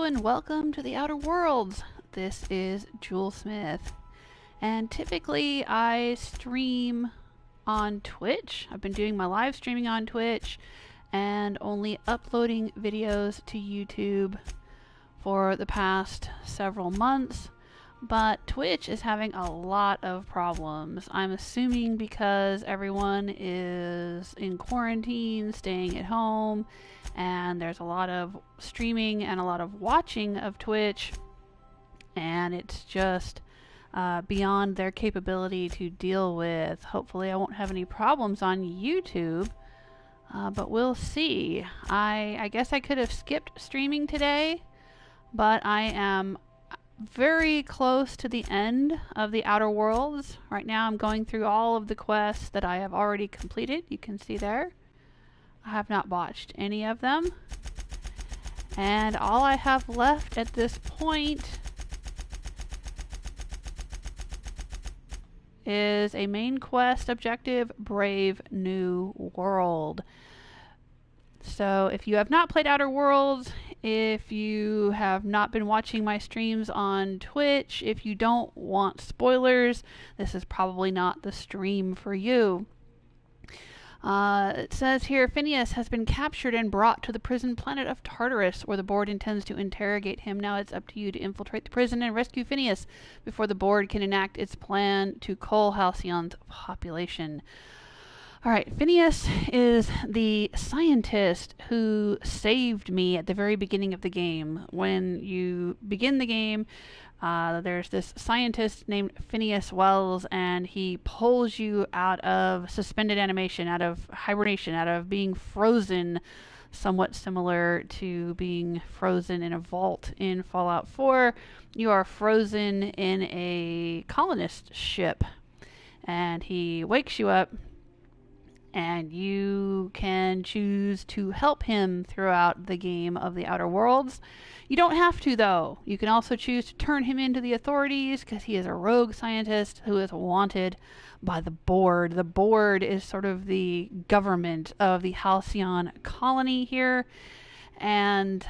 Hello and welcome to the Outer Worlds. This is Jewel Smith, and typically I stream on Twitch. I've been doing my live streaming on Twitch and only uploading videos to YouTube for the past several months, but Twitch is having a lot of problems. I'm assuming because everyone is in quarantine, staying at home, and there's a lot of streaming and a lot of watching of Twitch, and it's just beyond their capability to deal with. Hopefully I won't have any problems on YouTube, but we'll see. I guess I could have skipped streaming today, but I am very close to the end of the Outer Worlds. Right now I'm going through all of the quests that I have already completed. You can see there. I have not botched any of them. And all I have left at this point is a main quest objective, Brave New World. So if you have not played Outer Worlds, if you have not been watching my streams on Twitch, if you don't want spoilers, this is probably not the stream for you. It says here, Phineas has been captured and brought to the prison planet of Tartarus, where the board intends to interrogate him. Now it's up to you to infiltrate the prison and rescue Phineas before the board can enact its plan to cull Halcyon's population. Alright, Phineas is the scientist who saved me at the very beginning of the game. When you begin the game, there's this scientist named Phineas Wells, and he pulls you out of suspended animation, out of hibernation, out of being frozen, somewhat similar to being frozen in a vault in Fallout 4. You are frozen in a colonist ship, and he wakes you up, and you can choose to help him throughout the game of the Outer Worlds. You don't have to, though. You can also choose to turn him into the authorities, because he is a rogue scientist who is wanted by the board. The board is sort of the government of the Halcyon colony here, and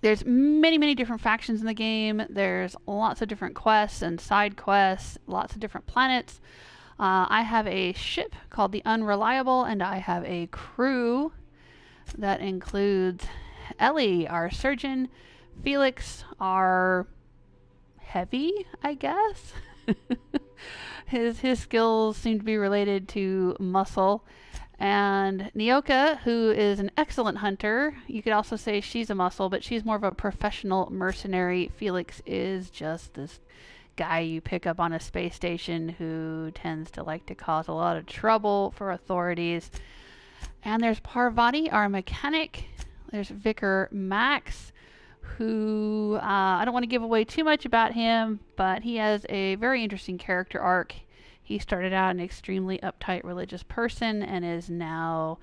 there's many different factions in the game. There's lots of different quests and side quests, lots of different planets. I have a ship called the Unreliable, and I have a crew that includes Ellie, our surgeon, Felix, our heavy, I guess. His skills seem to be related to muscle, and Nyoka, who is an excellent hunter. You could also say she's a muscle, but she's more of a professional mercenary. Felix is just this guy you pick up on a space station who tends to like to cause a lot of trouble for authorities. And there's Parvati, our mechanic. There's Vicar Max, who I don't want to give away too much about him, but he has a very interesting character arc. He started out an extremely uptight religious person and is now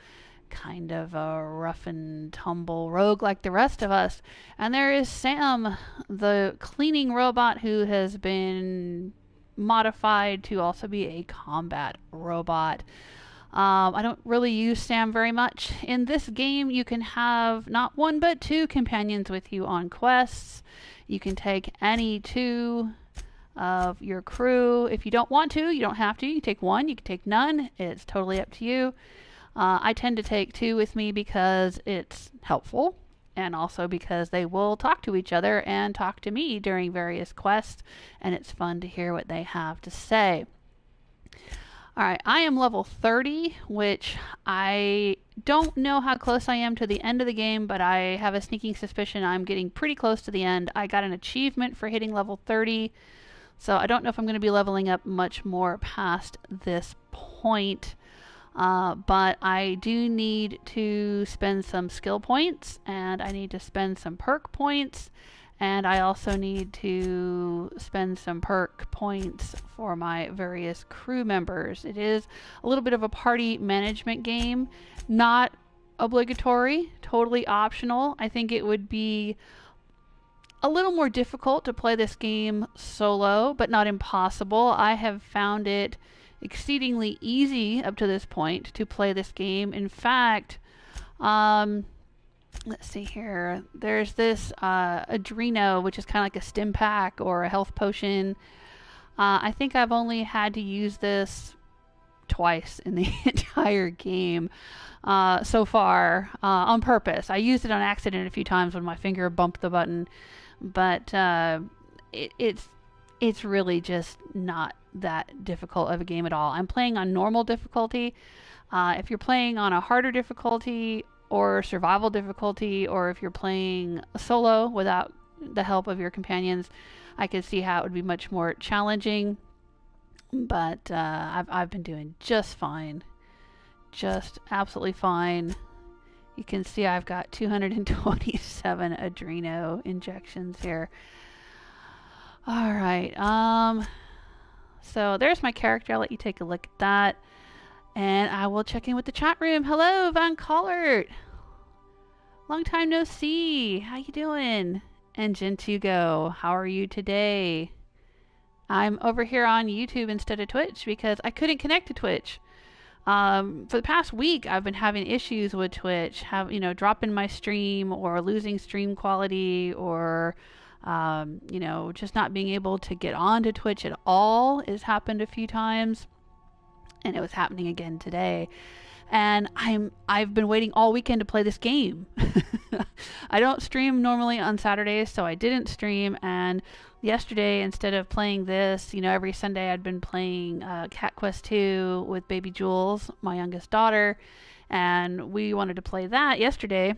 kind of a rough and tumble rogue like the rest of us. And there is Sam, the cleaning robot, who has been modified to also be a combat robot. I don't really use Sam very much. In this game, you can have not one but two companions with you on quests. You can take any two of your crew. If you don't want to, you don't have to. You can take one, you can take none. It's totally up to you. I tend to take two with me because it's helpful, and also because they will talk to each other and talk to me during various quests, and it's fun to hear what they have to say. Alright, I am level 30, which I don't know how close I am to the end of the game, but I have a sneaking suspicion I'm getting pretty close to the end. I got an achievement for hitting level 30, so I don't know if I'm going to be leveling up much more past this point. But I do need to spend some skill points, and I need to spend some perk points, and I also need to spend some perk points for my various crew members. It is a little bit of a party management game, not obligatory, totally optional. I think it would be a little more difficult to play this game solo, but not impossible. I have found it exceedingly easy up to this point to play this game. In fact, let's see here. There's this Adreno, which is kind of like a stim pack or a health potion. I think I've only had to use this twice in the entire game so far on purpose. I used it on accident a few times when my finger bumped the button, but it's really just not that difficult of a game at all. I'm playing on normal difficulty. If you're playing on a harder difficulty or survival difficulty, or if you're playing solo without the help of your companions, I could see how it would be much more challenging. But I've been doing just fine, just absolutely fine. You can see I've got 227 Adreno injections here. All right. So there's my character. I'll let you take a look at that. And I will check in with the chat room. Hello, Van Collert. Long time no see. How you doing? And Gentugo, how are you today? I'm over here on YouTube instead of Twitch because I couldn't connect to Twitch. For the past week, I've been having issues with Twitch, dropping my stream or losing stream quality, or just not being able to get onto Twitch at all. It's happened a few times, and it was happening again today. And I've been waiting all weekend to play this game. I don't stream normally on Saturdays, so I didn't stream. And yesterday, instead of playing this, every Sunday I'd been playing Cat Quest 2 with baby Jules, my youngest daughter, and we wanted to play that yesterday.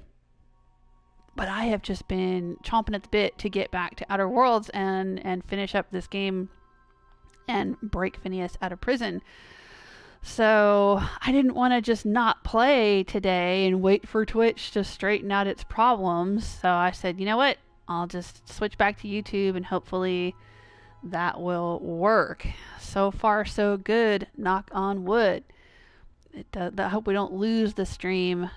But I have just been chomping at the bit to get back to Outer Worlds and finish up this game and break Phineas out of prison. So I didn't want to just not play today and wait for Twitch to straighten out its problems. So I said, you know what? I'll just switch back to YouTube and hopefully that will work. So far, so good. Knock on wood. I hope we don't lose the stream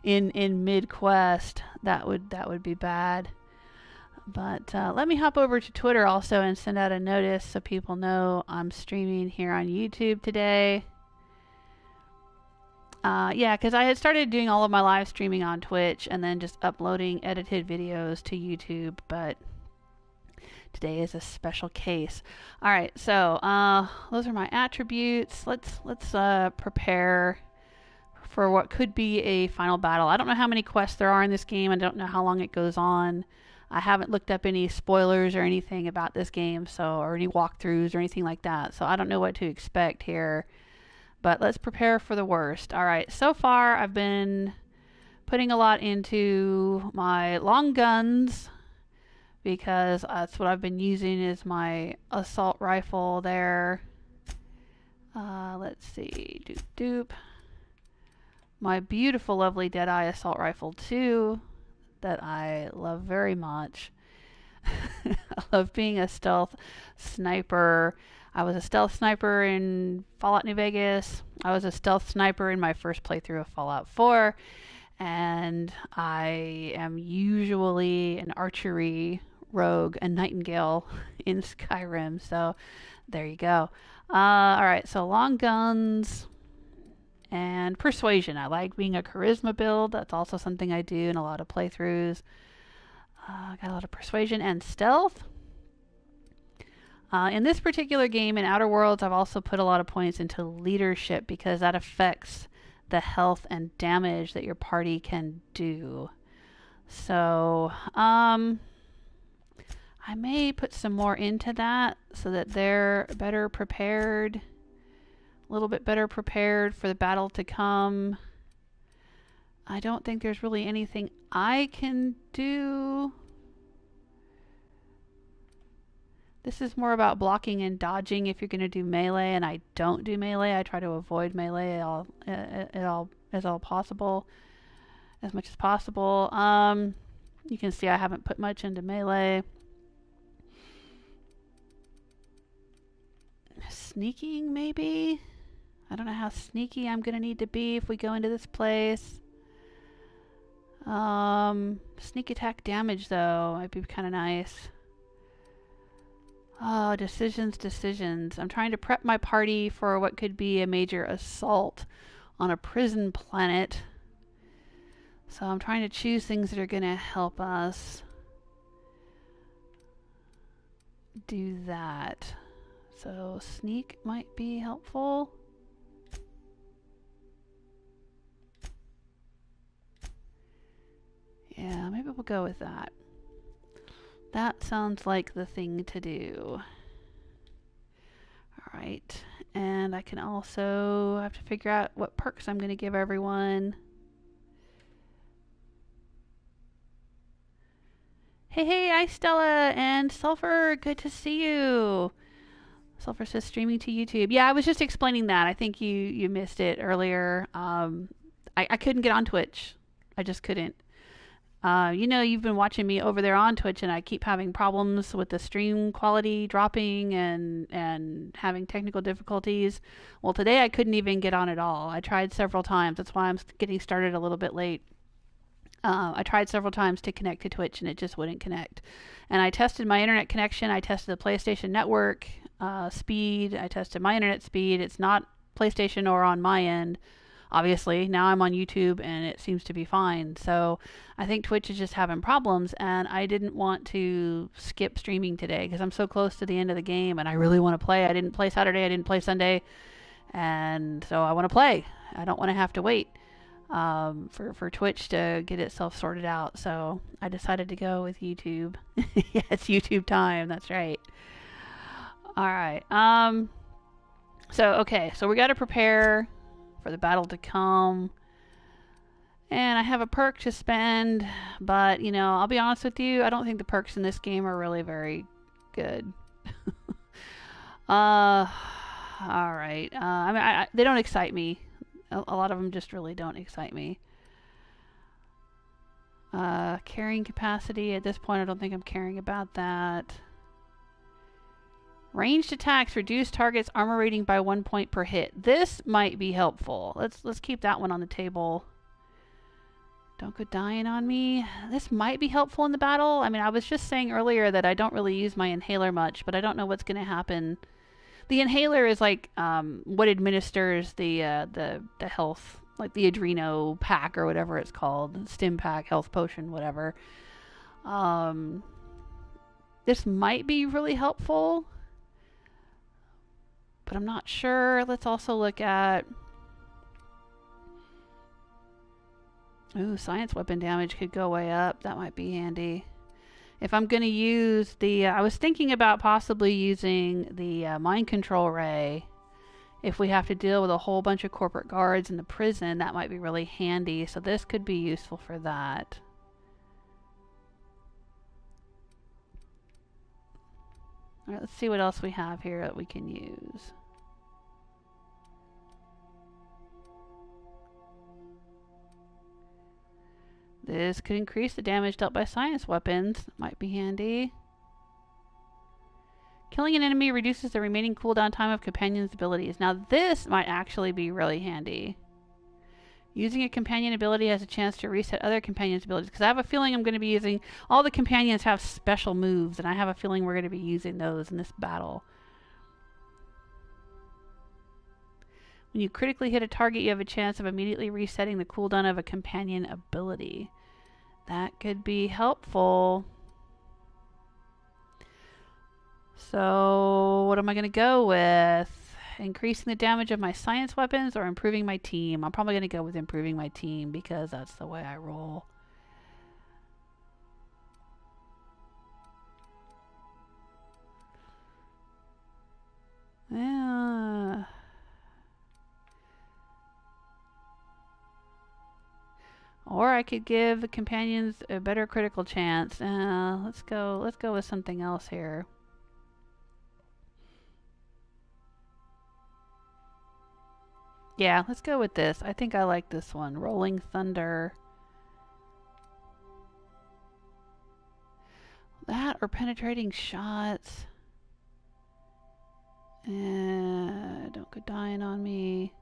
in mid quest. That would be bad. But let me hop over to Twitter also and send out a notice so people know I'm streaming here on YouTube today. Because I had started doing all of my live streaming on Twitch and then just uploading edited videos to YouTube, but today is a special case. All right, so those are my attributes. Let's prepare for what could be a final battle. I don't know how many quests there are in this game. I don't know how long it goes on. I haven't looked up any spoilers or anything about this game, or any walkthroughs or anything like that. So I don't know what to expect here. But let's prepare for the worst. All right, so far I've been putting a lot into my long guns because that's what I've been using is my assault rifle there. Let's see, doop. My beautiful, lovely Deadeye assault rifle 2 that I love very much. I love being a stealth sniper. I was a stealth sniper in Fallout New Vegas. I was a stealth sniper in my first playthrough of Fallout 4. And I am usually an archery rogue, a nightingale in Skyrim. So there you go. Alright, so long guns and persuasion. I like being a charisma build. That's also something I do in a lot of playthroughs. Got a lot of persuasion and stealth. In this particular game, in Outer Worlds, I've also put a lot of points into leadership because that affects the health and damage that your party can do. So, I may put some more into that so that they're better prepared. A little bit better prepared for the battle to come. I don't think there's really anything I can do. This is more about blocking and dodging if you're going to do melee, and I don't do melee. I try to avoid melee as possible, as much as possible. You can see I haven't put much into melee. Sneaking, maybe? I don't know how sneaky I'm going to need to be if we go into this place. Sneak attack damage, though, might be kind of nice. Oh, decisions. I'm trying to prep my party for what could be a major assault on a prison planet. So I'm trying to choose things that are going to help us do that. So sneak might be helpful. Yeah, maybe we'll go with that. That sounds like the thing to do. Alright, and I can also have to figure out what perks I'm going to give everyone. Hey, hi Stella and Sulfur, good to see you. Sulfur says streaming to YouTube. Yeah, I was just explaining that. I think you missed it earlier. I couldn't get on Twitch. I just couldn't. You know, you've been watching me over there on Twitch, and I keep having problems with the stream quality dropping and having technical difficulties. Well, today I couldn't even get on at all. I tried several times. That's why I'm getting started a little bit late. I tried several times to connect to Twitch, and it just wouldn't connect. And I tested my internet connection. I tested the PlayStation Network speed. I tested my internet speed. It's not PlayStation or on my end. Obviously, now I'm on YouTube and it seems to be fine. So I think Twitch is just having problems, and I didn't want to skip streaming today because I'm so close to the end of the game and I really want to play. I didn't play Saturday, I didn't play Sunday, and so I want to play. I don't want to have to wait for Twitch to get itself sorted out. So I decided to go with YouTube. Yeah, it's YouTube time. That's right. All right. So we got to prepare for the battle to come. And I have a perk to spend, but, you know, I'll be honest with you, I don't think the perks in this game are really very good. Alright. I mean, they don't excite me. A lot of them just really don't excite me. Carrying capacity, at this point I don't think I'm caring about that. Ranged attacks reduce target's armor rating by 1 point per hit. This might be helpful. Let's keep that one on the table. Don't go dying on me. This might be helpful in the battle. I mean, I was just saying earlier that I don't really use my inhaler much, but I don't know what's going to happen. The inhaler is like what administers the health, like the Adreno pack or whatever it's called, stim pack, health potion, whatever. This might be really helpful, but I'm not sure. Let's also look at... Ooh, science weapon damage could go way up. That might be handy. If I'm going to use the... I was thinking about possibly using the mind control ray. If we have to deal with a whole bunch of corporate guards in the prison, that might be really handy. So this could be useful for that. Alright, let's see what else we have here that we can use. This could increase the damage dealt by science weapons. Might be handy. Killing an enemy reduces the remaining cooldown time of companions' abilities. Now this might actually be really handy. Using a companion ability has a chance to reset other companions' abilities. Because I have a feeling I'm going to be using... All the companions have special moves, and I have a feeling we're going to be using those in this battle. When you critically hit a target, you have a chance of immediately resetting the cooldown of a companion ability. That could be helpful. So, what am I going to go with? Increasing the damage of my science weapons or improving my team? I'm probably going to go with improving my team because that's the way I roll. Yeah. Or I could give the companions a better critical chance. Let's go with something else here. Yeah, let's go with this. I think I like this one. Rolling Thunder. That or penetrating shots. Don't go dying on me.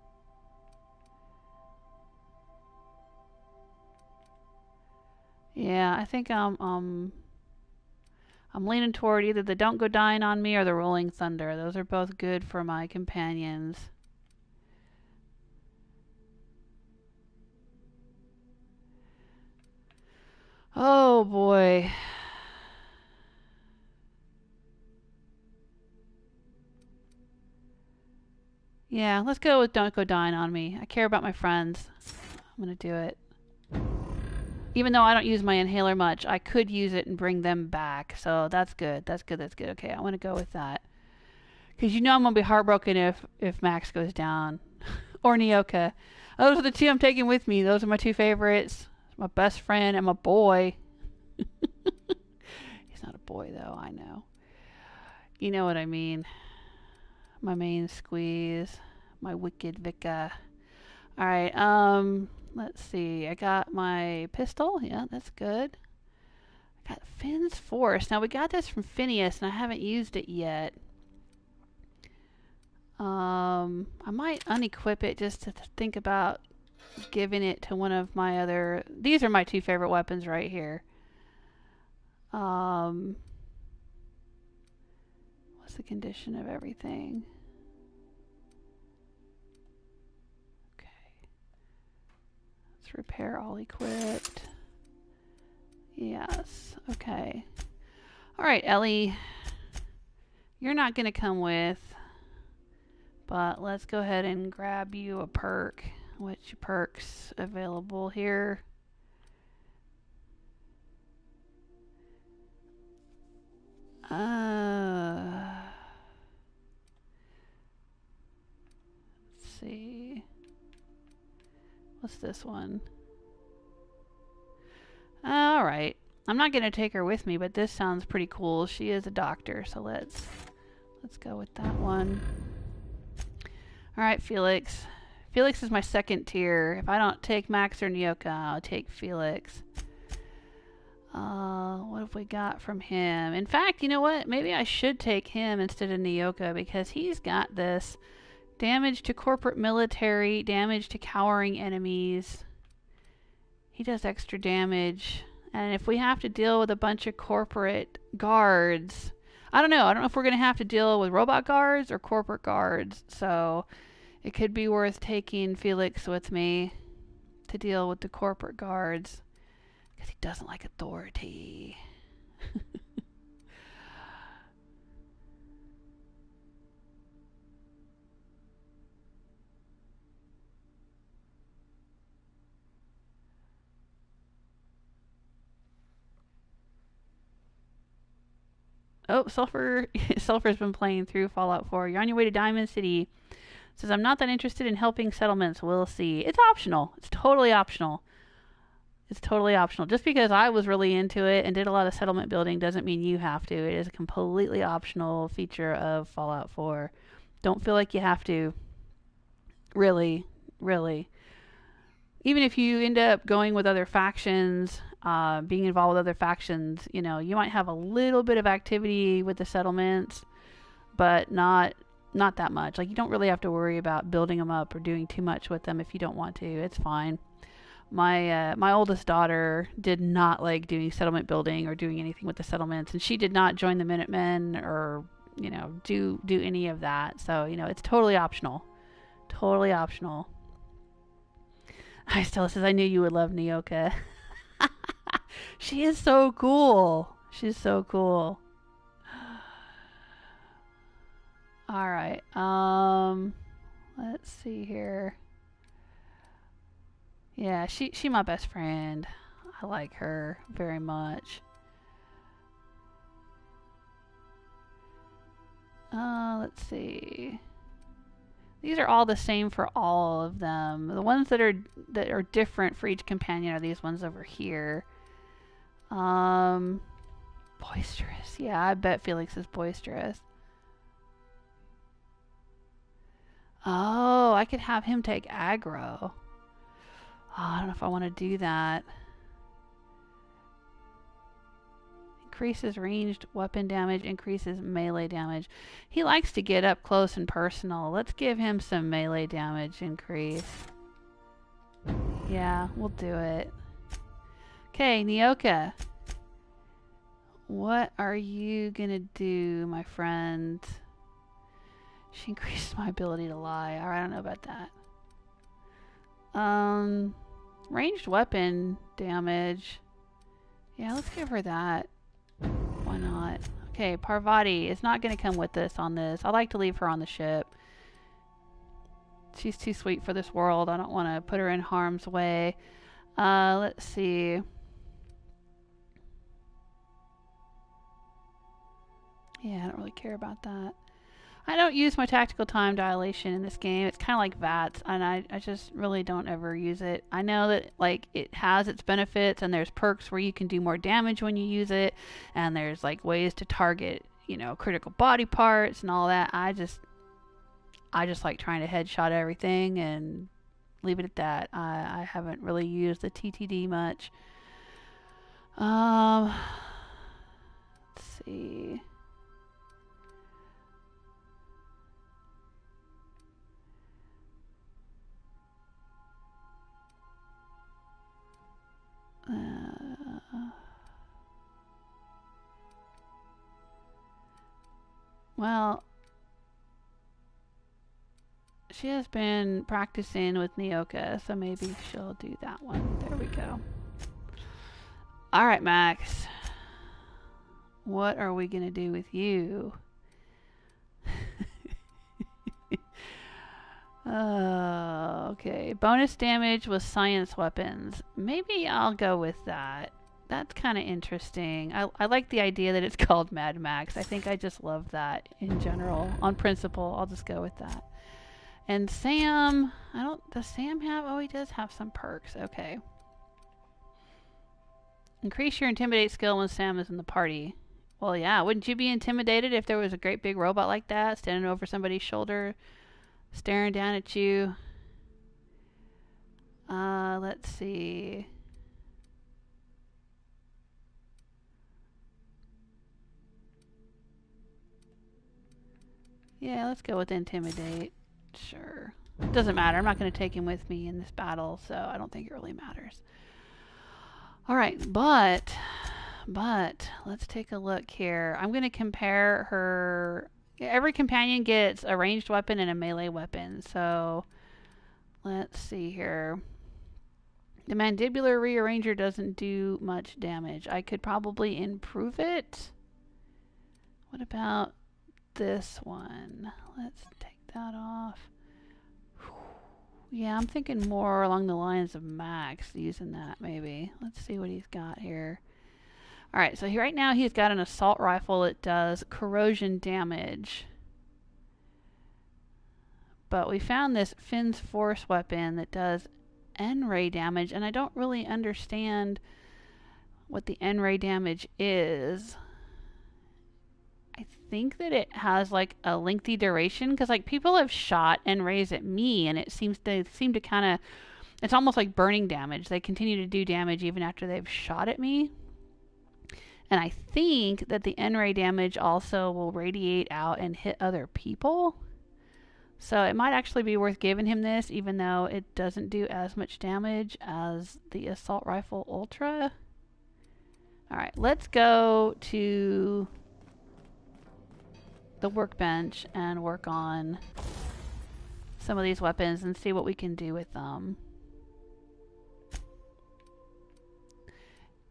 Yeah, I think I'm leaning toward either the Don't Go Dying on Me or the Rolling Thunder. Those are both good for my companions. Oh boy. Yeah, let's go with Don't Go Dying on Me. I care about my friends. I'm gonna do it. Even though I don't use my inhaler much, I could use it and bring them back. So that's good. That's good. That's good. Okay, I want to go with that. Because you know I'm going to be heartbroken if Max goes down. Or Nyoka. Those are the two I'm taking with me. Those are my two favorites. My best friend and my boy. He's not a boy, though. I know. You know what I mean. My main squeeze. My wicked Vika. Alright, let's see. I got my pistol. Yeah, that's good. I got Finn's Force. Now, we got this from Phineas, and I haven't used it yet. I might unequip it just to think about giving it to one of my other... These are my two favorite weapons right here. What's the condition of everything? Repair all equipped. Yes. Okay. Alright, Ellie. You're not going to come with. But let's go ahead and grab you a perk. Which perks available here? Let's see. What's this one? Alright. I'm not going to take her with me, but this sounds pretty cool. She is a doctor, so let's go with that one. Alright, Felix. Felix is my second tier. If I don't take Max or Nyoka, I'll take Felix. What have we got from him? In fact, you know what? Maybe I should take him instead of Nyoka because he's got this damage to corporate military, damage to cowering enemies. He does extra damage. And if we have to deal with a bunch of corporate guards, I don't know if we're going to have to deal with robot guards or corporate guards. So it could be worth taking Felix with me to deal with the corporate guards. Because he doesn't like authority. Oh, Sulfur's been playing through Fallout 4. You're on your way to Diamond City. Says, I'm not that interested in helping settlements. We'll see. It's optional. It's totally optional. It's totally optional. Just because I was really into it and did a lot of settlement building doesn't mean you have to. It is a completely optional feature of Fallout 4. Don't feel like you have to. Really, really. Even if you end up going with other factions, being involved with other factions, you know, you might have a little bit of activity with the settlements, but not that much. Like, you don't really have to worry about building them up or doing too much with them if you don't want to. It's fine. My oldest daughter did not like doing settlement building or doing anything with the settlements, and she did not join the Minutemen or, you know, do any of that. So, you know, it's totally optional. Totally optional. Hi, Stella says, I knew you would love Nyoka. She is so cool. She's so cool. Alright, let's see here. Yeah, she my best friend. I like her very much. Let's see. These are all the same for all of them. The ones that are different for each companion are these ones over here. Boisterous. Yeah, I bet Felix is boisterous. Oh, I could have him take aggro. Oh, I don't know if I want to do that. Increases ranged weapon damage, increases melee damage. He likes to get up close and personal. Let's give him some melee damage increase. Yeah, we'll do it. Okay, Nyoka. What are you gonna do, my friend? She increases my ability to lie. Alright, I don't know about that. Ranged weapon damage Yeah, let's give her that. Why not? Okay, Parvati is not going to come with us on this. I like to leave her on the ship. She's too sweet for this world. I don't want to put her in harm's way. Let's see. Yeah, I don't really care about that. I don't use my tactical time dilation in this game. It's kind of like VATS, and I just really don't ever use it. I know that like it has its benefits, and there's perks where you can do more damage when you use it, and there's like ways to target, you know, critical body parts and all that. I just like trying to headshot everything and leave it at that. I haven't really used the TTD much. Let's see. Well, she has been practicing with Nyoka, so maybe she'll do that one. There we go. Alright, Max. What are we going to do with you? Okay. Bonus damage with science weapons. Maybe I'll go with that. That's kind of interesting. I like the idea that it's called Mad Max. I think I just love that in general. On principle, I'll just go with that. And Sam, does Sam have, oh, he does have some perks. Okay. Increase your intimidate skill when Sam is in the party. Well, yeah, wouldn't you be intimidated if there was a great big robot like that standing over somebody's shoulder, staring down at you? Let's see. Yeah, let's go with intimidate. Sure. It doesn't matter. I'm not going to take him with me in this battle, so I don't think it really matters. Alright, but let's take a look here. I'm going to compare her. Every companion gets a ranged weapon and a melee weapon, so let's see here. The Mandibular Rearranger doesn't do much damage. I could probably improve it. What about this one? Let's take that off. Yeah, I'm thinking more along the lines of Max using that, maybe. Let's see what he's got here. Alright, so right now he's got an assault rifle that does corrosion damage. But we found this Finn's Force weapon that does N-ray damage, and I don't really understand what the N-ray damage is. I think that it has like a lengthy duration, because like people have shot N-rays at me, and it seems to kind of, it's almost like burning damage. They continue to do damage even after they've shot at me. And I think that the N-ray damage also will radiate out and hit other people. So it might actually be worth giving him this, even though it doesn't do as much damage as the Assault Rifle Ultra. Alright, let's go to the workbench and work on some of these weapons and see what we can do with them.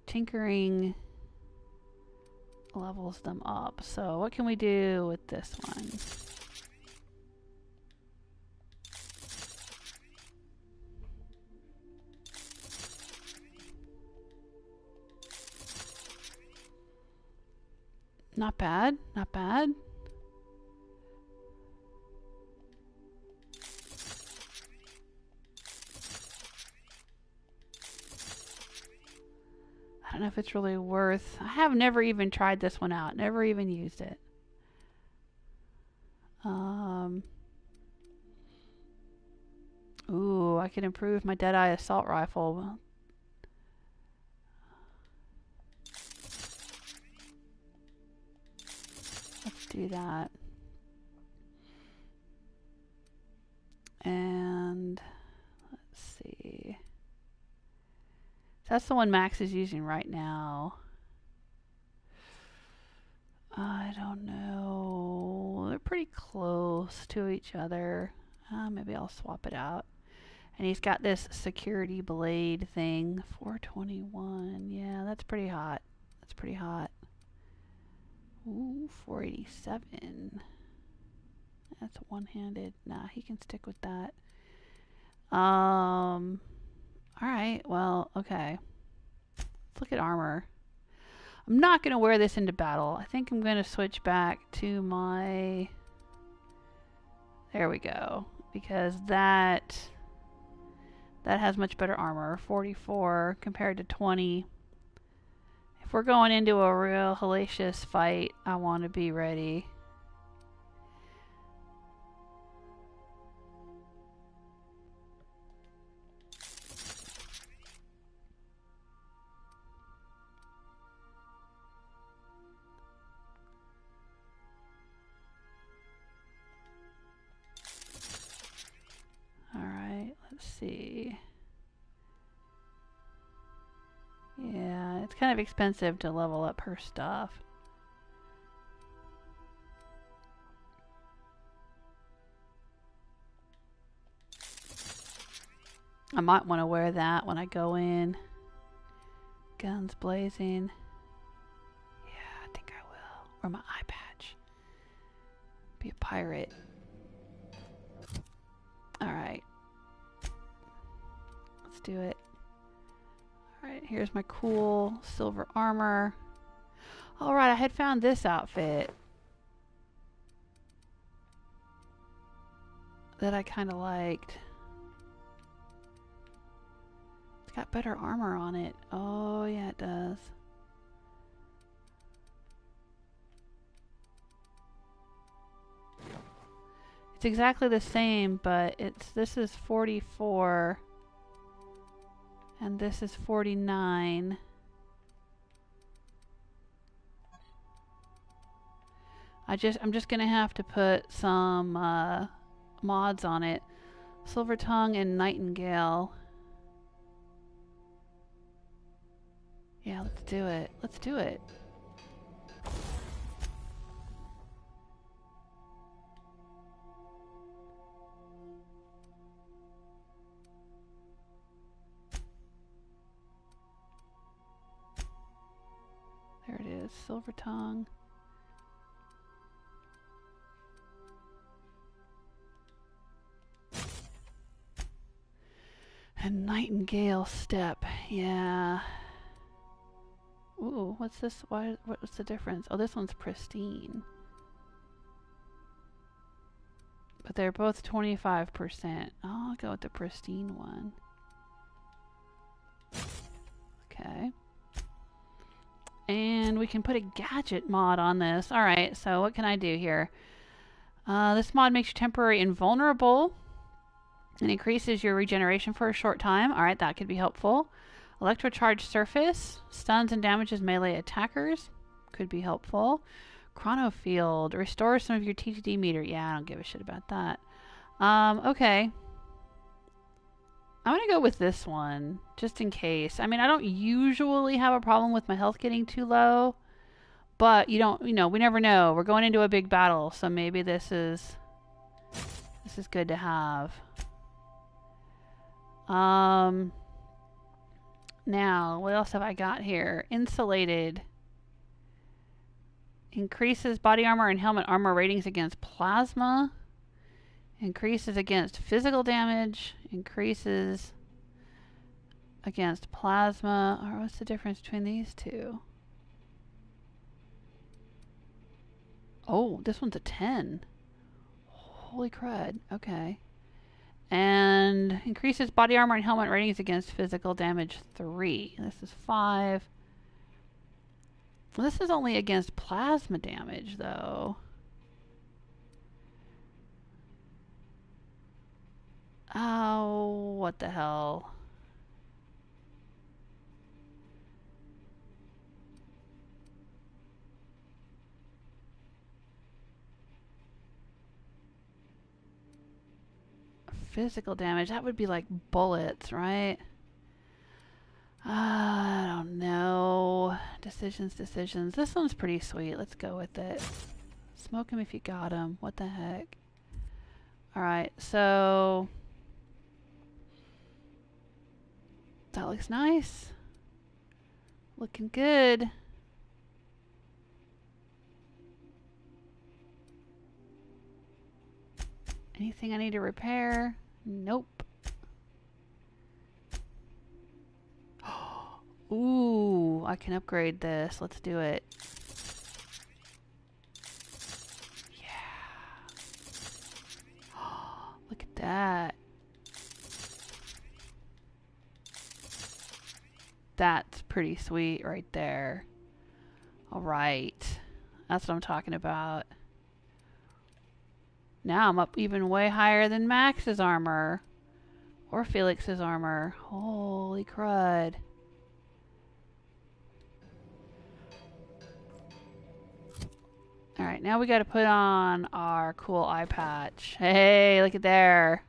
Tinkering levels them up. So what can we do with this one? Not bad, not bad. I don't know if it's really worth. I have never even tried this one out. Never even used it. Ooh, I could improve my Deadeye assault rifle. Let's do that. And let's see. That's the one Max is using right now. I don't know. They're pretty close to each other. Maybe I'll swap it out. And he's got this security blade thing. 421. Yeah, that's pretty hot. That's pretty hot. Ooh, 487. That's one-handed. Nah, he can stick with that. Alright, well, okay. Let's look at armor. I'm not going to wear this into battle. I think I'm going to switch back to my... There we go. Because that has much better armor. 44 compared to 20. If we're going into a real hellacious fight, I want to be ready. Alright, let's see. Yeah, it's kind of expensive to level up her stuff. I might want to wear that when I go in. Guns blazing. Yeah, I think I will. Wear my eye patch. Be a pirate. Alright. Let's do it. Alright, here's my cool silver armor. Alright, I had found this outfit that I kind of liked. It's got better armor on it. Oh, yeah, it does. It's exactly the same, but this is 44 and this is 49. I'm just gonna have to put some mods on it. Silver Tongue and Nightingale. Yeah, let's do it. Let's do it. There it is, Silver Tongue. And Nightingale Step, yeah. Ooh, what's this? What's the difference? Oh, this one's pristine. But they're both 25%. I'll go with the pristine one. Okay. And we can put a gadget mod on this. Alright, so what can I do here? This mod makes you temporarily invulnerable and increases your regeneration for a short time. Alright, that could be helpful. Electrocharged surface stuns and damages melee attackers. Could be helpful. Chronofield restores some of your TTD meter. Yeah, I don't give a shit about that. Okay. I'm going to go with this one, just in case. I mean, I don't usually have a problem with my health getting too low, but we never know. We're going into a big battle, so maybe this is good to have. Now, what else have I got here? Insulated. Increases body armor and helmet armor ratings against plasma. Increases against physical damage. Increases against plasma. Or what's the difference between these two? Oh, this one's a 10. Holy crud. Okay. And increases body armor and helmet ratings against physical damage 3. This is 5. Well, this is only against plasma damage, though. Oh, what the hell? Physical damage, that would be like bullets, right? I don't know. Decisions. This one's pretty sweet. Let's go with it. Smoke him if you got him. What the heck? Alright, so... That looks nice. Looking good. Anything I need to repair? Nope. Ooh, I can upgrade this. Let's do it. Yeah. Look at that. That's pretty sweet right there. All right. That's what I'm talking about. Now I'm up even way higher than Max's armor. Or Felix's armor. Holy crud. Alright, now we gotta put on our cool eye patch. Hey, look at there.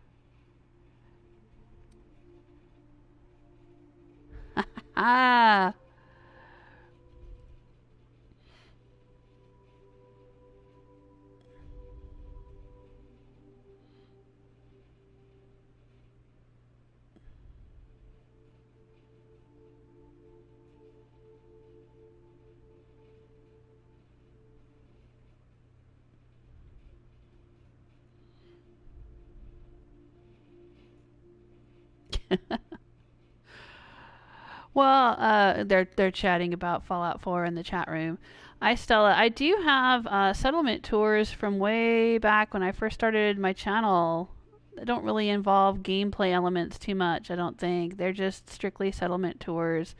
Ah. Well, they're chatting about Fallout 4 in the chat room. Stella, I do have settlement tours from way back when I first started my channel. They don't really involve gameplay elements too much, I don't think. They're just strictly settlement tours.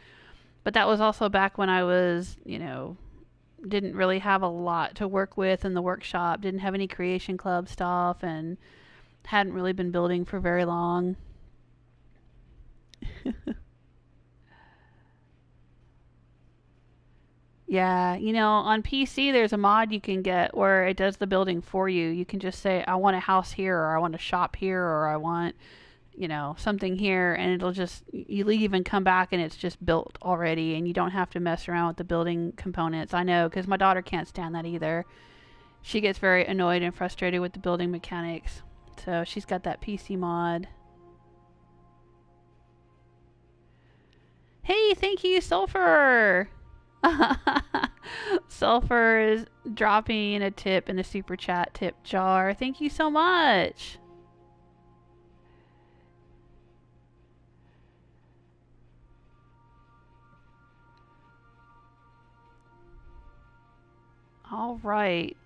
But that was also back when I was, didn't really have a lot to work with in the workshop, didn't have any creation club stuff, and hadn't really been building for very long. Yeah, on PC there's a mod you can get where it does the building for you. You can just say, I want a house here, or I want a shop here, or I want, something here, and it'll just, you leave and come back and it's just built already, and you don't have to mess around with the building components. I know, because my daughter can't stand that either. She gets very annoyed and frustrated with the building mechanics. So she's got that PC mod. Hey, thank you, Sulfur! Sulfur is dropping a tip in the super chat tip jar. Thank you so much. All right.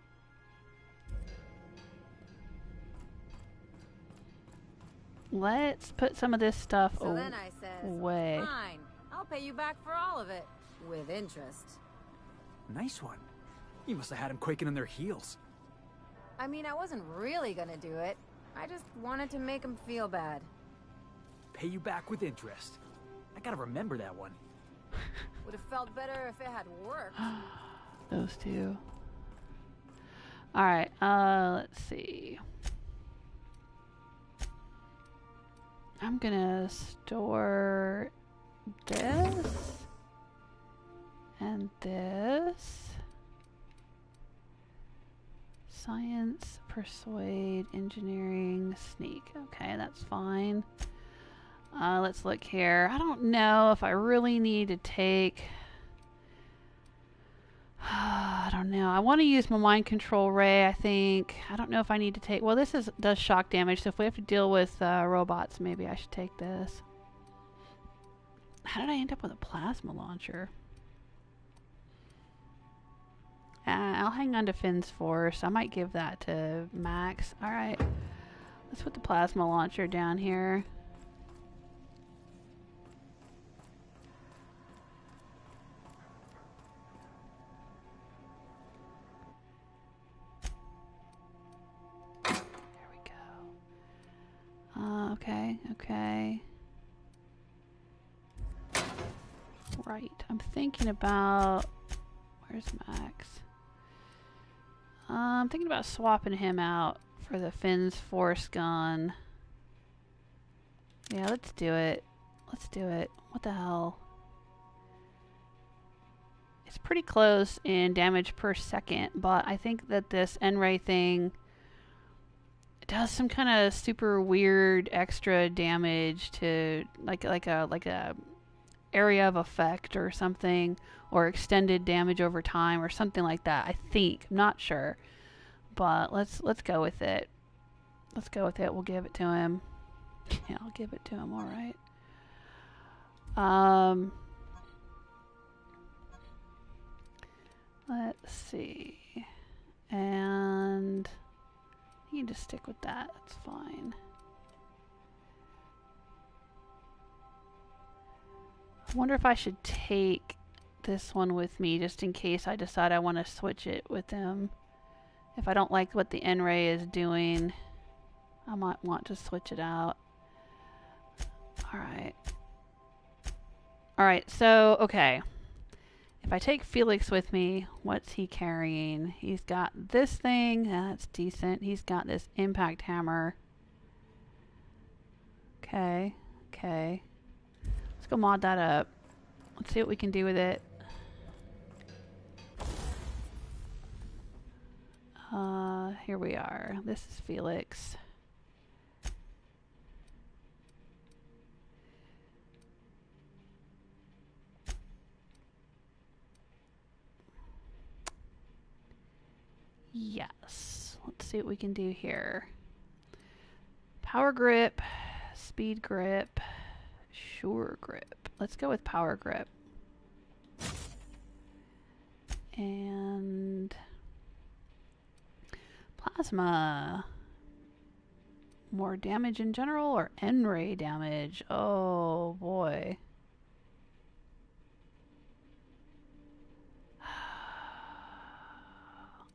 Let's put some of this stuff away. Fine, I'll pay you back for all of it. With interest. Nice one. You must have had them quaking in their heels. I mean, I wasn't really gonna do it. I just wanted to make them feel bad. Pay you back with interest. I gotta remember that one. Would have felt better if it had worked. Those two. Alright, let's see. I'm gonna store this. And this. Science, persuade, engineering, sneak. Okay, that's fine. Let's look here. I don't know if I really need to take... I don't know. I want to use my mind control ray, I think. I don't know if I need to take... Well, this does shock damage, so if we have to deal with robots, maybe I should take this. How did I end up with a plasma launcher? I'll hang on to Finn's Force. I might give that to Max. Alright. Let's put the plasma launcher down here. There we go. Okay. Right. I'm thinking about... Where's Max? I'm thinking about swapping him out for the Finn's Force gun. Yeah, let's do it. What the hell? It's pretty close in damage per second, but I think that this N-ray thing does some kind of super weird extra damage to like a area of effect or something, or extended damage over time or something like that. I think. I'm not sure. But let's go with it. Let's go with it. We'll give it to him. Yeah, I'll give it to him, alright. Let's see. And you can just stick with that. That's fine. I wonder if I should take this one with me just in case I decide I want to switch it with him. If I don't like what the N-ray is doing, I might want to switch it out. Alright. Alright, so, okay. If I take Felix with me, what's he carrying? He's got this thing. That's decent. He's got this impact hammer. Okay. Okay. Let's go mod that up. Let's see what we can do with it. Here we are. This is Felix. Yes. Let's see what we can do here. Power grip, speed grip, sure grip. Let's go with power grip. And plasma. More damage in general or N-ray damage? Oh boy.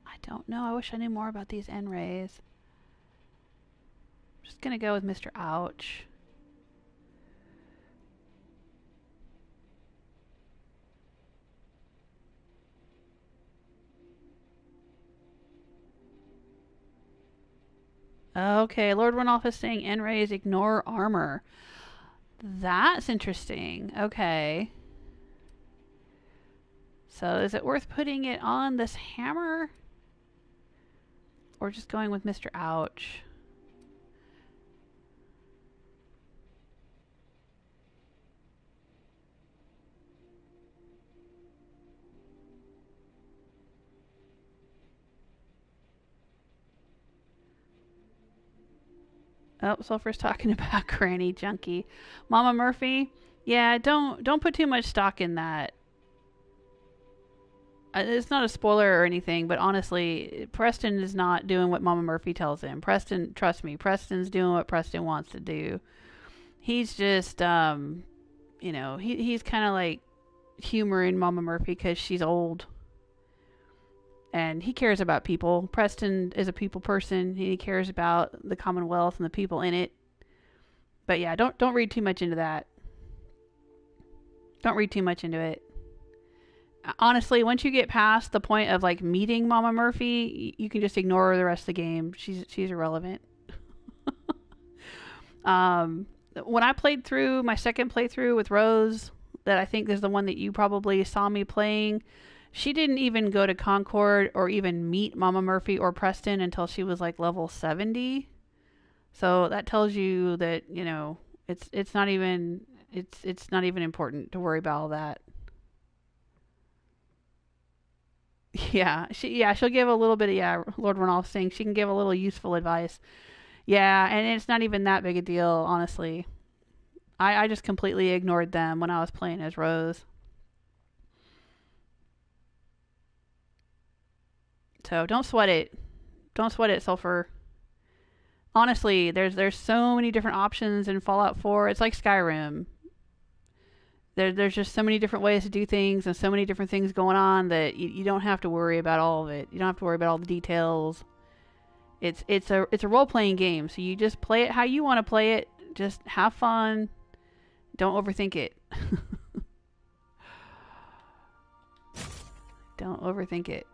I don't know. I wish I knew more about these N-rays. I'm just gonna go with Mr. Ouch. Okay, Lord Runoff is saying N-rays ignore armor. That's interesting. Okay. So is it worth putting it on this hammer? Or just going with Mr. Ouch? Oh, Sulfur's talking about Granny Junkie. Mama Murphy? Yeah, don't put too much stock in that. It's not a spoiler or anything, but honestly, Preston is not doing what Mama Murphy tells him. Preston, trust me, Preston's doing what Preston wants to do. He's just, you know, he's kind of like humoring Mama Murphy because she's old. And he cares about people. Preston is a people person. He cares about the Commonwealth and the people in it. But yeah, don't read too much into that. Don't read too much into it. Honestly, once you get past the point of like meeting Mama Murphy, you can just ignore the rest of the game. She's irrelevant. When I played through my second playthrough with Rose, that I think is the one that you probably saw me playing, she didn't even go to Concord or even meet Mama Murphy or Preston until she was like level 70. So that tells you that, you know, it's not even important to worry about all that. She'll give a little bit of, Lord Ronalph saying she can give a little useful advice. Yeah, and it's not even that big a deal, honestly. I just completely ignored them when I was playing as Rose. So don't sweat it. Don't sweat it, Sulfur. Honestly, there's so many different options in Fallout 4. It's like Skyrim. There's just so many different ways to do things and so many different things going on that you don't have to worry about all of it. You don't have to worry about all the details. It's a role-playing game, so you just play it how you want to play it. Just have fun. Don't overthink it. Don't overthink it.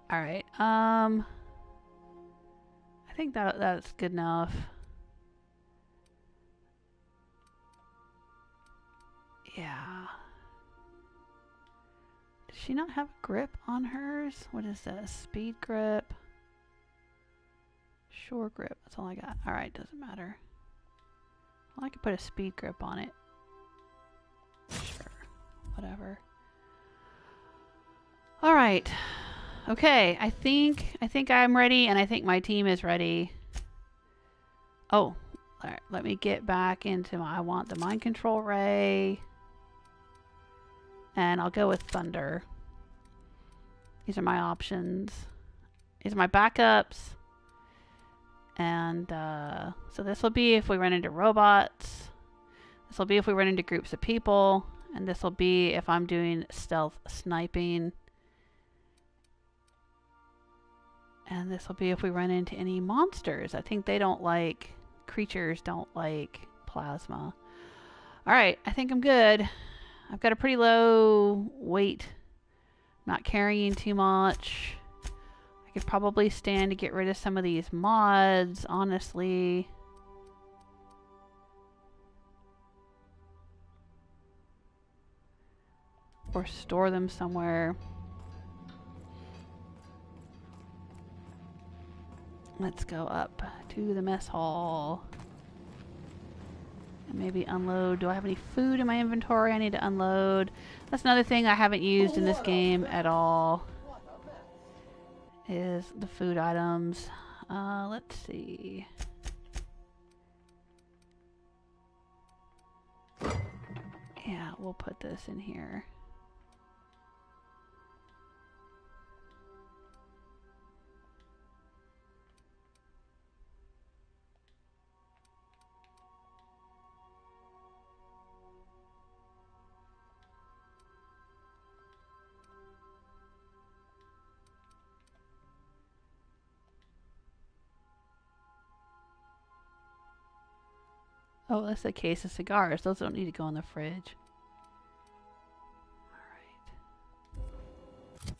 All right. I think that's good enough. Yeah. Does she not have a grip on hers? What is this? Speed grip. Sure grip. That's all I got. Alright, doesn't matter. Well, I could put a speed grip on it. whatever. All right. Okay, I think I'm ready, and I think my team is ready. Oh, all right, let me get back into my... I want the mind control ray. And I'll go with thunder. These are my options. These are my backups. And so this will be if we run into robots. This will be if we run into groups of people. And this will be if I'm doing stealth sniping. And this will be if we run into any monsters. I think they don't like... creatures don't like plasma. Alright, I think I'm good. I've got a pretty low weight. Not carrying too much. I could probably stand to get rid of some of these mods, honestly. Or store them somewhere. Let's go up to the mess hall. And maybe unload. Do I have any food in my inventory I need to unload? That's another thing I haven't used in this game at all. Is the food items. Let's see. Yeah, we'll put this in here. Oh, that's a case of cigars. Those don't need to go in the fridge. Alright.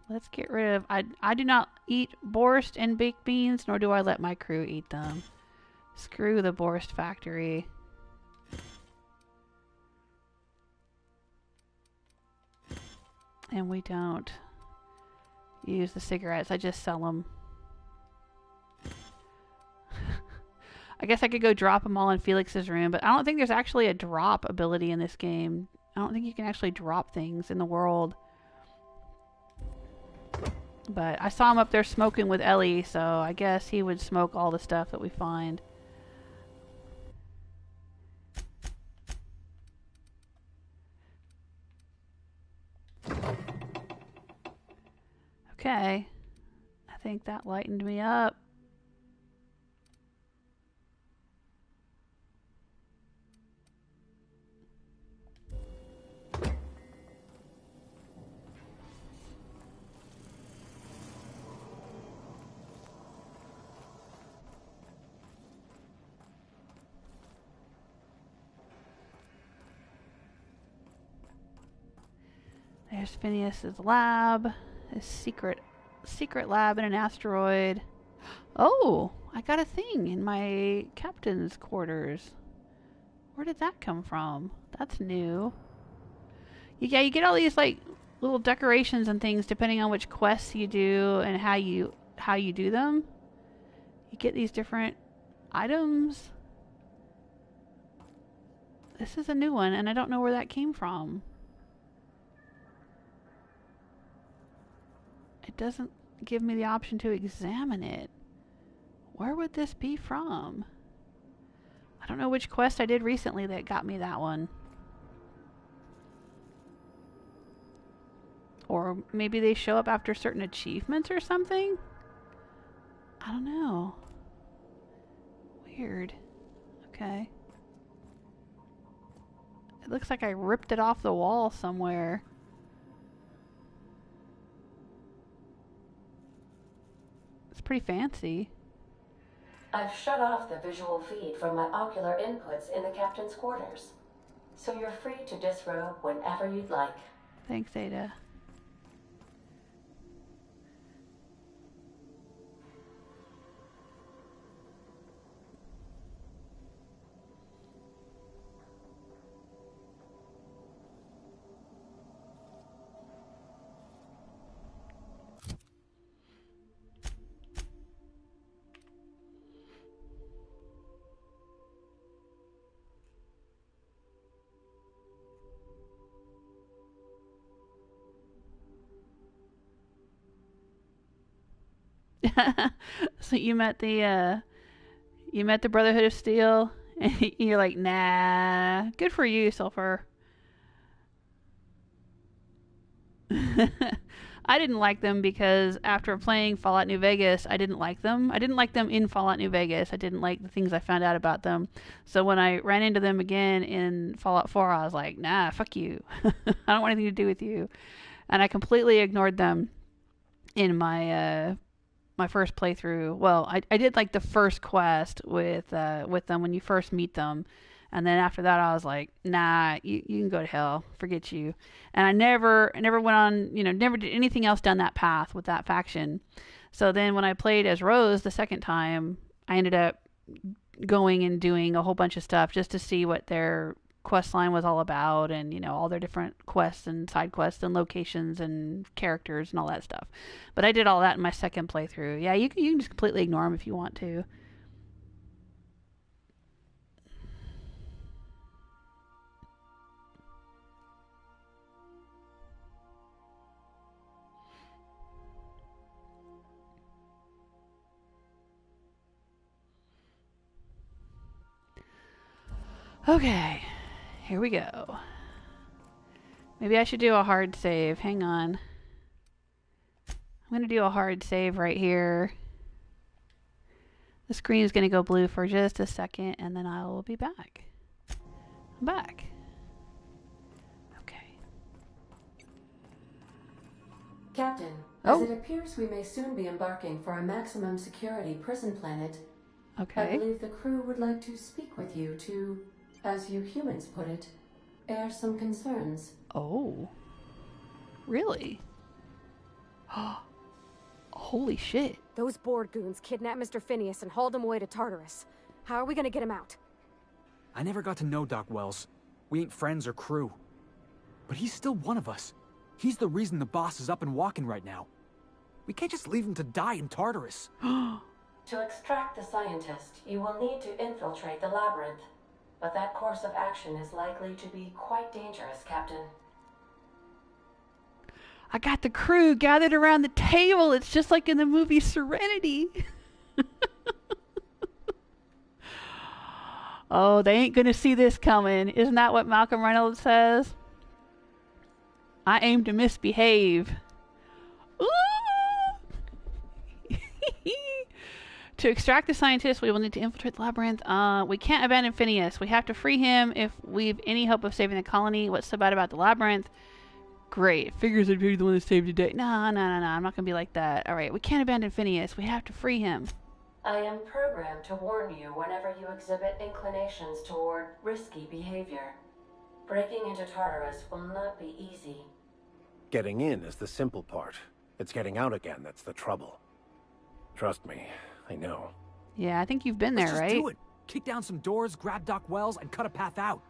Let's get rid of... I do not eat borscht and baked beans, nor do I let my crew eat them. Screw the borscht factory. And we don't use the cigarettes. I just sell them. I guess I could go drop them all in Felix's room, but I don't think there's actually a drop ability in this game. I don't think you can actually drop things in the world. But I saw him up there smoking with Ellie, so I guess he would smoke all the stuff that we find. Okay. I think that lightened me up. There's Phineas's lab. His secret lab in an asteroid. Oh, I got a thing in my captain's quarters. Where did that come from? That's new. Yeah, you get all these like little decorations and things depending on which quests you do and how you do them. You get these different items. This is a new one, and I don't know where that came from. It doesn't give me the option to examine it. Where would this be from? I don't know which quest I did recently that got me that one. Or maybe they show up after certain achievements or something? I don't know. Weird. Okay. It looks like I ripped it off the wall somewhere. It's pretty fancy. I've shut off the visual feed from my ocular inputs in the captain's quarters, so you're free to disrobe whenever you'd like. Thanks, Ada. Yeah. So you met the Brotherhood of Steel, and you're like, nah. Good for you, Sulfur. I didn't like them because after playing Fallout New Vegas, I didn't like them. I didn't like them in Fallout New Vegas. I didn't like the things I found out about them. So when I ran into them again in Fallout 4, I was like, nah, fuck you. I don't want anything to do with you. And I completely ignored them in my my first playthrough. Well, I did like the first quest with them when you first meet them. And then after that, I was like, nah, you can go to hell. Forget you. And I never went on, never did anything else down that path with that faction. So then when I played as Rose the second time, I ended up going and doing a whole bunch of stuff just to see what their quest line was all about and, all their different quests and side quests and locations and characters and all that stuff. But I did all that in my second playthrough. Yeah, you can just completely ignore them if you want to. Okay, here we go. Maybe I should do a hard save. Hang on. I'm going to do a hard save right here. The screen is going to go blue for just a second, and then I will be back. I'm back. Okay. Captain, as it appears we may soon be embarking for a maximum security prison planet, Okay. I believe the crew would like to speak with you to, as you humans put it, air some concerns. Oh. Really? Holy shit. Those board goons kidnapped Mr. Phineas and hauled him away to Tartarus. How are we gonna get him out? I never got to know Doc Wells. We ain't friends or crew. But he's still one of us. He's the reason the boss is up and walking right now. We can't just leave him to die in Tartarus. To extract the scientist, you will need to infiltrate the Labyrinth. But that course of action is likely to be quite dangerous, Captain. I got the crew gathered around the table. It's just like in the movie Serenity. Oh, they ain't gonna see this coming. Isn't that what Malcolm Reynolds says? I aim to misbehave. Ooh! To extract the scientist, we will need to infiltrate the labyrinth. We can't abandon Phineas. We have to free him if we've any hope of saving the colony. What's so bad about the labyrinth? Great. Figures I'd be the one that saved the day. No. I'm not going to be like that. All right. We can't abandon Phineas. We have to free him. I am programmed to warn you whenever you exhibit inclinations toward risky behavior. Breaking into Tartarus will not be easy. Getting in is the simple part. It's getting out again that's the trouble. Trust me, I know. Yeah, I think you've been there, Let's just right? do it. Kick down some doors, grab Doc Wells, and cut a path out.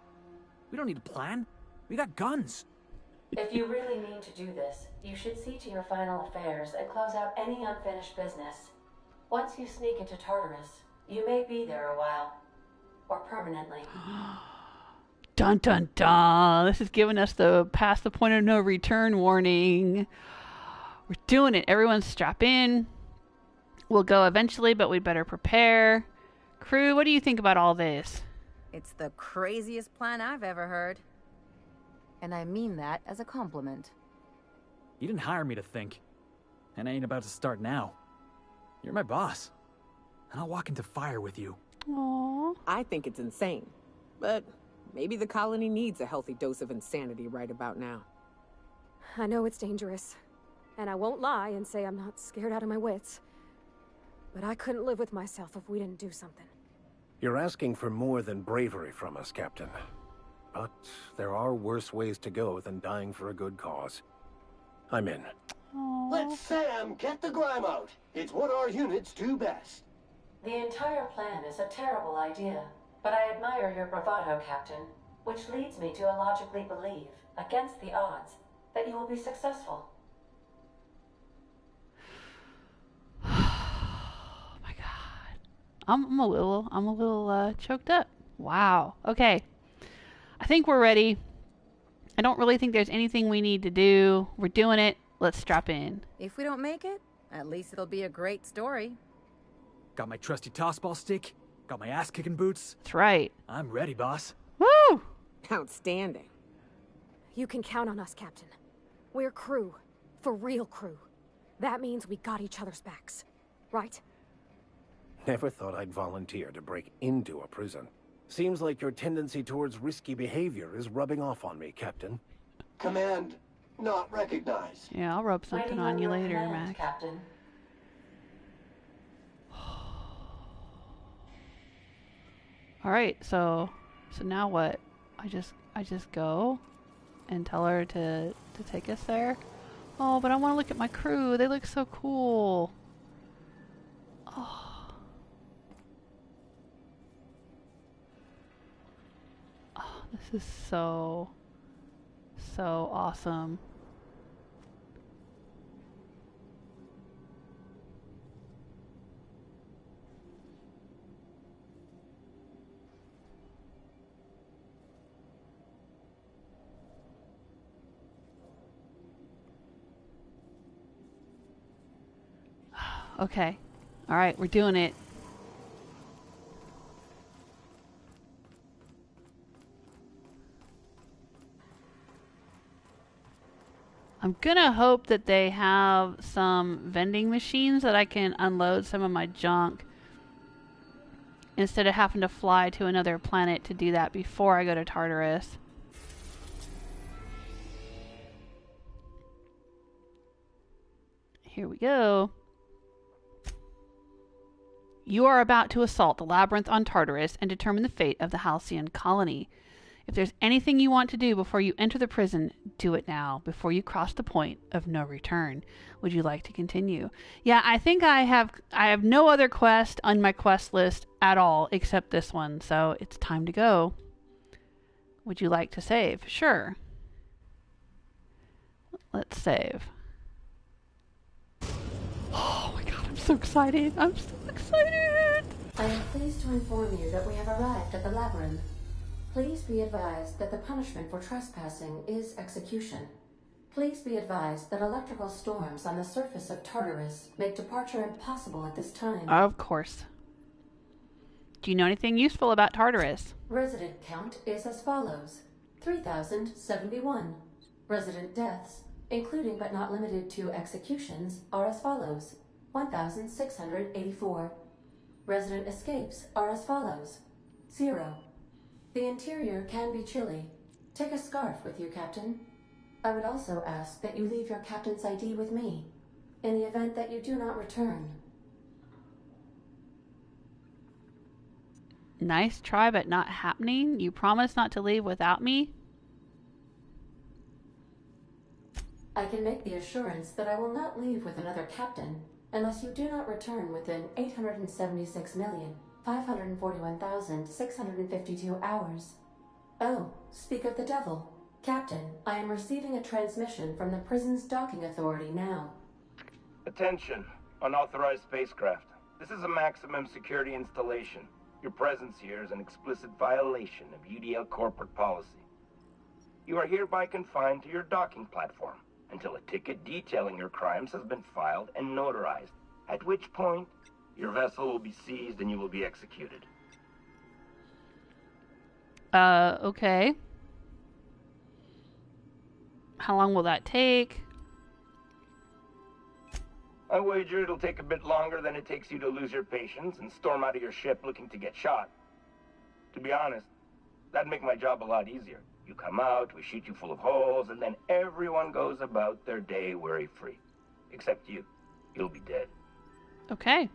We don't need a plan. We got guns. If you really mean to do this, you should see to your final affairs and close out any unfinished business. Once you sneak into Tartarus, you may be there a while. Or permanently. Dun dun dun. This is giving us the past the point of no return warning. We're doing it. Everyone strap in. We'll go eventually, but we'd better prepare. Crew, what do you think about all this? It's the craziest plan I've ever heard. And I mean that as a compliment. You didn't hire me to think. And I ain't about to start now. You're my boss. And I'll walk into fire with you. Aww. I think it's insane. But maybe the colony needs a healthy dose of insanity right about now. I know it's dangerous. And I won't lie and say I'm not scared out of my wits. But I couldn't live with myself if we didn't do something. You're asking for more than bravery from us, Captain. But there are worse ways to go than dying for a good cause. I'm in. Aww. Let Sam get the grime out. It's what our units do best. The entire plan is a terrible idea, but I admire your bravado, Captain, which leads me to illogically believe, against the odds, that you will be successful. Oh my god. I'm a little choked up. Wow. Okay. I think we're ready. I don't really think there's anything we need to do. We're doing it. Let's strap in. If we don't make it, At least it'll be a great story. Got my trusty tossball stick, got my ass-kicking boots. That's right. I'm ready, boss. Woo! Outstanding. You can count on us, Captain. We're crew. For real crew. That means we got each other's backs. Right? Never thought I'd volunteer to break into a prison. Seems like your tendency towards risky behavior is rubbing off on me, Captain. Command not recognized. Yeah, I'll rub something on you later, Max. Captain. All right, so now what? I just go and tell her to take us there. Oh, but I want to look at my crew. They look so cool. Oh. Oh, this is so awesome. Okay. All right, we're doing it. I'm gonna hope that they have some vending machines that I can unload some of my junk instead of having to fly to another planet to do that before I go to Tartarus. Here we go. You are about to assault the Labyrinth on Tartarus and determine the fate of the Halcyon colony. If there's anything you want to do before you enter the prison, do it now, before you cross the point of no return. Would you like to continue? Yeah, I think I have no other quest on my quest list at all except this one, so it's time to go. Would you like to save? Sure. Let's save. Oh my god, I'm so excited. I'm so excited. I am pleased to inform you that we have arrived at the Labyrinth. Please be advised that the punishment for trespassing is execution. Please be advised that electrical storms on the surface of Tartarus make departure impossible at this time. Of course. Do you know anything useful about Tartarus? Resident count is as follows: 3,071. Resident deaths, including but not limited to executions, are as follows: 1,684. Resident escapes are as follows: 0. The interior can be chilly. Take a scarf with you, Captain. I would also ask that you leave your captain's ID with me, in the event that you do not return. Nice try, but not happening. You promise not to leave without me? I can make the assurance that I will not leave with another captain unless you do not return within 876,541,652 hours. Oh, speak of the devil. Captain, I am receiving a transmission from the prison's docking authority now. Attention, unauthorized spacecraft. This is a maximum security installation. Your presence here is an explicit violation of UDL corporate policy. You are hereby confined to your docking platform until a ticket detailing your crimes has been filed and notarized, at which point your vessel will be seized and you will be executed. Okay. How long will that take? I wager it'll take a bit longer than it takes you to lose your patience and storm out of your ship looking to get shot. To be honest, that'd make my job a lot easier. You come out, we shoot you full of holes, and then everyone goes about their day worry-free. Except you. You'll be dead. Okay.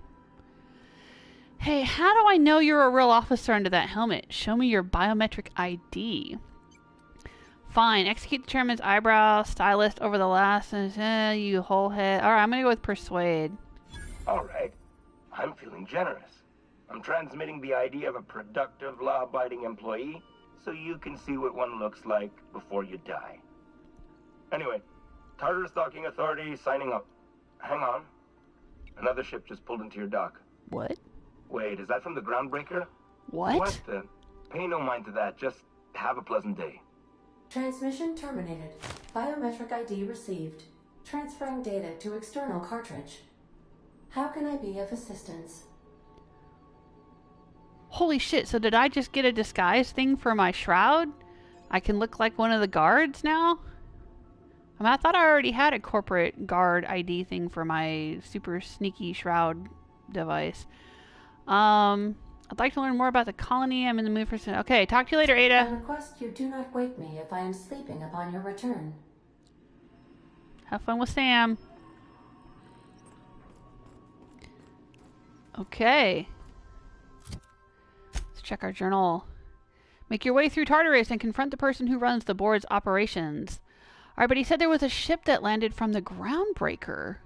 Hey, how do I know you're a real officer under that helmet? Show me your biometric ID. Fine. Execute the chairman's eyebrow stylist over the last... you whole head. Alright, I'm gonna go with persuade. Alright. I'm feeling generous. I'm transmitting the idea of a productive, law-abiding employee so you can see what one looks like before you die. Anyway, Tartarus Docking Authority signing up. Hang on. Another ship just pulled into your dock. What? Wait, is that from the Groundbreaker? What? What the? Pay no mind to that. Just have a pleasant day. Transmission terminated. Biometric ID received. Transferring data to external cartridge. How can I be of assistance? Holy shit, so did I just get a disguise thing for my shroud? I can look like one of the guards now? I mean, I thought I already had a corporate guard ID thing for my super sneaky shroud device. I'd like to learn more about the colony. I'm in the mood for some... Okay, talk to you later, I Ada. request you do not wake me if I am sleeping upon your return. Have fun with Sam. Okay. Let's check our journal. Make your way through Tartarus and confront the person who runs the board's operations. Alright, but he said there was a ship that landed from the Groundbreaker.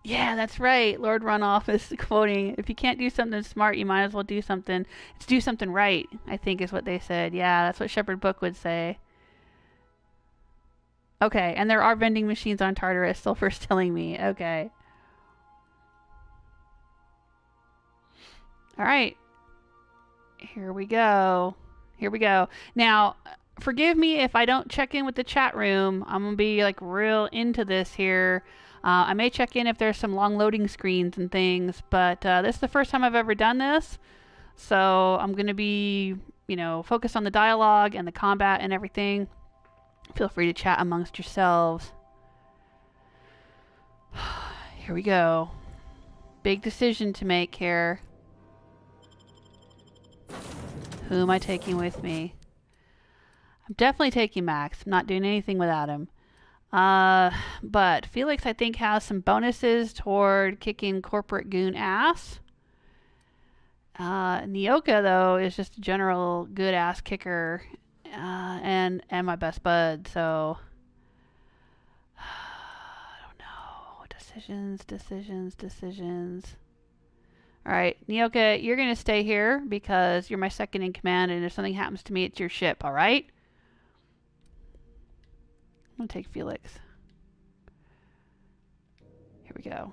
Yeah, that's right. Lord Runoff is quoting, if you can't do something smart, you might as well do something. It's do something right, I think is what they said. Yeah, that's what Shepherd Book would say. Okay, and there are vending machines on Tartarus, Sulfur's telling me. Okay. Alright. Here we go. Here we go. Now, forgive me if I don't check in with the chat room. I'm going to be like real into this here. I may check in if there's some long loading screens and things, but this is the first time I've ever done this. So I'm going to be, you know, focused on the dialogue and the combat and everything. Feel free to chat amongst yourselves. Here we go. Big decision to make here. Who am I taking with me? I'm definitely taking Max. I'm not doing anything without him. But Felix, I think, has some bonuses toward kicking corporate goon ass. Nyoka, though, is just a general good ass kicker, and my best bud. So I don't know. Decisions. All right, Nyoka, you're gonna stay here because you're my second in command, and if something happens to me, it's your ship. All right. I'm gonna take Felix. Here we go.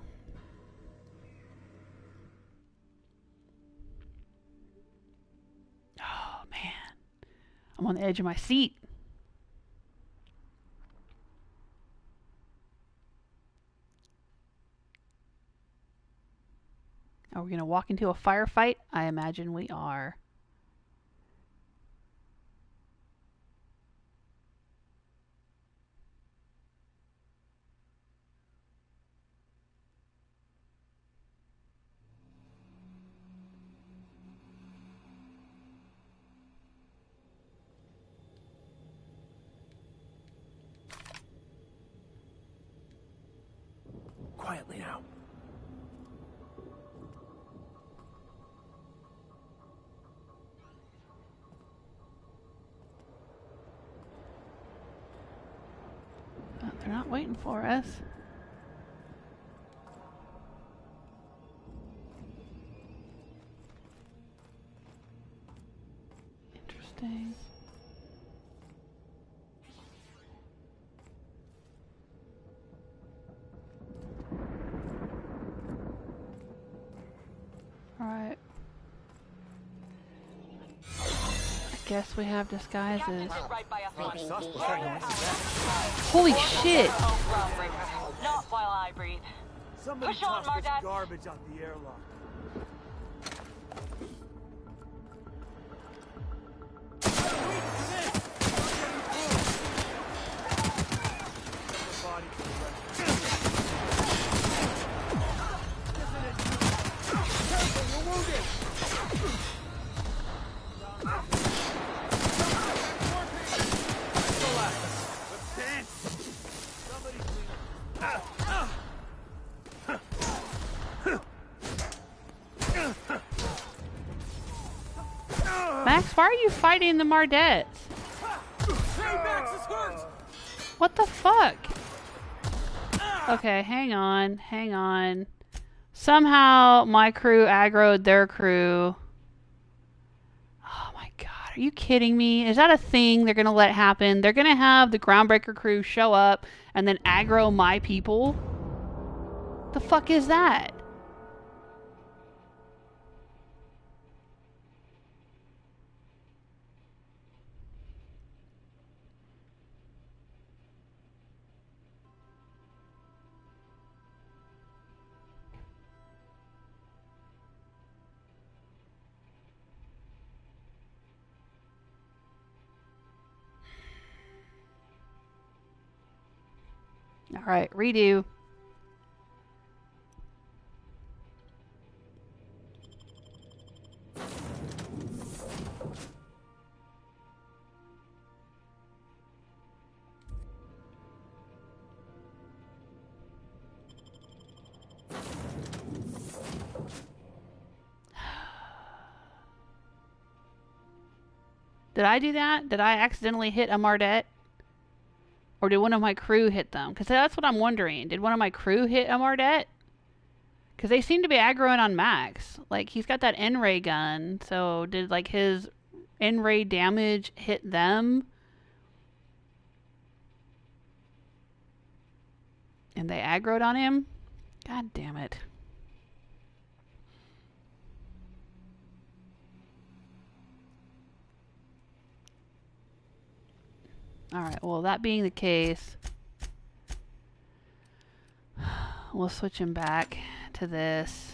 Oh man, I'm on the edge of my seat. Are we gonna walk into a firefight? I imagine we are. Quietly now. They're not waiting for us. Interesting. Alright. I guess we have disguises. Holy shit! Not while I breathe. Somebody Push on, tossed this Mardad. garbage out the airlock. Max, why are you fighting the Mardettes? Hey, Max is hurt! What the fuck? Okay, hang on. Somehow my crew aggroed their crew. Oh my god, are you kidding me? Is that a thing they're gonna let happen? They're gonna have the Groundbreaker crew show up and then aggro my people? The fuck is that? Alright, redo. Did I do that? Did I accidentally hit a Mardette? Or did one of my crew hit them? Because that's what I'm wondering. Did one of my crew hit a Mardette? Because they seem to be aggroing on Max. Like, he's got that N-ray gun. So, did, like, his N-ray damage hit them? And they aggroed on him? God damn it. Alright, well, that being the case, we'll switch him back to this.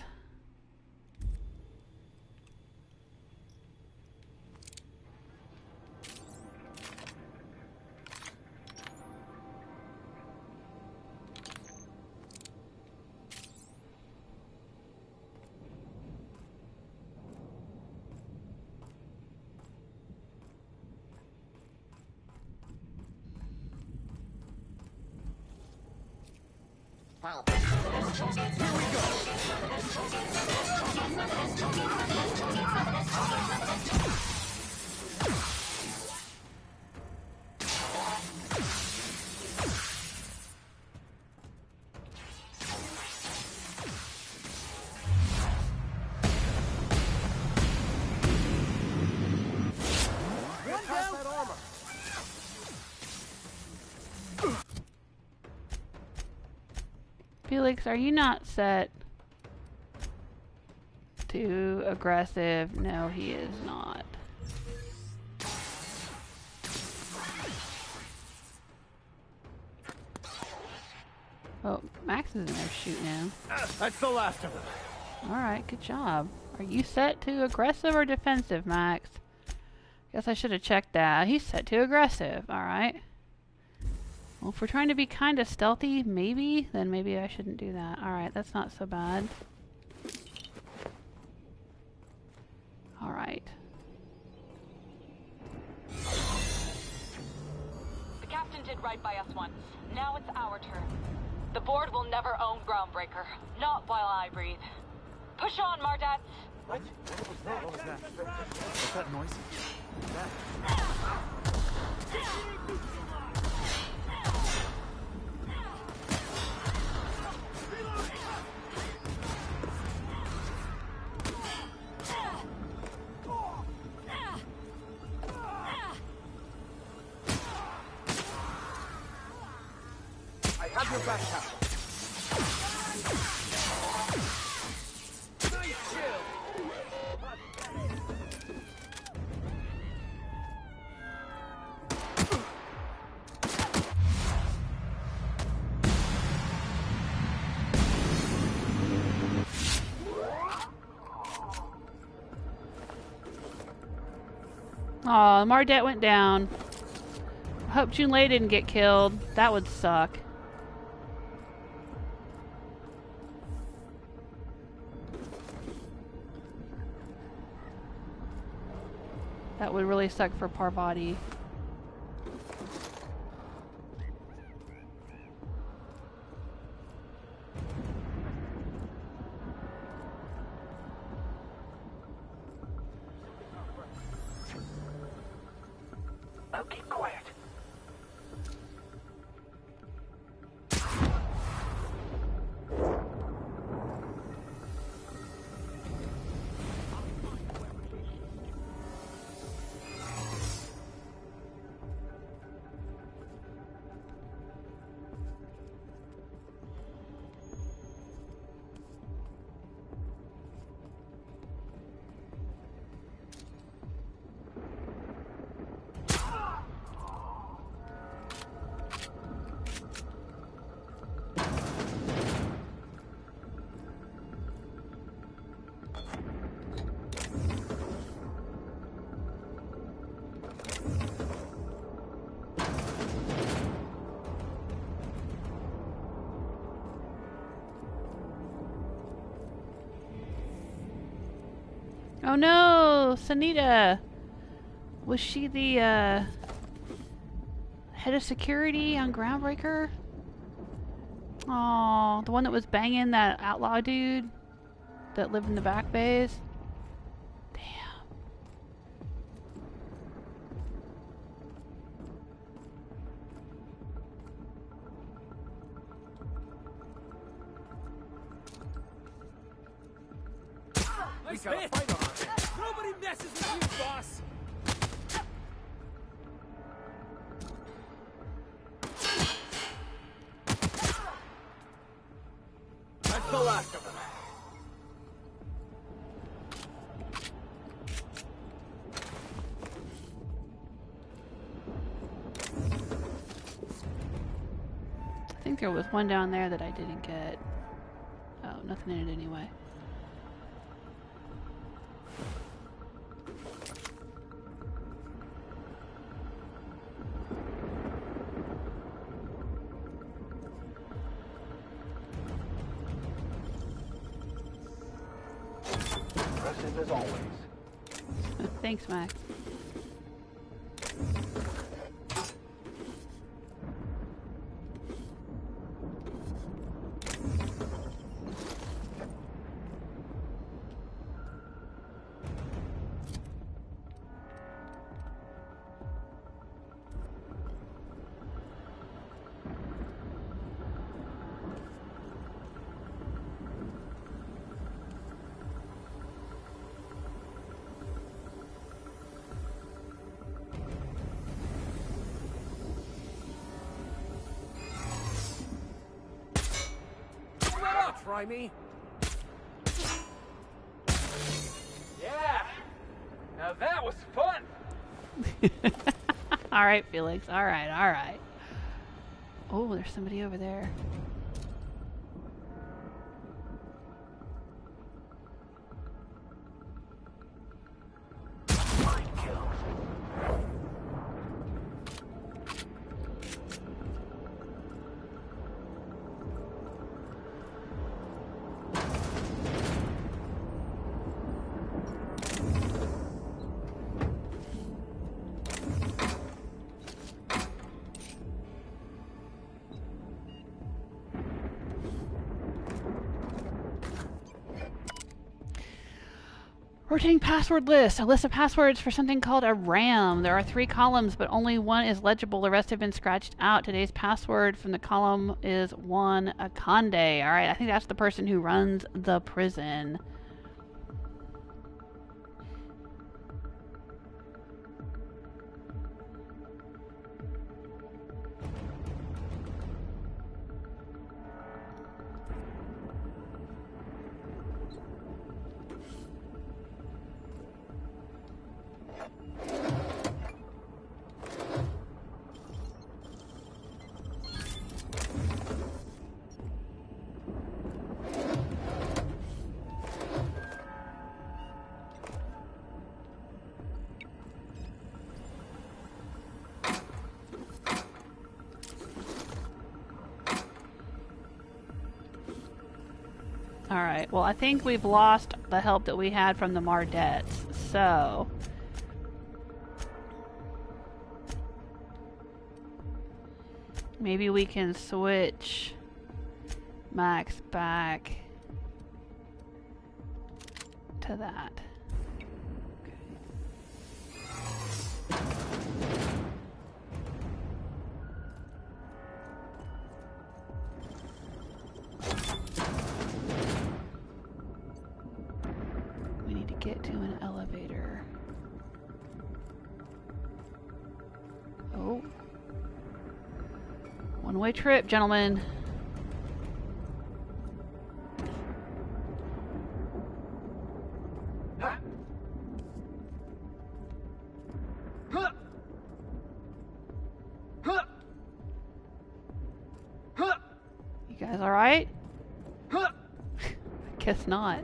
Felix, are you not set to aggressive? No, he is not. Oh, Max is in there shooting him. That's the last of them. Alright, good job. Are you set to aggressive or defensive, Max? Guess I should have checked that. He's set to aggressive. Alright. Well, if we're trying to be kind of stealthy, maybe, then maybe I shouldn't do that. Alright, that's not so bad. Alright. The captain did right by us once. Now it's our turn. The board will never own Groundbreaker. Not while I breathe. Push on, Mardats! What? What was that? What was that? What's that noise? I have your back, Captain. Aw, Mardette went down. I hope Junlei didn't get killed. That would suck. That would really suck for Parvati. Now keep quiet. Oh no, Sanita. Was she the head of security on Groundbreaker? Oh, the one that was banging that outlaw dude that lived in the back bays? Damn. Nice hit! Nobody messes with you, boss! That's the last of them. I think there was one down there that I didn't get. Oh, nothing in it anyway. Impressive as always. Thanks, Max. Try me? Yeah! Now that was fun! Alright, Felix. Alright, alright. Oh, there's somebody over there. Rotating password list. A list of passwords for something called a RAM. There are 3 columns, but only one is legible. The rest have been scratched out. Today's password from the column is one Akande. Alright, I think that's the person who runs the prison. Alright, well I think we've lost the help that we had from the Mardettes, so... maybe we can switch Max back to that. We need to get to an elevator. Oh. One-way trip, gentlemen. You guys all right? I guess not.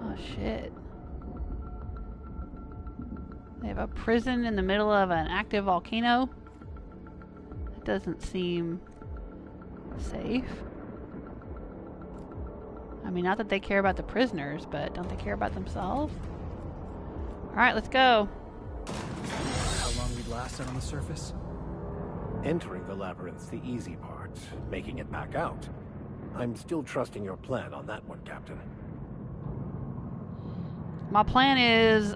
Oh shit. They have a prison in the middle of an active volcano? That doesn't seem safe. I mean, not that they care about the prisoners, but don't they care about themselves? Alright, let's go. How long we'd lasted on the surface? Entering the labyrinth's the easy part. Making it back out. I'm still trusting your plan on that one, Captain. My plan is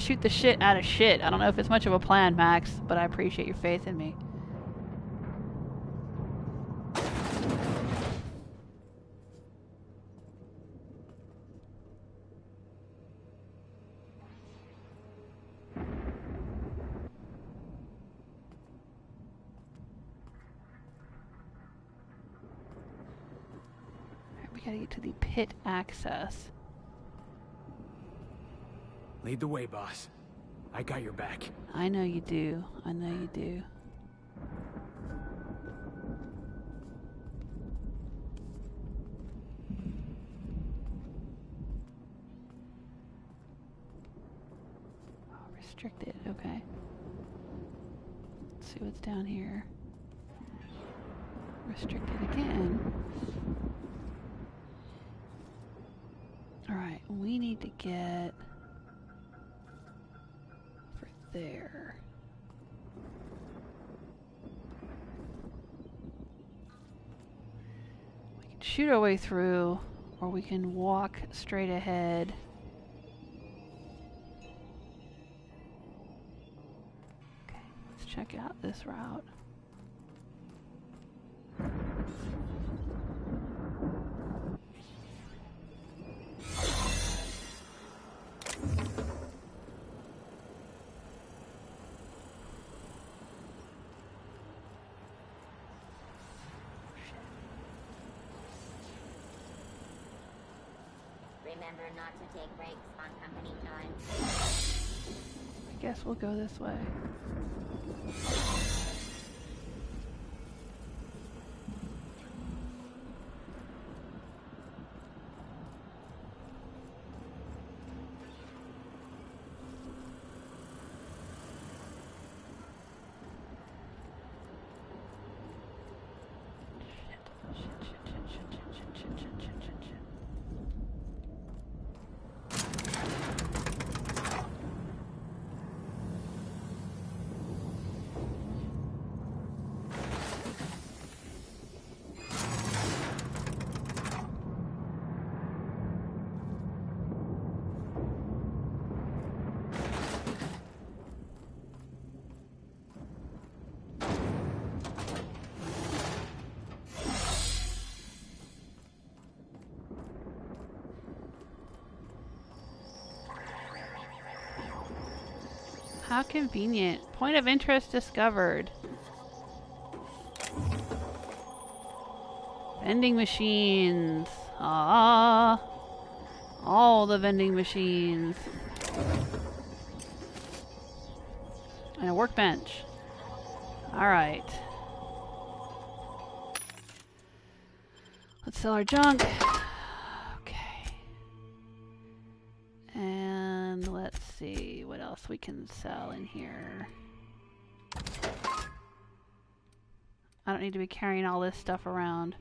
shoot the shit out of shit. I don't know if it's much of a plan, Max, but I appreciate your faith in me. We gotta get to the pit access. Lead the way, boss. I got your back. I know you do. I know you do. Oh, restricted. Okay. Let's see what's down here. Restricted again. Alright, we need to get over there. We can shoot our way through, or we can walk straight ahead. Okay, let's check out this route. Remember not to take breaks on company time. I guess we'll go this way. How convenient. Point of interest discovered. Vending machines. Ah, all the vending machines. And a workbench. Alright. Let's sell our junk. Okay. And let's see what else we can sell in here. I don't need to be carrying all this stuff around.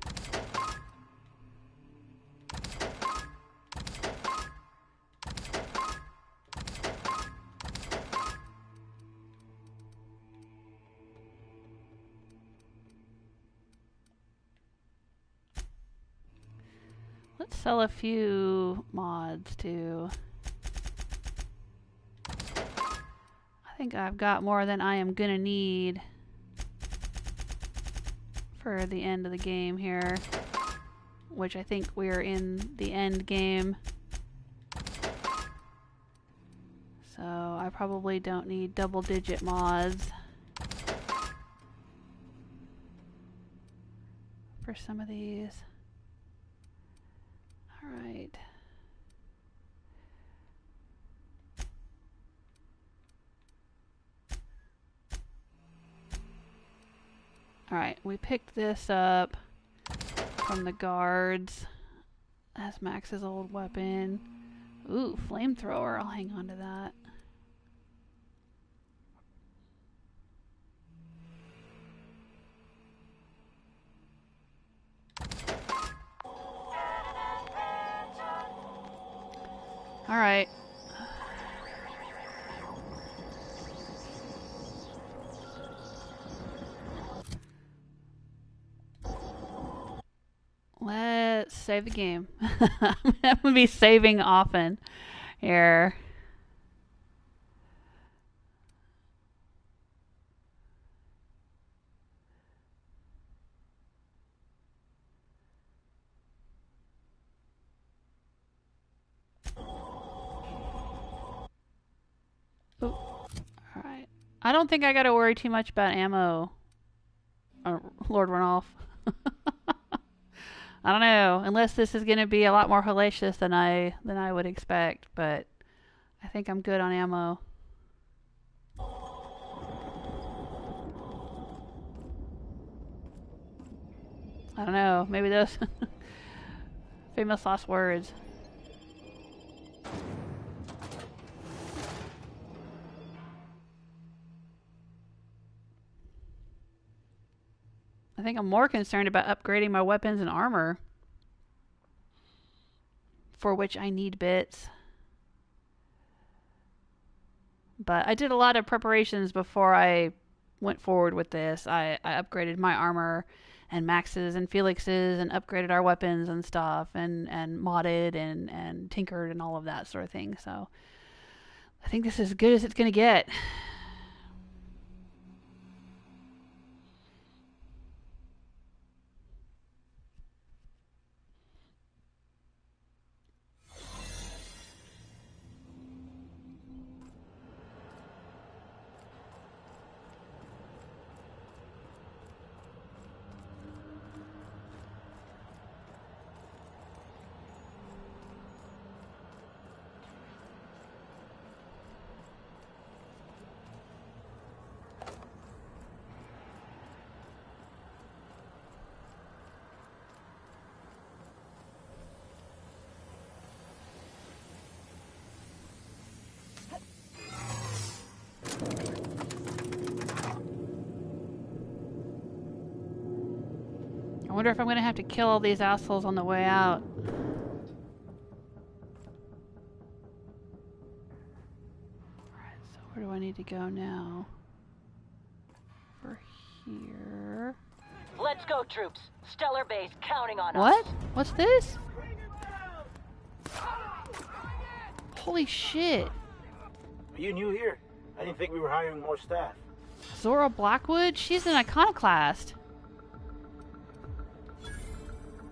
Let's sell a few mods too. I think I've got more than I am gonna need for the end of the game here, which I think we're in the end game. So I probably don't need double-digit mods for some of these. All right. Alright, we picked this up from the guards as Max's old weapon. Ooh, flamethrower. I'll hang on to that. Alright. Let's save the game. I'm gonna be saving often here. Alright. I don't think I gotta worry too much about ammo. Lord Ranulph. I don't know. Unless this is gonna be a lot more hellacious than I would expect, but I think I'm good on ammo. I don't know. Maybe those famous last words. I think I'm more concerned about upgrading my weapons and armor, for which I need bits. But I did a lot of preparations before I went forward with this. I upgraded my armor and Max's and Felix's and upgraded our weapons and stuff and modded and tinkered and all of that sort of thing. So I think this is as good as it's going to get. I wonder if I'm going to have to kill all these assholes on the way out. Alright, so where do I need to go now? Over here. Let's go, troops. Stellar Base counting on us. What? What's this? Holy shit. Are you new here? I didn't think we were hiring more staff. Zora Blackwood? She's an Iconoclast.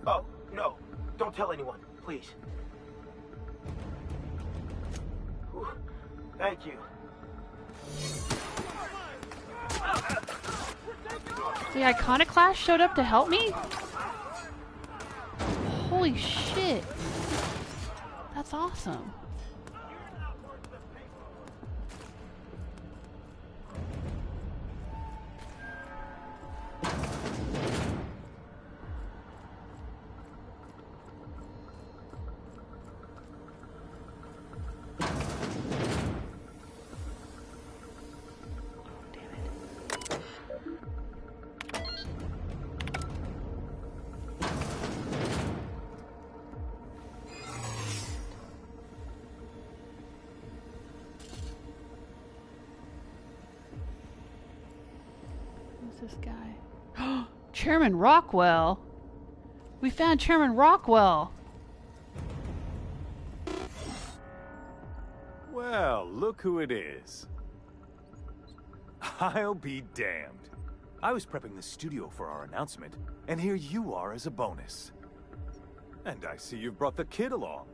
Oh, no. Don't tell anyone, please. Whew. Thank you. The Iconoclast showed up to help me? Holy shit. That's awesome. This guy. Chairman Rockwell. We found Chairman Rockwell. Well, look who it is. I'll be damned. I was prepping the studio for our announcement, and here you are as a bonus. And I see you've brought the kid along.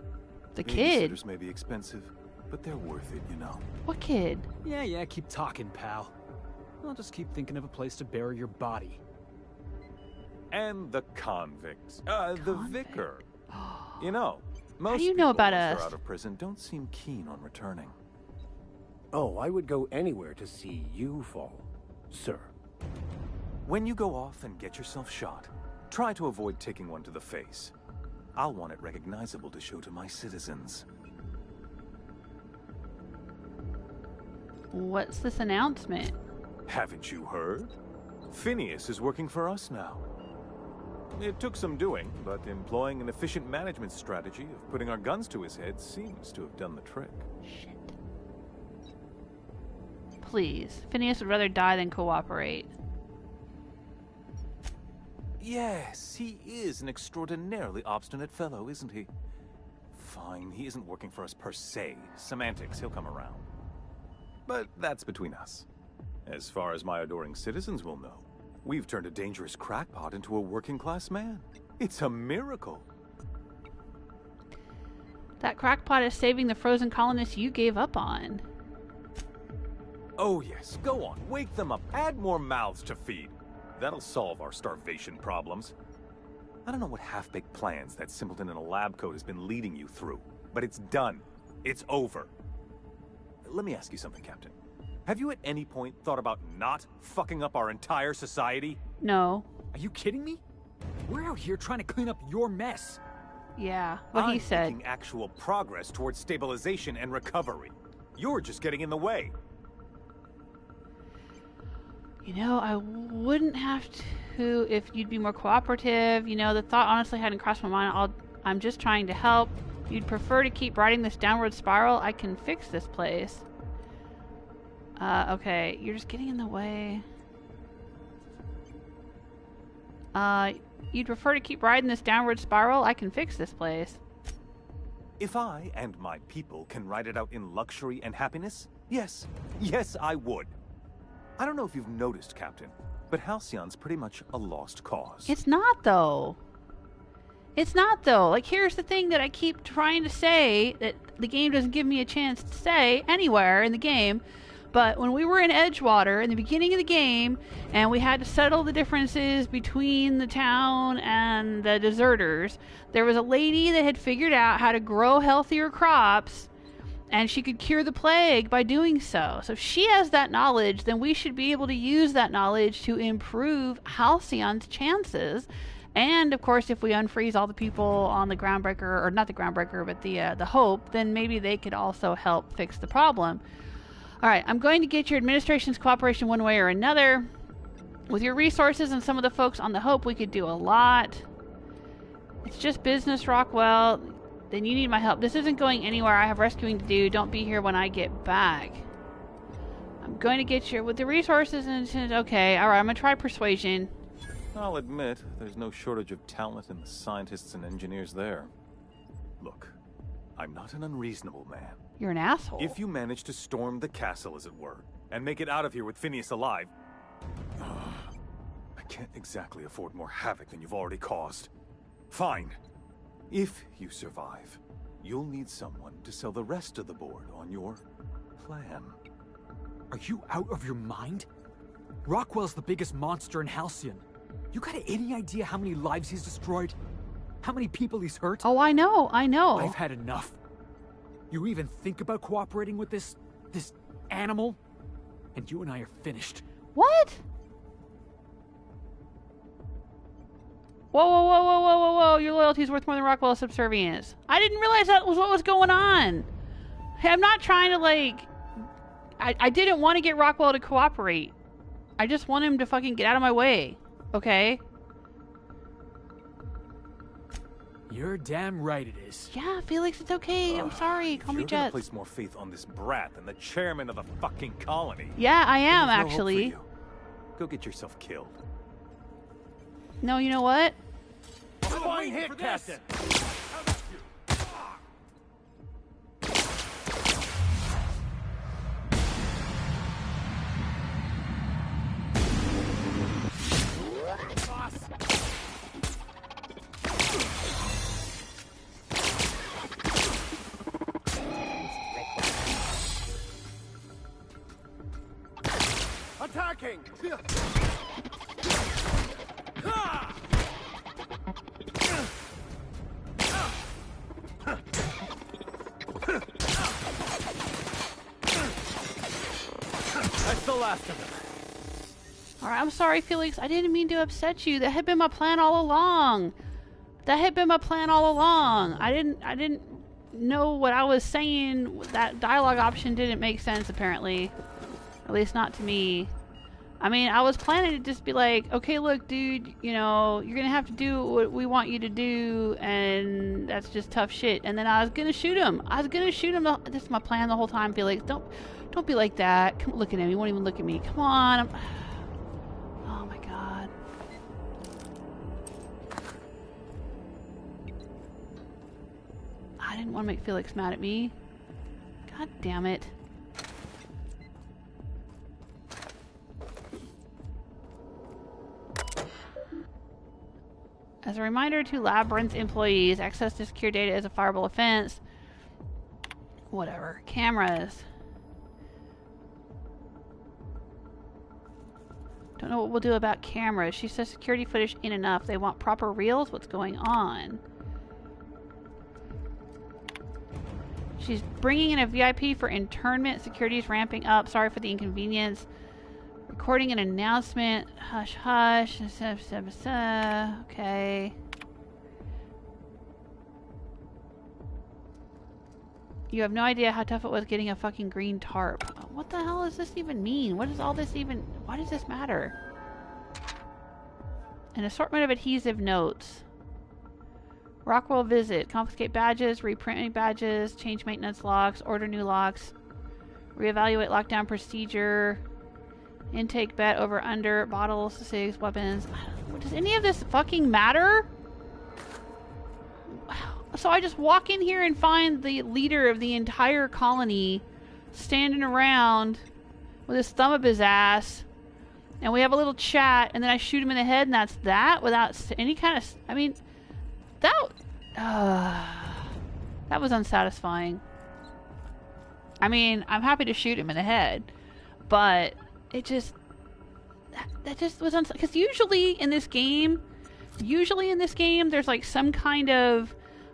The kid? Babysitters may be expensive, but they're worth it, you know. What kid? Yeah, keep talking, pal. I'll just keep thinking of a place to bury your body. And the convict. The vicar. You know, most How do you know about once us? they're out of prison don't seem keen on returning. Oh, I would go anywhere to see you fall, sir. When you go off and get yourself shot, try to avoid taking one to the face. I'll want it recognizable to show to my citizens. What's this announcement? Haven't you heard? Phineas is working for us now. It took some doing, but employing an efficient management strategy of putting our guns to his head seems to have done the trick. Shit. Please. Phineas would rather die than cooperate. Yes, he is an extraordinarily obstinate fellow, isn't he? Fine, he isn't working for us per se. Semantics, he'll come around. But that's between us. As far as my adoring citizens will know, we've turned a dangerous crackpot into a working-class man. It's a miracle. That crackpot is saving the frozen colonists you gave up on. Oh yes, go on, wake them up, add more mouths to feed. That'll solve our starvation problems. I don't know what half-baked plans that simpleton in a lab coat has been leading you through, but it's done. It's over. Let me ask you something, Captain. Have you at any point thought about not fucking up our entire society? No. Are you kidding me? We're out here trying to clean up your mess. Yeah, what he said. I'm making actual progress towards stabilization and recovery. You're just getting in the way. You know, I wouldn't have to if you'd be more cooperative. You know, the thought honestly hadn't crossed my mind. I'm just trying to help. You'd prefer to keep riding this downward spiral? I can fix this place. Okay, you're just getting in the way. You'd prefer to keep riding this downward spiral? I can fix this place. If I and my people can ride it out in luxury and happiness, yes. Yes, I would. I don't know if you've noticed, Captain, but Halcyon's pretty much a lost cause. It's not, though. It's not, though. Like, here's the thing that I keep trying to say that the game doesn't give me a chance to say anywhere in the game. But when we were in Edgewater in the beginning of the game, and we had to settle the differences between the town and the deserters, there was a lady that had figured out how to grow healthier crops, and she could cure the plague by doing so. So if she has that knowledge, then we should be able to use that knowledge to improve Halcyon's chances. And, of course, if we unfreeze all the people on the Groundbreaker, or not the Groundbreaker, but the Hope, then maybe they could also help fix the problem. All right, I'm going to get your administration's cooperation one way or another. With your resources and some of the folks on the Hope, we could do a lot. It's just business, Rockwell. Then you need my help. This isn't going anywhere. I have rescuing to do. Don't be here when I get back. I'm going to get your... With the resources and... Okay, all right, I'm going to try persuasion. I'll admit, there's no shortage of talent in the scientists and engineers there. Look, I'm not an unreasonable man. You're an asshole. If you manage to storm the castle, as it were, and make it out of here with Phineas alive... I can't exactly afford more havoc than you've already caused. Fine. If you survive, you'll need someone to sell the rest of the board on your plan. Are you out of your mind? Rockwell's the biggest monster in Halcyon. You got any idea how many lives he's destroyed? How many people he's hurt? Oh, I know, I know. I've had enough. You even think about cooperating with this animal? And you and I are finished. What? Whoa, whoa, whoa, whoa, whoa, whoa, whoa. Your loyalty is worth more than Rockwell's subservience. I didn't realize that was what was going on. Hey, I'm not trying to, like... I didn't want to get Rockwell to cooperate. I just want him to fucking get out of my way. Okay? You're damn right it is. Yeah, Felix, it's okay. I'm sorry. Call me You're gonna Jet. place more faith on this brat than the chairman of the fucking colony. Yeah, I am, There's no hope for actually. you. Go get yourself killed. No, you know what? Fine hit, Captain! Attacking! That's the last of them. Alright, I'm sorry, Felix. I didn't mean to upset you. That had been my plan all along. That had been my plan all along. I didn't know what I was saying. That dialogue option didn't make sense, apparently. At least not to me. I mean, I was planning to just be like, okay, look, dude, you know, you're gonna have to do what we want you to do, and that's just tough shit. And then I was gonna shoot him. This is my plan the whole time. Felix, don't be like that. Come look at him. He won't even look at me. Come on. Oh my god. I didn't want to make Felix mad at me. God damn it. As a reminder to Labyrinth employees, access to secure data is a fireable offense. Whatever. Cameras. Don't know what we'll do about cameras. She says security footage ain't enough. They want proper reels. What's going on? She's bringing in a VIP for internment. Security's ramping up. Sorry for the inconvenience. Recording an announcement. Hush, hush. Okay. You have no idea how tough it was getting a fucking green tarp. What the hell does this even mean? What does all this even... Why does this matter? An assortment of adhesive notes. Rockwell visit. Confiscate badges. Reprint badges. Change maintenance locks. Order new locks. Reevaluate lockdown procedure. Intake bet over under. Bottles, cigs, weapons. Does any of this fucking matter? So I just walk in here and find the leader of the entire colony standing around with his thumb up his ass, and we have a little chat, and then I shoot him in the head, and that's that, without any kind of... I mean, that was unsatisfying. I mean, I'm happy to shoot him in the head, but it just... That just was because usually in this game, there's like some kind of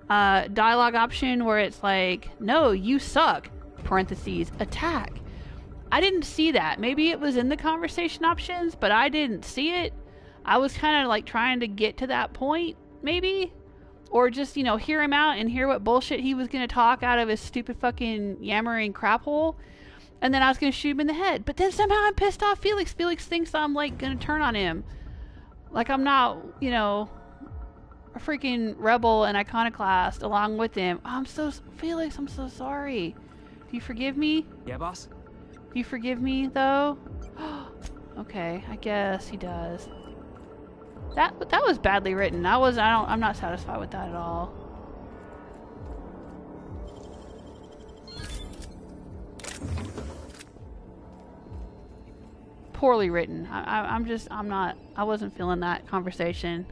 dialogue option where it's like, no, you suck, parentheses, attack. I didn't see that. Maybe it was in the conversation options, but I didn't see it. I was kind of like trying to get to that point, maybe. Or just, you know, hear him out and hear what bullshit he was going to talk out of his stupid fucking yammering crap hole. And then I was going to shoot him in the head. But then somehow I'm pissed off Felix. Felix thinks I'm like going to turn on him. Like I'm not, you know... a freaking rebel and iconoclast along with him. Felix, I'm so sorry. Do you forgive me? Yeah, boss? Do you forgive me, though? Okay, I guess he does. That was badly written. I'm not satisfied with that at all. Poorly written. I wasn't feeling that conversation.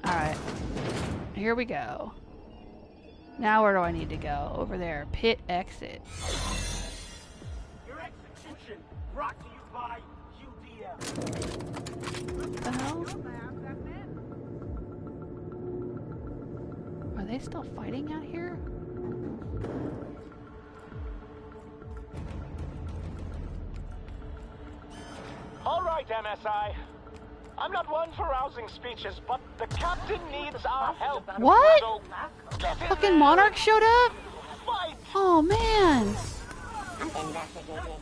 Alright. Here we go. Now where do I need to go? Over there. Pit exit. Your execution brought to you by UDL. What the hell? Are they still fighting out here? Alright, MSI. I'm not one for rousing speeches, but the captain needs our help. What? So, fucking Monarch showed up? Fight. Oh, man. Investigating.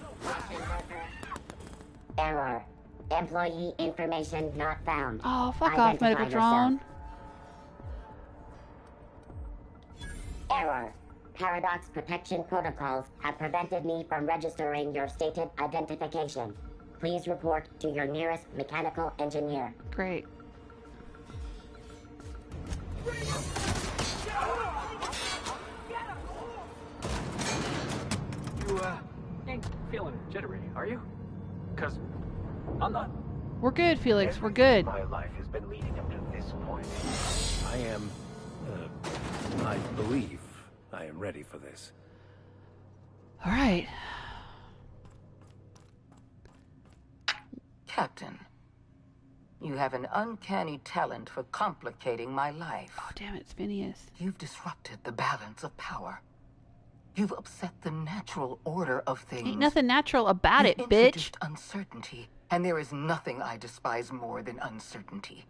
Error. Employee information not found. Oh, fuck off, Megatron. Error. Paradox protection protocols have prevented me from registering your stated identification. Please report to your nearest mechanical engineer. Great. You, ain't feeling jittery, are you? 'Cause I'm not. We're good, Felix. We're good. My life has been leading up to this point. I believe I am ready for this. All right. Captain, you have an uncanny talent for complicating my life. Oh, damn it, it's Phineas. You've disrupted the balance of power. You've upset the natural order of things. Ain't nothing natural about it, You've bitch. introduced uncertainty, and there is nothing I despise more than uncertainty.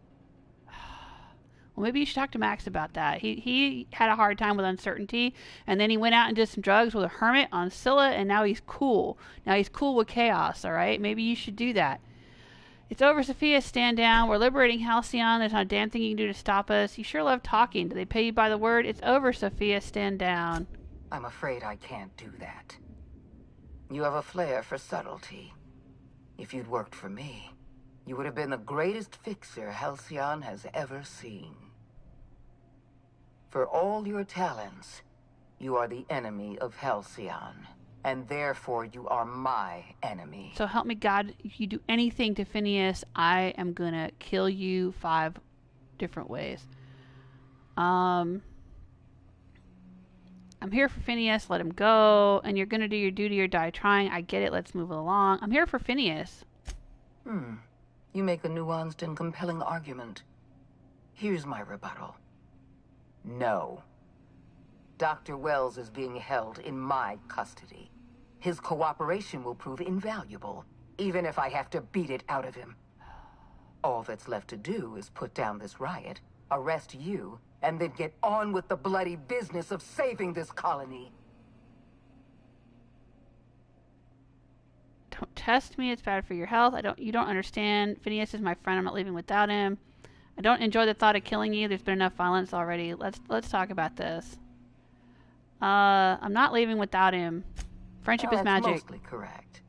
Well, maybe you should talk to Max about that. He had a hard time with uncertainty, and then he went out and did some drugs with a hermit on Scylla, and now he's cool. Now he's cool with chaos, all right? Maybe you should do that. It's over, Sophia. Stand down. We're liberating Halcyon. There's not a damn thing you can do to stop us. You sure love talking. Do they pay you by the word? It's over, Sophia. Stand down. I'm afraid I can't do that. You have a flair for subtlety. If you'd worked for me, you would have been the greatest fixer Halcyon has ever seen. For all your talents, you are the enemy of Halcyon, and therefore you are my enemy. So help me God, if you do anything to Phineas, I am gonna kill you 5 different ways. I'm here for Phineas, let him go, and you're gonna do your duty or die trying. I get it, let's move along. I'm here for Phineas. You make a nuanced and compelling argument. Here's my rebuttal. No. Dr. Wells is being held in my custody. His cooperation will prove invaluable, even if I have to beat it out of him. All that's left to do is put down this riot, arrest you, and then get on with the bloody business of saving this colony. Don't test me, it's bad for your health. You don't understand. Phineas is my friend, I'm not leaving without him. I don't enjoy the thought of killing you. There's been enough violence already. Let's talk about this. I'm not leaving without him. Friendship is magic. That's mostly correct.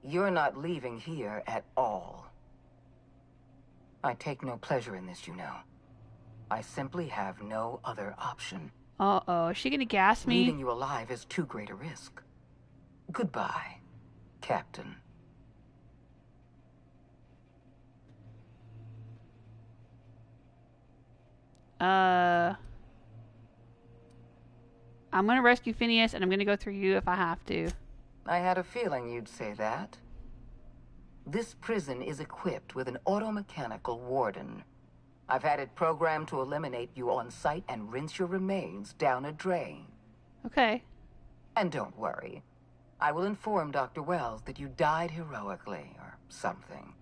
You're not leaving here at all. I take no pleasure in this, you know. I simply have no other option. Uh-oh, is she gonna gas me? Leaving you alive is too great a risk. Goodbye, Captain. I'm gonna rescue Phineas, and I'm gonna go through you if I have to. I had a feeling you'd say that. This prison is equipped with an automechanical warden. I've had it programmed to eliminate you on sight and rinse your remains down a drain. Okay. And don't worry. I will inform Dr. Wells that you died heroically, or something.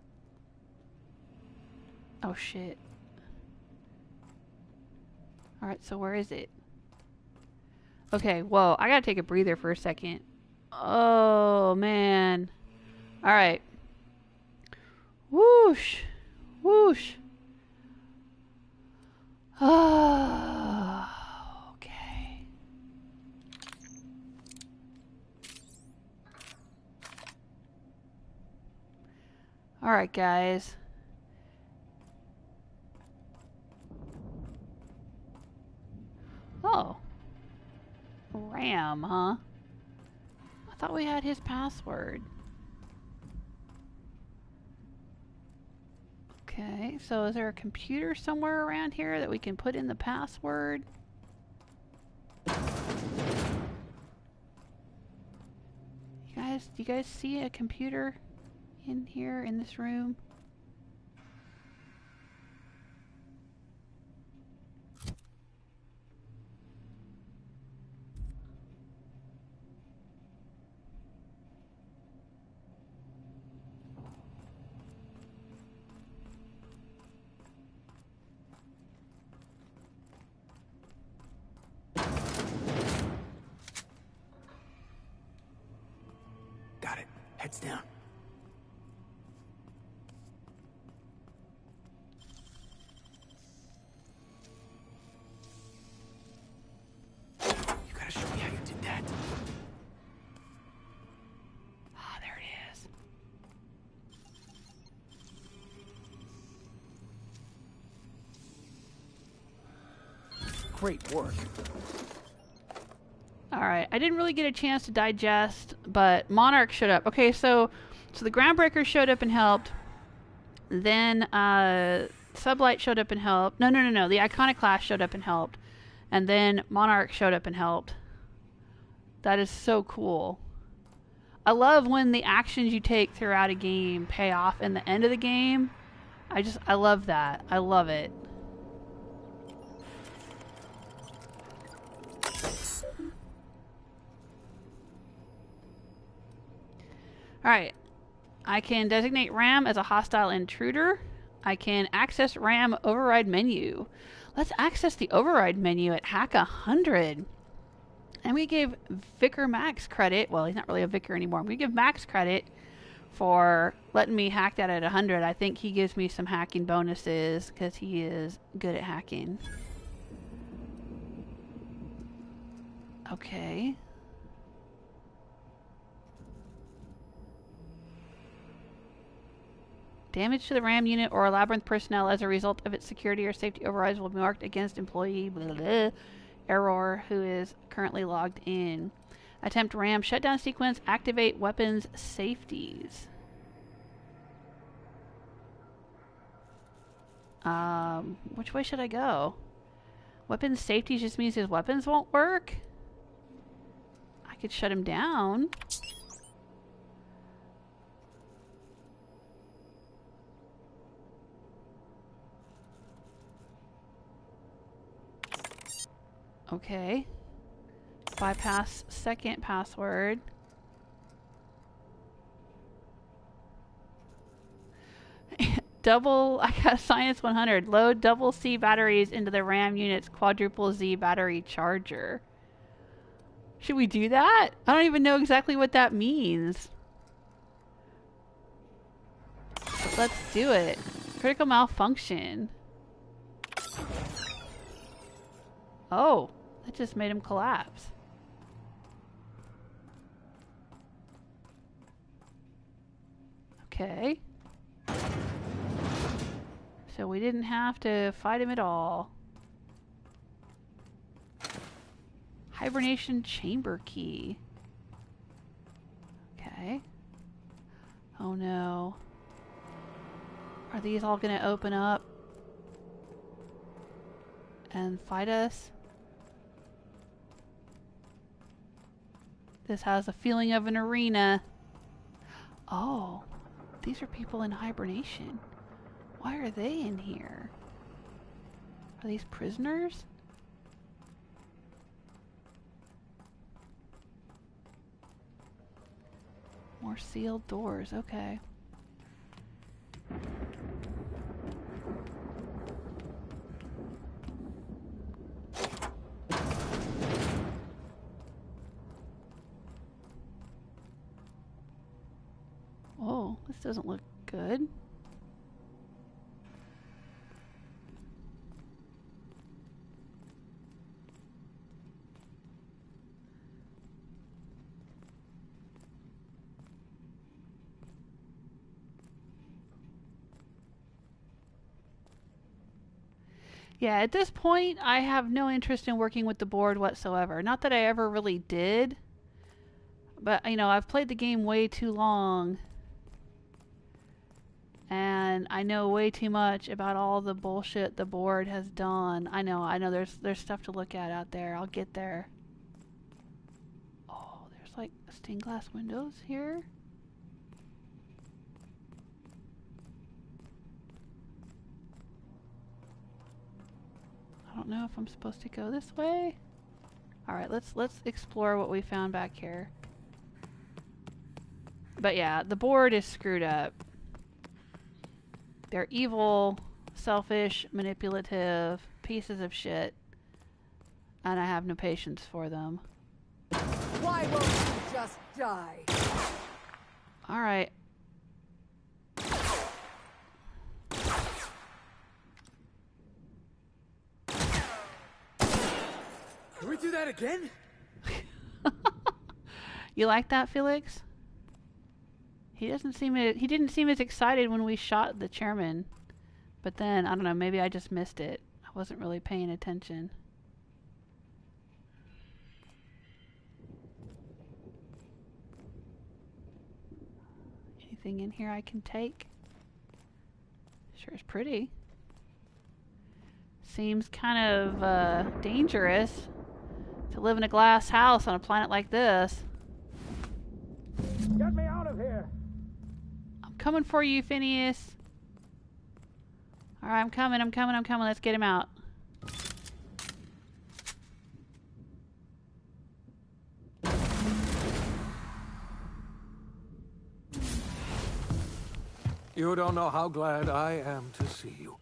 Oh, shit. Alright, so where is it? Okay, whoa, I gotta take a breather for a second. Oh, man. Alright. Whoosh. Whoosh. Oh, okay. Alright, guys. Oh. Ram, huh? I thought we had his password. Okay, so is there a computer somewhere around here that we can put in the password? Do you guys see a computer in here, in this room? Got it. Heads down. You gotta show me how you did that. Ah, there it is. Great work. Alright, I didn't really get a chance to digest, but Monarch showed up. Okay, so the Groundbreaker showed up and helped. Then, Sublight showed up and helped. No. The Iconoclasts showed up and helped. And then Monarch showed up and helped. That is so cool. I love when the actions you take throughout a game pay off in the end of the game. I love that. I love it. Alright, I can designate RAM as a hostile intruder. I can access RAM override menu. Let's access the override menu at Hack 100. And we gave Vicar Max credit. Well, he's not really a Vicar anymore. We give Max credit for letting me hack that at 100. I think he gives me some hacking bonuses because he is good at hacking. Okay. Damage to the RAM unit or Labyrinth personnel as a result of its security or safety overrides will be marked against employee blah, blah, blah, error who is currently logged in. Attempt RAM shutdown sequence. Activate weapons safeties. Which way should I go? Weapons safety just means his weapons won't work? I could shut him down. Okay. Bypass second password. I got science 100. Load double C batteries into the RAM unit's quadruple Z battery charger. Should we do that? I don't even know exactly what that means. But let's do it. Critical malfunction. Oh, that just made him collapse. Okay. So we didn't have to fight him at all. Hibernation chamber key. Okay. Oh no. Are these all gonna open up and fight us? This has a feeling of an arena. Oh, these are people in hibernation. Why are they in here? Are these prisoners? More sealed doors, okay. Oh, this doesn't look good. Yeah, at this point, I have no interest in working with the board whatsoever. Not that I ever really did, but, you know, I've played the game way too long, and I know way too much about all the bullshit the board has done. I know, there's stuff to look at out there. I'll get there. Oh, there's like stained glass windows here. I don't know if I'm supposed to go this way. All right, let's explore what we found back here. But yeah, the board is screwed up. They're evil, selfish, manipulative pieces of shit, and I have no patience for them. Why won't you just die? All right. Can we do that again? You like that, Felix? He didn't seem as excited when we shot the chairman. But then, I don't know, maybe I just missed it. I wasn't really paying attention. Anything in here I can take? Sure is pretty. Seems kind of dangerous to live in a glass house on a planet like this. Get me out of here! I'm coming for you, Phineas. Alright, I'm coming. Let's get him out. You don't know how glad I am to see you.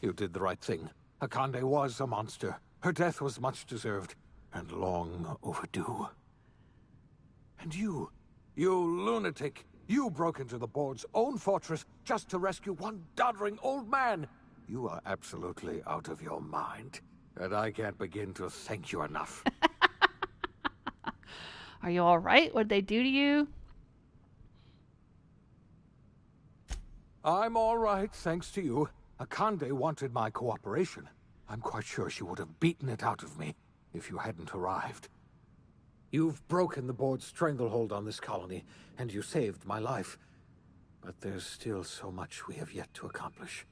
You did the right thing. Akande was a monster. Her death was much deserved, and long overdue. And you lunatic, you broke into the board's own fortress just to rescue one doddering old man. You are absolutely out of your mind, and I can't begin to thank you enough. Are you all right? What did they do to you? I'm all right, thanks to you. Akande wanted my cooperation. I'm quite sure she would have beaten it out of me if you hadn't arrived. You've broken the board's stranglehold on this colony, and you saved my life. But there's still so much we have yet to accomplish.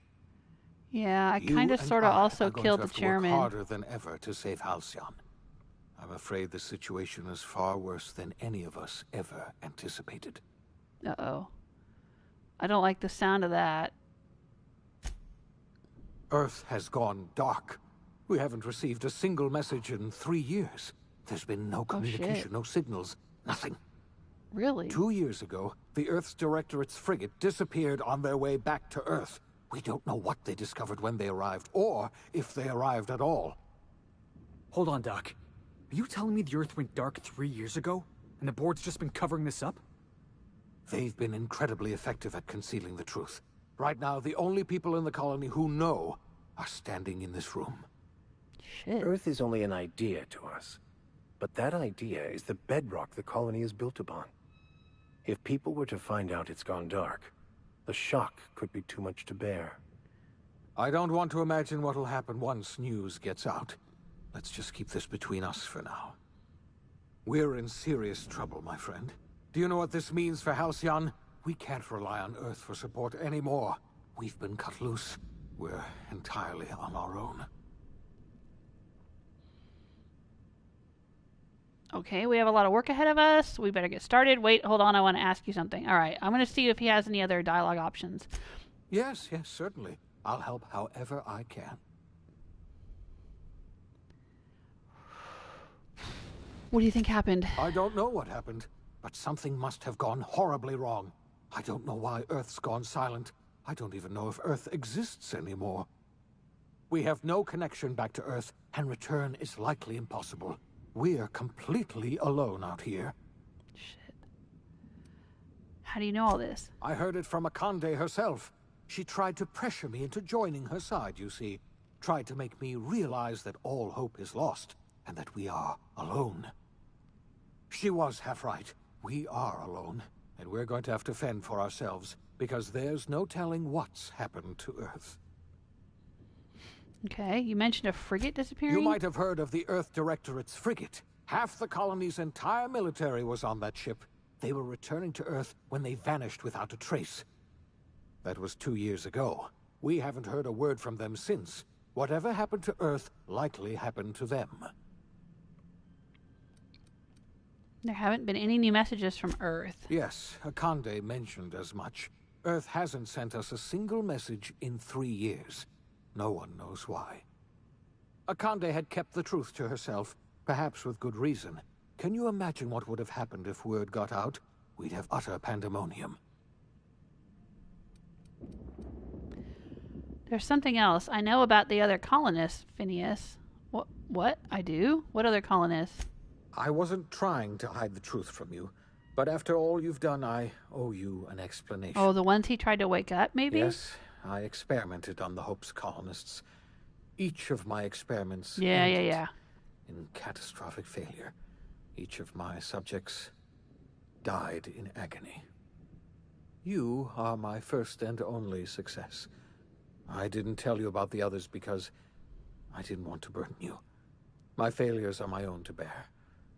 Yeah, I kind of sort of also killed the chairman. Work harder than ever to save Halcyon. I'm afraid the situation is far worse than any of us ever anticipated. Uh-oh. I don't like the sound of that. Earth has gone dark. We haven't received a single message in 3 years. There's been no communication, no signals, nothing. Really? 2 years ago, the Earth's Directorate's frigate disappeared on their way back to Earth. We don't know what they discovered when they arrived, or if they arrived at all. Hold on, Doc. Are you telling me the Earth went dark 3 years ago, and the board's just been covering this up? They've been incredibly effective at concealing the truth. Right now, the only people in the colony who know are standing in this room. Shit. Earth is only an idea to us. But that idea is the bedrock the colony is built upon. If people were to find out it's gone dark, the shock could be too much to bear. I don't want to imagine what'll happen once news gets out. Let's just keep this between us for now. We're in serious trouble, my friend. Do you know what this means for Halcyon? We can't rely on Earth for support anymore. We've been cut loose. We're entirely on our own. Okay, we have a lot of work ahead of us. We better get started. Wait, hold on. I want to ask you something. All right, I'm going to see if he has any other dialogue options. Yes, certainly. I'll help however I can. What do you think happened? I don't know what happened, but something must have gone horribly wrong. I don't know why Earth's gone silent. I don't even know if Earth exists anymore. We have no connection back to Earth, and return is likely impossible. We're completely alone out here. Shit. How do you know all this? I heard it from Akande herself. She tried to pressure me into joining her side, you see. Tried to make me realize that all hope is lost, and that we are alone. She was half right. We are alone, and we're going to have to fend for ourselves, because there's no telling what's happened to Earth. Okay, you mentioned a frigate disappearing? You might have heard of the Earth Directorate's frigate. Half the colony's entire military was on that ship. They were returning to Earth when they vanished without a trace. That was 2 years ago. We haven't heard a word from them since. Whatever happened to Earth likely happened to them. There haven't been any new messages from Earth. Yes, Akande mentioned as much. Earth hasn't sent us a single message in 3 years. No one knows why. Akande had kept the truth to herself, perhaps with good reason. Can you imagine what would have happened if word got out? We'd have utter pandemonium. There's something else. I know about the other colonists, Phineas. What? I do? What other colonists? I wasn't trying to hide the truth from you, but after all you've done, I owe you an explanation. Oh, the ones he tried to wake up, maybe? Yes, I experimented on the Hope's colonists. Each of my experiments Yeah. in catastrophic failure. Each of my subjects died in agony. You are my first and only success. I didn't tell you about the others because I didn't want to burden you. My failures are my own to bear,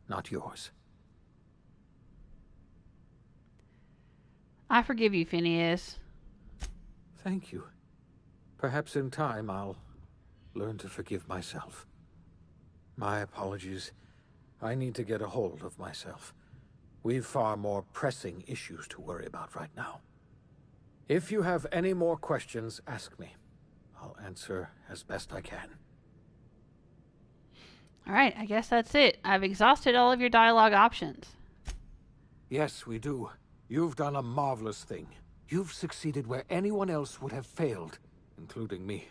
not yours. I forgive you, Phineas. Thank you. Perhaps in time I'll learn to forgive myself. My apologies. I need to get a hold of myself. We've far more pressing issues to worry about right now. If you have any more questions, ask me. I'll answer as best I can. All right, I guess that's it. I've exhausted all of your dialogue options. Yes, we do. You've done a marvelous thing. You've succeeded where anyone else would have failed, including me.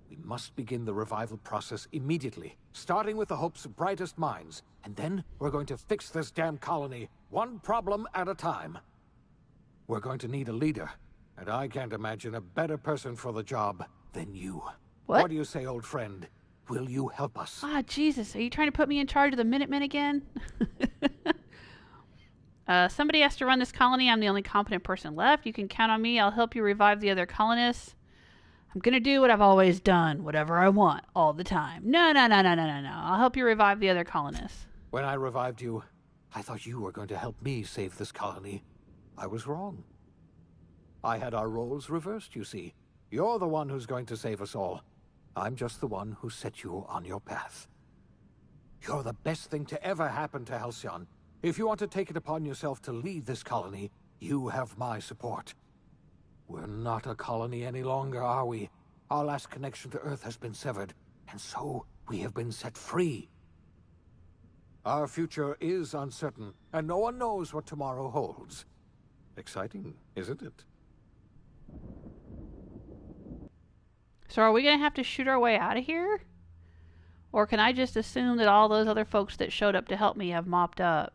We must begin the revival process immediately, starting with the Hope's brightest minds. And then we're going to fix this damn colony, one problem at a time. We're going to need a leader, and I can't imagine a better person for the job than you. What do you say, old friend? Will you help us? Ah, Jesus. Are you trying to put me in charge of the Minutemen again? Somebody has to run this colony. I'm the only competent person left. You can count on me. I'll help you revive the other colonists. I'm gonna do what I've always done, whatever I want, all the time. No. I'll help you revive the other colonists. When I revived you, I thought you were going to help me save this colony. I was wrong. I had our roles reversed, you see. You're the one who's going to save us all. I'm just the one who set you on your path. You're the best thing to ever happen to Halcyon. If you want to take it upon yourself to lead this colony, you have my support. We're not a colony any longer, are we? Our last connection to Earth has been severed, and so we have been set free. Our future is uncertain, and no one knows what tomorrow holds. Exciting, isn't it? So are we going to have to shoot our way out of here? Or can I just assume that all those other folks that showed up to help me have mopped up?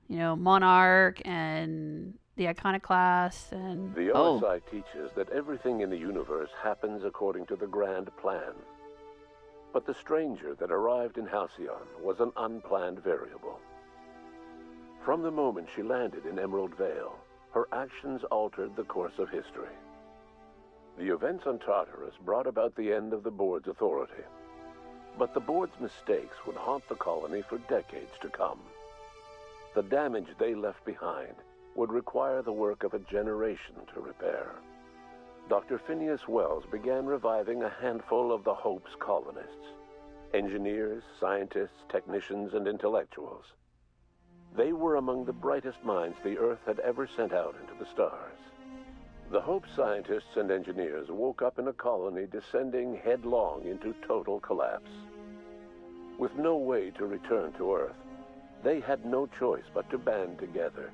You know, Monarch and the Iconoclasts and... The OSI teaches that everything in the universe happens according to the grand plan. But the stranger that arrived in Halcyon was an unplanned variable. From the moment she landed in Emerald Vale, her actions altered the course of history. The events on Tartarus brought about the end of the board's authority. But the board's mistakes would haunt the colony for decades to come. The damage they left behind would require the work of a generation to repair. Dr. Phineas Wells began reviving a handful of the Hope's colonists. Engineers, scientists, technicians, and intellectuals. They were among the brightest minds the Earth had ever sent out into the stars. The Hope scientists and engineers woke up in a colony descending headlong into total collapse. With no way to return to Earth, they had no choice but to band together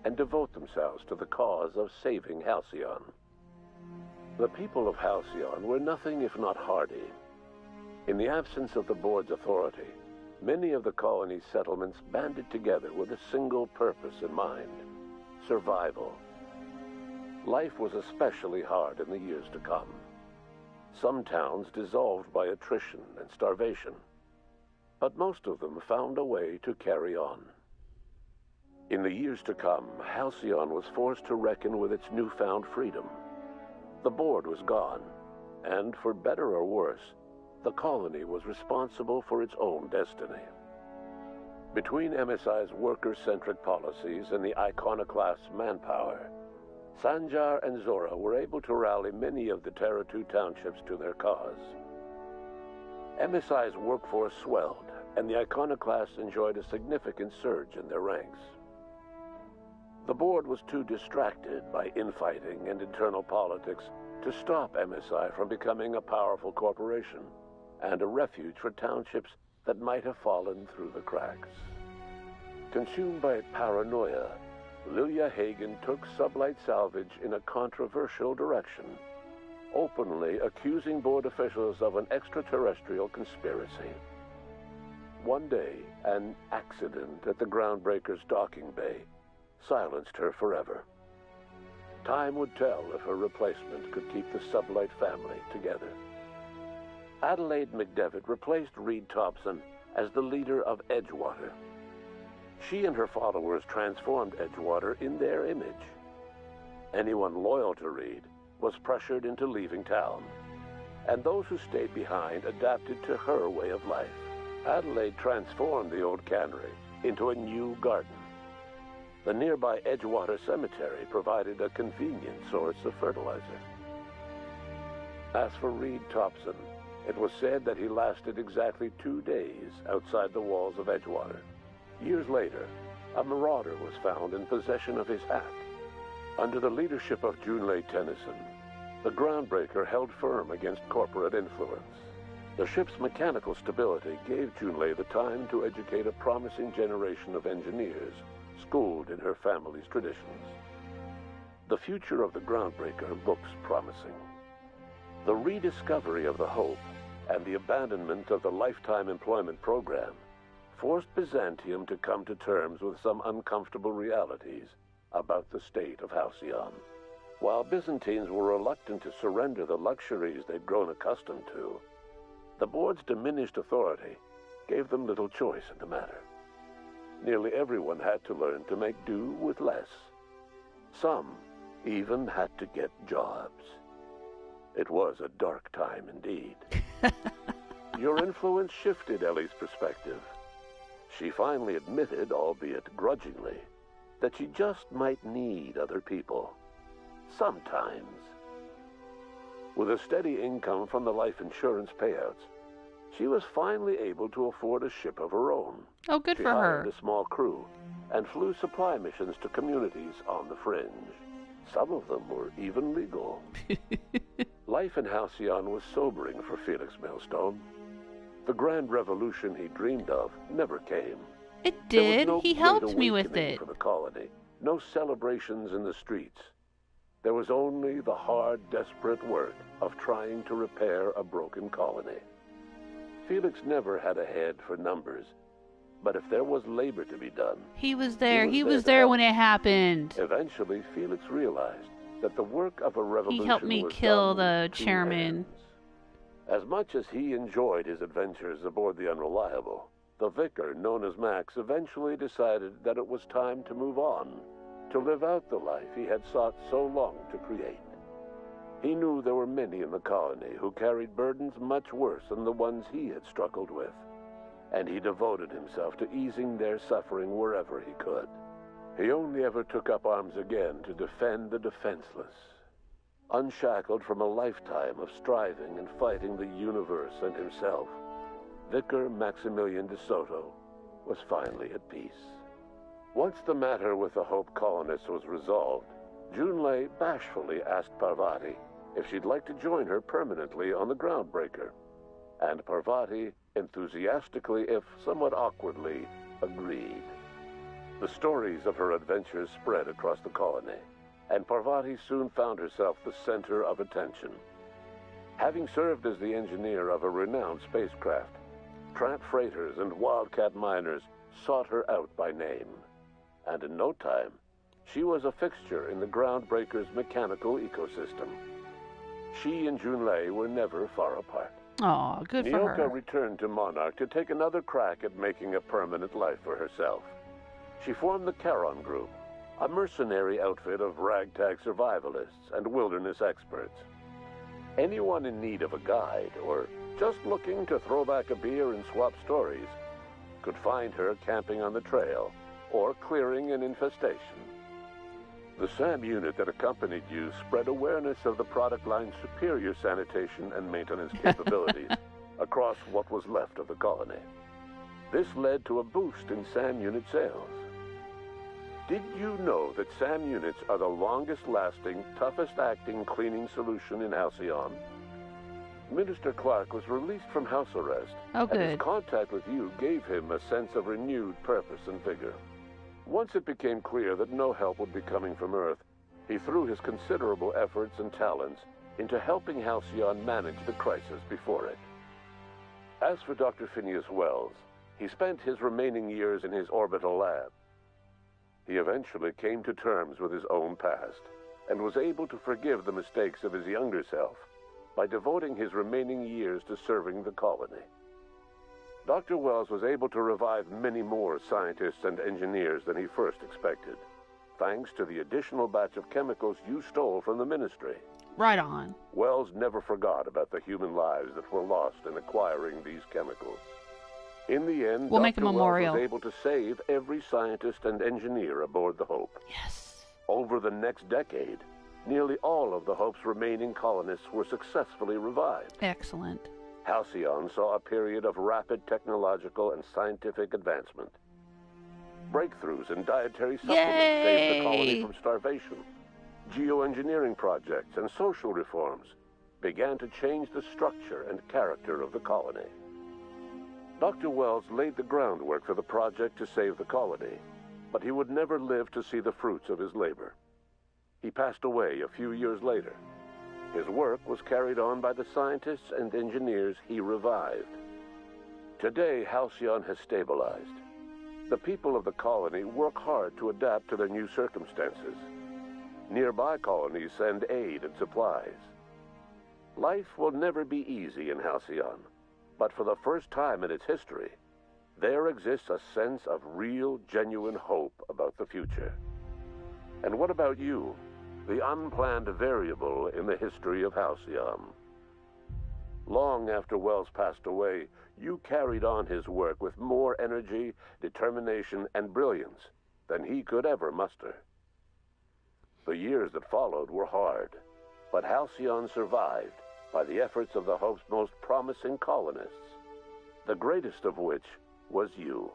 and devote themselves to the cause of saving Halcyon. The people of Halcyon were nothing if not hardy. In the absence of the board's authority, many of the colony's settlements banded together with a single purpose in mind: survival. Life was especially hard in the years to come. Some towns dissolved by attrition and starvation, but most of them found a way to carry on. In the years to come, Halcyon was forced to reckon with its newfound freedom. The board was gone, and for better or worse, the colony was responsible for its own destiny. Between MSI's worker-centric policies and the Iconoclasts' manpower, Sanjar and Zora were able to rally many of the Terra 2 townships to their cause. MSI's workforce swelled, and the Iconoclasts enjoyed a significant surge in their ranks. The board was too distracted by infighting and internal politics to stop MSI from becoming a powerful corporation and a refuge for townships that might have fallen through the cracks. Consumed by paranoia, Lilia Hagen took Sublight Salvage in a controversial direction, openly accusing board officials of an extraterrestrial conspiracy. One day, an accident at the Groundbreaker's docking bay silenced her forever. Time would tell if her replacement could keep the Sublight family together. Adelaide McDevitt replaced Reed Thompson as the leader of Edgewater. She and her followers transformed Edgewater in their image. Anyone loyal to Reed was pressured into leaving town, and those who stayed behind adapted to her way of life. Adelaide transformed the old cannery into a new garden. The nearby Edgewater Cemetery provided a convenient source of fertilizer. As for Reed Thompson, it was said that he lasted exactly 2 days outside the walls of Edgewater. Years later, a marauder was found in possession of his hat. Under the leadership of Junlei Tennyson, the Groundbreaker held firm against corporate influence. The ship's mechanical stability gave Junlei the time to educate a promising generation of engineers, schooled in her family's traditions. The future of the Groundbreaker looks promising. The rediscovery of the Hope and the abandonment of the lifetime employment program forced Byzantium to come to terms with some uncomfortable realities about the state of Halcyon. While Byzantines were reluctant to surrender the luxuries they'd grown accustomed to, the board's diminished authority gave them little choice in the matter. Nearly everyone had to learn to make do with less. Some even had to get jobs. It was a dark time indeed. Your influence shifted Ellie's perspective. She finally admitted, albeit grudgingly, that she just might need other people. Sometimes. With a steady income from the life insurance payouts, she was finally able to afford a ship of her own. Oh, good she for her. hired a small crew and flew supply missions to communities on the fringe. Some of them were even legal. Life in Halcyon was sobering for Felix Millstone. The grand revolution he dreamed of never came. It There was did. no He great helped me with awakening it. for the colony. No celebrations in the streets. There was only the hard, desperate work of trying to repair a broken colony. Felix never had a head for numbers, but if there was labor to be done... He was there. He was to there help. when it happened. Eventually, Felix realized that the work of a revolution He helped me was kill done the with two chairman. hands. As much as he enjoyed his adventures aboard the Unreliable, the vicar, known as Max, eventually decided that it was time to move on, to live out the life he had sought so long to create. He knew there were many in the colony who carried burdens much worse than the ones he had struggled with, and he devoted himself to easing their suffering wherever he could. He only ever took up arms again to defend the defenseless. Unshackled from a lifetime of striving and fighting the universe and himself, Vicar Maximilian de Soto was finally at peace. Once the matter with the Hope colonists was resolved, Junlei bashfully asked Parvati if she'd like to join her permanently on the Groundbreaker, and Parvati enthusiastically, if somewhat awkwardly, agreed. The stories of her adventures spread across the colony, and Parvati soon found herself the center of attention. Having served as the engineer of a renowned spacecraft, tramp freighters and wildcat miners sought her out by name, and in no time, she was a fixture in the Groundbreaker's mechanical ecosystem. She and Junlei were never far apart. Aw, good for Nyoka her. returned to Monarch to take another crack at making a permanent life for herself. She formed the Charon Group, a mercenary outfit of ragtag survivalists and wilderness experts. Anyone in need of a guide, or just looking to throw back a beer and swap stories, could find her camping on the trail or clearing an infestation. The SAM unit that accompanied you spread awareness of the product line's superior sanitation and maintenance capabilities across what was left of the colony. This led to a boost in SAM unit sales. Did you know that SAM units are the longest-lasting, toughest-acting cleaning solution in Halcyon? Minister Clark was released from house arrest, Oh, and his good. contact with you gave him a sense of renewed purpose and vigor. Once it became clear that no help would be coming from Earth, he threw his considerable efforts and talents into helping Halcyon manage the crisis before it. As for Dr. Phineas Wells, he spent his remaining years in his orbital lab. He eventually came to terms with his own past and was able to forgive the mistakes of his younger self by devoting his remaining years to serving the colony. Dr. Wells was able to revive many more scientists and engineers than he first expected, thanks to the additional batch of chemicals you stole from the Ministry. Right on. Wells never forgot about the human lives that were lost in acquiring these chemicals. In the end, We'll make a Dr. Wells memorial. was able to save every scientist and engineer aboard the Hope. Yes. Over the next decade, nearly all of the Hope's remaining colonists were successfully revived. Excellent. Halcyon saw a period of rapid technological and scientific advancement. Breakthroughs in dietary supplements saved the colony Yay! from starvation. Geoengineering projects and social reforms began to change the structure and character of the colony. Dr. Wells laid the groundwork for the project to save the colony, but he would never live to see the fruits of his labor. He passed away a few years later. His work was carried on by the scientists and engineers he revived. Today, Halcyon has stabilized. The people of the colony work hard to adapt to their new circumstances. Nearby colonies send aid and supplies. Life will never be easy in Halcyon, but for the first time in its history, there exists a sense of real, genuine hope about the future. And what about you, the unplanned variable in the history of Halcyon? Long after Wells passed away, you carried on his work with more energy, determination, and brilliance than he could ever muster. The years that followed were hard, but Halcyon survived by the efforts of the Hope's most promising colonists, the greatest of which was you.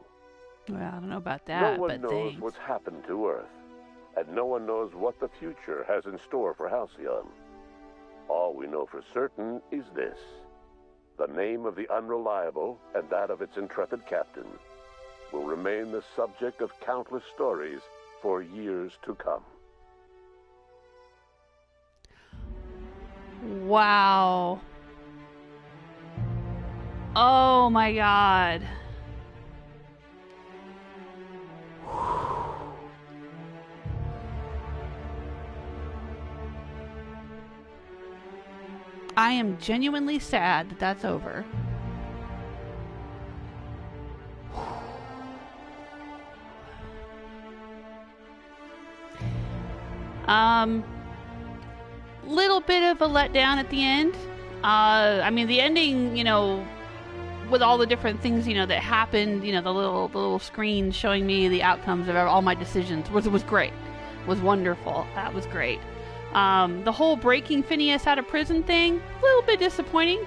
Well, I don't know about that, no one but knows thanks. what's happened to Earth, and no one knows what the future has in store for Halcyon. All we know for certain is this: the name of the Unreliable and that of its intrepid captain will remain the subject of countless stories for years to come. Wow. Oh my god. I am genuinely sad that that's over. Little bit of a letdown at the end. I mean, the ending, you know, with all the different things, you know, that happened, you know, the little screen showing me the outcomes of all my decisions was great. Was wonderful. That was great. The whole breaking Phineas out of prison thing, a little bit disappointing.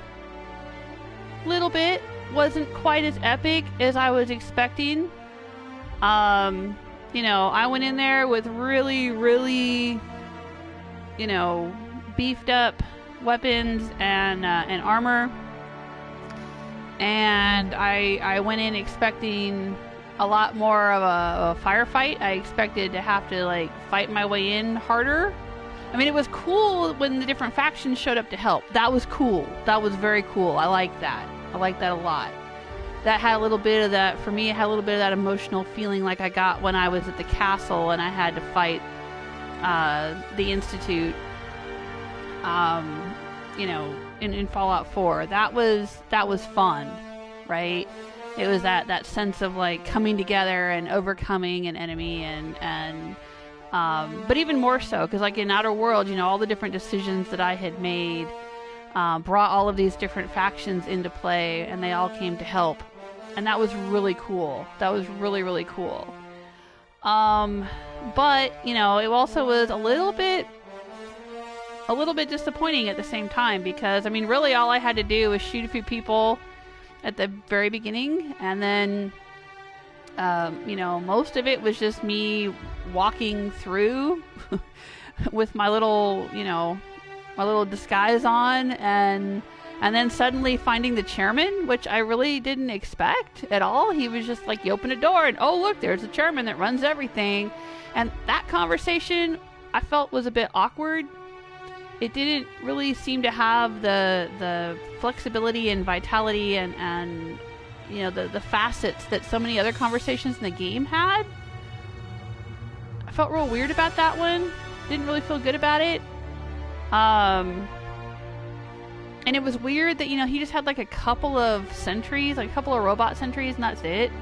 Little bit. Wasn't quite as epic as I was expecting. You know, I went in there with really, you know, beefed up weapons and armor. And I went in expecting a lot more of a firefight. I expected to have to, like, fight my way in harder. I mean, it was cool when the different factions showed up to help. That was cool. That was very cool. I liked that. I liked that a lot. That had a little bit of that, for me, it had a little bit of that emotional feeling like I got when I was at the castle and I had to fight the Institute, you know, in Fallout 4. That was fun, right? It was that sense of, like, coming together and overcoming an enemy and but even more so, because, like, in Outer World, you know, all the different decisions that I had made brought all of these different factions into play, and they all came to help. And that was really cool. That was really cool. But, you know, it also was a little bit disappointing at the same time, because, I mean, really all I had to do was shoot a few people at the very beginning, and then, you know, most of it was just me walking through with my little, you know, my little disguise on, and then suddenly finding the chairman, which I really didn't expect at all. He was just like, you open a door and, oh, look, there's the chairman that runs everything. And that conversation I felt was a bit awkward. It didn't really seem to have the flexibility and vitality and you know, the facets that so many other conversations in the game had. I felt real weird about that one. Didn't really feel good about it. And it was weird that, you know, he just had like a couple of sentries, like a couple of robot sentries, and that's it.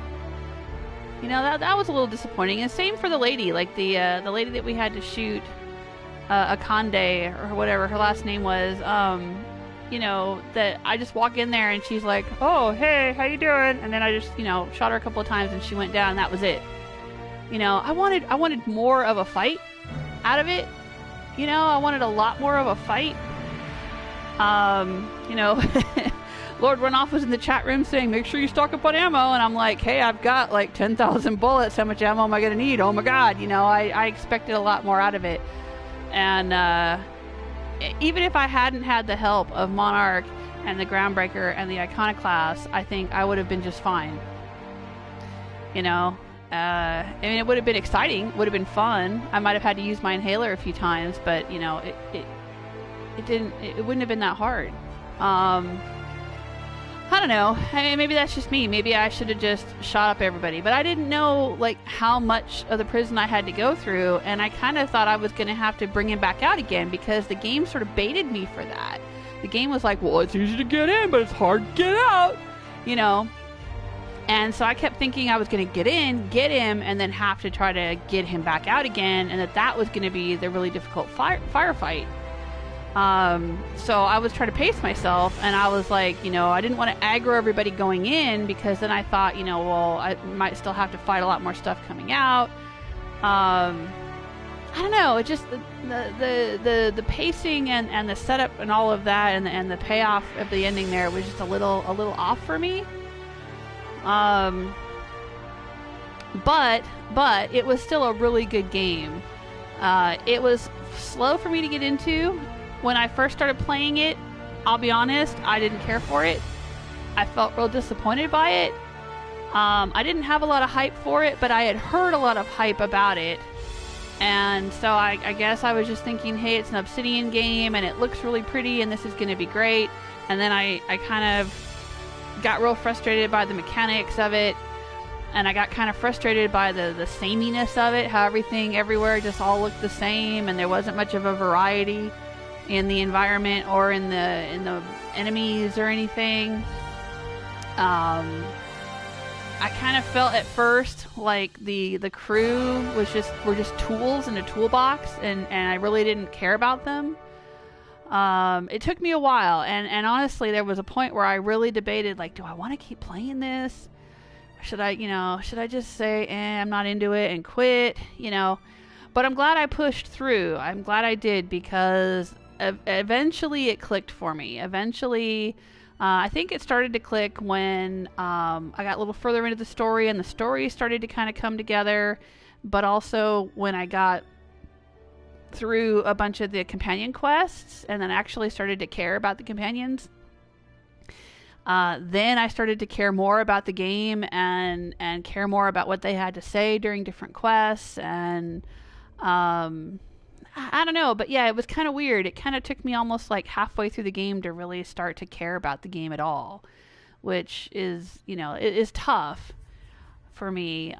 You know, that was a little disappointing. And same for the lady, like the lady that we had to shoot, Akande, or whatever her last name was. You know, that I just walk in there and she's like, oh, hey, how you doing? And then I just, you know, shot her a couple of times and she went down, and that was it. You know, I wanted more of a fight out of it. You know, I wanted a lot more of a fight. You know, Lord Runoff was in the chat room saying, make sure you stock up on ammo. And I'm like, hey, I've got like 10,000 bullets. How much ammo am I going to need? Oh my God. You know, I expected a lot more out of it. And, even if I hadn't had the help of Monarch and the Groundbreaker and the Iconoclasts, I think I would have been just fine. You know, I mean, it would have been exciting, would have been fun. I might have had to use my inhaler a few times, but, you know, it wouldn't have been that hard. I don't know. I mean, maybe that's just me. Maybe I should have just shot up everybody. But I didn't know, like, how much of the prison I had to go through, and I kind of thought I was going to have to bring him back out again, because the game sort of baited me for that. The game was like, well, it's easy to get in, but it's hard to get out, you know? And so I kept thinking I was going to get in, get him, and then have to try to get him back out again, and that was going to be the really difficult firefight. So I was trying to pace myself, and I was like, you know, I didn't want to aggro everybody going in, because then I thought, you know, well, I might still have to fight a lot more stuff coming out. I don't know. It just the pacing and the setup and all of that, and the payoff of the ending there was just a little off for me. But it was still a really good game. It was slow for me to get into. When I first started playing it, I'll be honest, I didn't care for it. I felt real disappointed by it. I didn't have a lot of hype for it, but I had heard a lot of hype about it. And so I guess I was just thinking, hey, it's an Obsidian game, and it looks really pretty, and this is going to be great. And then I kind of got real frustrated by the mechanics of it. And I got kind of frustrated by the sameness of it, how everything everywhere just all looked the same, and there wasn't much of a variety in the environment or in the enemies or anything. I kind of felt at first like the crew were just tools in a toolbox, and I really didn't care about them. It took me a while, and honestly, there was a point where I really debated, like, do I want to keep playing this? Should I just say, I'm not into it and quit, you know? But I'm glad I pushed through. I'm glad I did, because eventually it clicked for me. Eventually, I think it started to click when I got a little further into the story, and the story started to kind of come together, but also when I got through a bunch of the companion quests, and then actually started to care about the companions. Then I started to care more about the game and care more about what they had to say during different quests, and I don't know, but yeah, it was kind of weird. It kind of took me almost like halfway through the game to really start to care about the game at all, which is, you know, it is tough for me.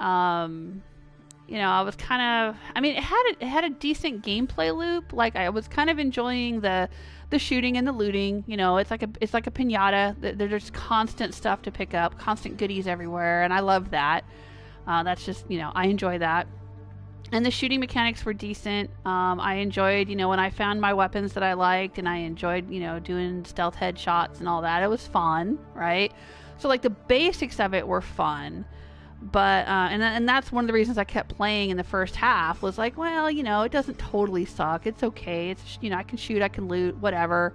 You know, I was kind of, I mean, it had a decent gameplay loop. Like, I was kind of enjoying the shooting and the looting. You know, it's like a piñata. There's constant stuff to pick up, constant goodies everywhere, and I love that. That's just, you know, I enjoy that. And the shooting mechanics were decent. I enjoyed, you know, when I found my weapons that I liked, and I enjoyed, you know, doing stealth headshots and all that. It was fun, right? So, like, the basics of it were fun. But, and that's one of the reasons I kept playing in the first half, was like, well, you know, it doesn't totally suck. It's okay. It's, you know, I can shoot, I can loot, whatever.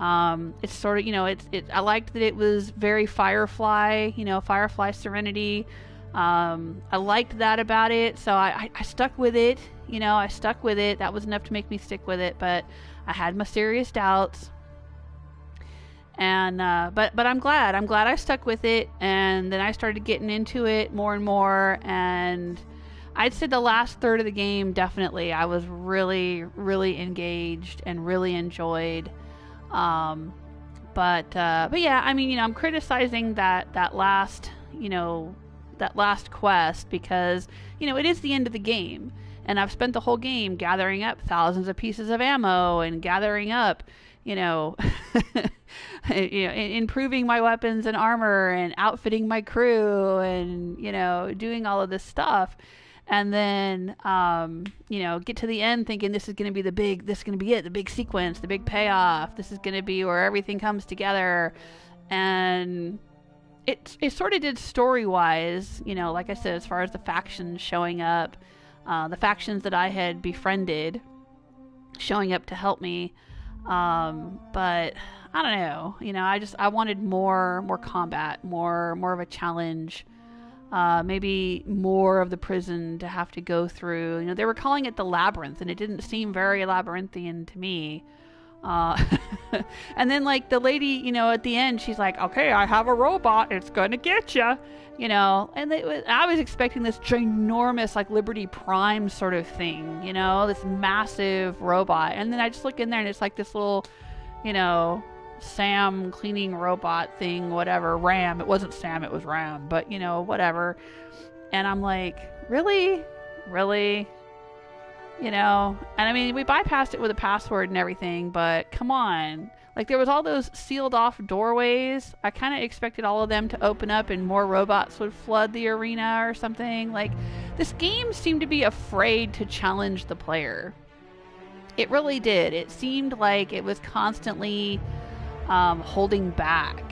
It's sort of, you know, I liked that it was very Firefly, you know, Firefly Serenity. I liked that about it, so I stuck with it, you know, I stuck with it. That was enough to make me stick with it, but I had my serious doubts. And, but I'm glad I stuck with it, and then I started getting into it more and more, and I'd say the last third of the game, definitely, I was really, really engaged and really enjoyed. But yeah, I mean, you know, I'm criticizing that last quest, because, you know, it is the end of the game, and I've spent the whole game gathering up thousands of pieces of ammo and gathering up, you know, you know, improving my weapons and armor and outfitting my crew and, you know, doing all of this stuff. And then, you know, get to the end thinking this is going to be the big sequence, the big payoff. This is going to be where everything comes together. And it sort of did story-wise, you know, like I said, as far as the factions showing up, the factions that I had befriended showing up to help me. But I don't know, you know, I wanted more combat, more of a challenge, maybe more of the prison to have to go through. You know, they were calling it the Labyrinth, and it didn't seem very labyrinthian to me. And then, like, the lady, you know, at the end, she's like, okay, I have a robot. It's going to get you, you know. And I was expecting this ginormous, like, Liberty Prime sort of thing, you know, this massive robot. And then I just look in there and it's like this little, you know, Sam cleaning robot thing, whatever. Ram. It wasn't Sam, it was Ram. But, you know, whatever. And I'm like, really? Really? You know, and I mean, we bypassed it with a password and everything, but come on. Like, there was all those sealed off doorways. I kind of expected all of them to open up and more robots would flood the arena or something. Like, this game seemed to be afraid to challenge the player. It really did. It seemed like it was constantly holding back,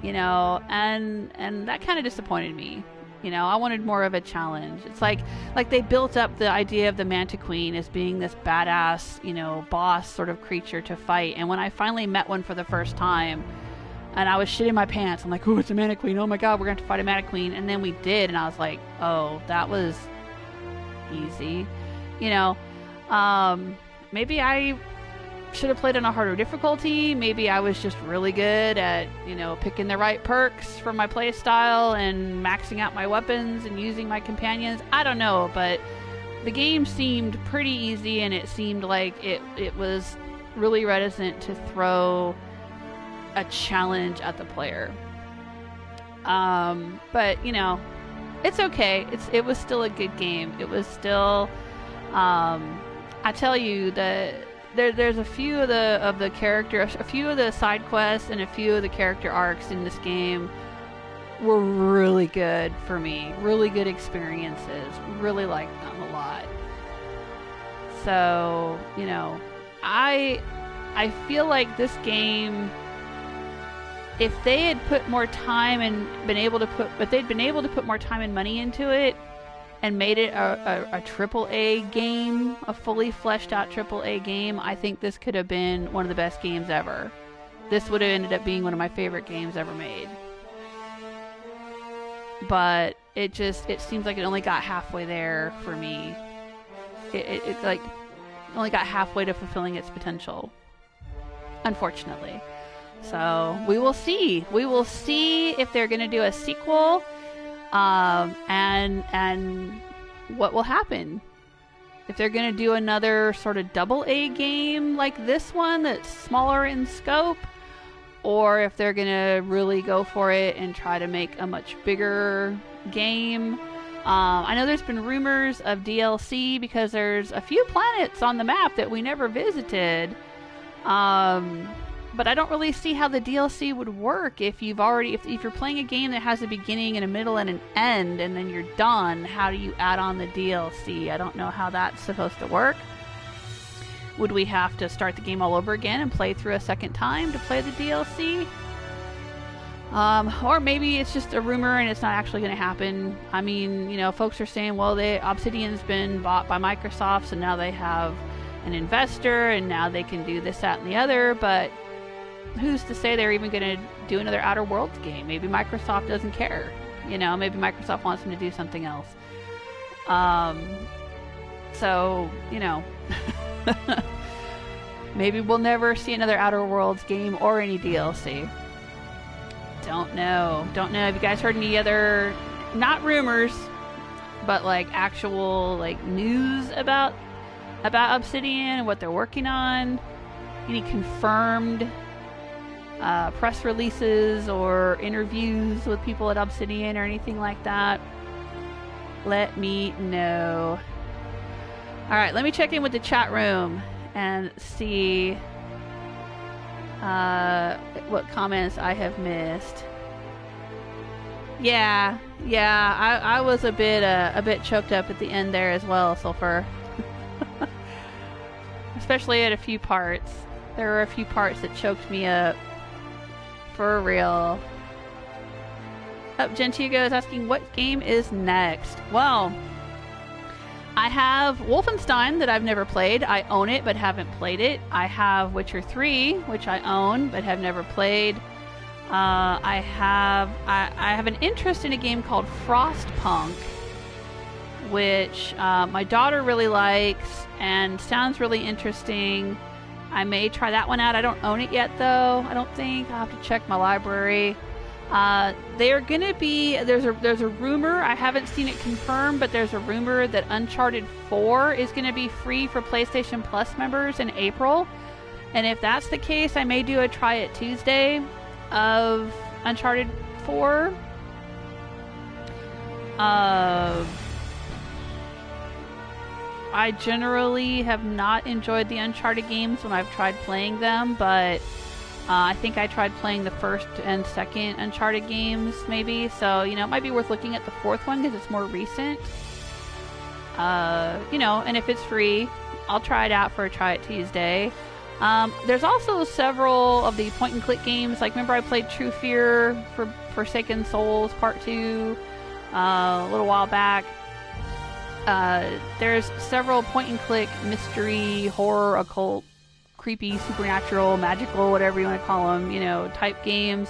you know, and that kind of disappointed me. You know, I wanted more of a challenge. It's like they built up the idea of the Mantiqueen as being this badass, you know, boss sort of creature to fight. And when I finally met one for the first time, and I was shitting my pants, I'm like, oh, it's a Mantiqueen. Oh my god, we're going to have to fight a Mantiqueen. And then we did, and I was like, oh, that was easy. You know, maybe I should have played on a harder difficulty. Maybe I was just really good at, you know, picking the right perks for my play style and maxing out my weapons and using my companions. I don't know, but the game seemed pretty easy, and it seemed like it was really reticent to throw a challenge at the player. But, you know, it's okay. It was still a good game. It was still, I tell you, there's a few of the characters, a few of the side quests, and a few of the character arcs in this game were really good for me. Really good experiences. Really liked them a lot. So, you know, I feel like this game, if they had put more time and if they'd been able to put more time and money into it, and made it a AAA game, a fully fleshed out AAA game, I think this could have been one of the best games ever. This would have ended up being one of my favorite games ever made. But it seems like it only got halfway there for me. It like only got halfway to fulfilling its potential, unfortunately. So we will see. We will see if they're going to do a sequel. And what will happen if they're going to do another sort of AA game like this one that's smaller in scope, or if they're going to really go for it and try to make a much bigger game. I know there's been rumors of DLC because there's a few planets on the map that we never visited. But I don't really see how the DLC would work if you're playing a game that has a beginning and a middle and an end and then you're done. How do you add on the DLC? I don't know how that's supposed to work. Would we have to start the game all over again and play through a second time to play the DLC? Or maybe it's just a rumor and it's not actually going to happen. I mean, you know, folks are saying, well, Obsidian's been bought by Microsoft, so now they have an investor and now they can do this, that, and the other, but who's to say they're even going to do another Outer Worlds game? Maybe Microsoft doesn't care. You know, maybe Microsoft wants them to do something else. So, you know, maybe we'll never see another Outer Worlds game or any DLC. Don't know. Have you guys heard any other, not rumors, but like actual like news about Obsidian and what they're working on? Any confirmed press releases or interviews with people at Obsidian or anything like that? Let me know. Alright, let me check in with the chat room and see what comments I have missed. Yeah, I was a bit choked up at the end there as well, Sulfur. Especially at a few parts. There were a few parts that choked me up. For real. Gentigo is asking, what game is next? Well, I have Wolfenstein that I've never played. I own it, but haven't played it. I have Witcher 3, which I own, but have never played. I have an interest in a game called Frostpunk, which my daughter really likes and sounds really interesting. I may try that one out. I don't own it yet, though. I don't think. I'll have to check my library. They are going to be... There's a rumor. I haven't seen it confirmed, but there's a rumor that Uncharted 4 is going to be free for PlayStation Plus members in April. And if that's the case, I may do a Try It Tuesday of Uncharted 4. I generally have not enjoyed the Uncharted games when I've tried playing them, but I think I tried playing the first and second Uncharted games, maybe. So, you know, it might be worth looking at the fourth one because it's more recent. You know, and if it's free, I'll try it out for a Try It Tuesday. There's also several of the point-and-click games. Like, remember I played True Fear for Forsaken Souls Part 2 a little while back. There's several point-and-click mystery, horror, occult, creepy, supernatural, magical, whatever you want to call them, you know, type games,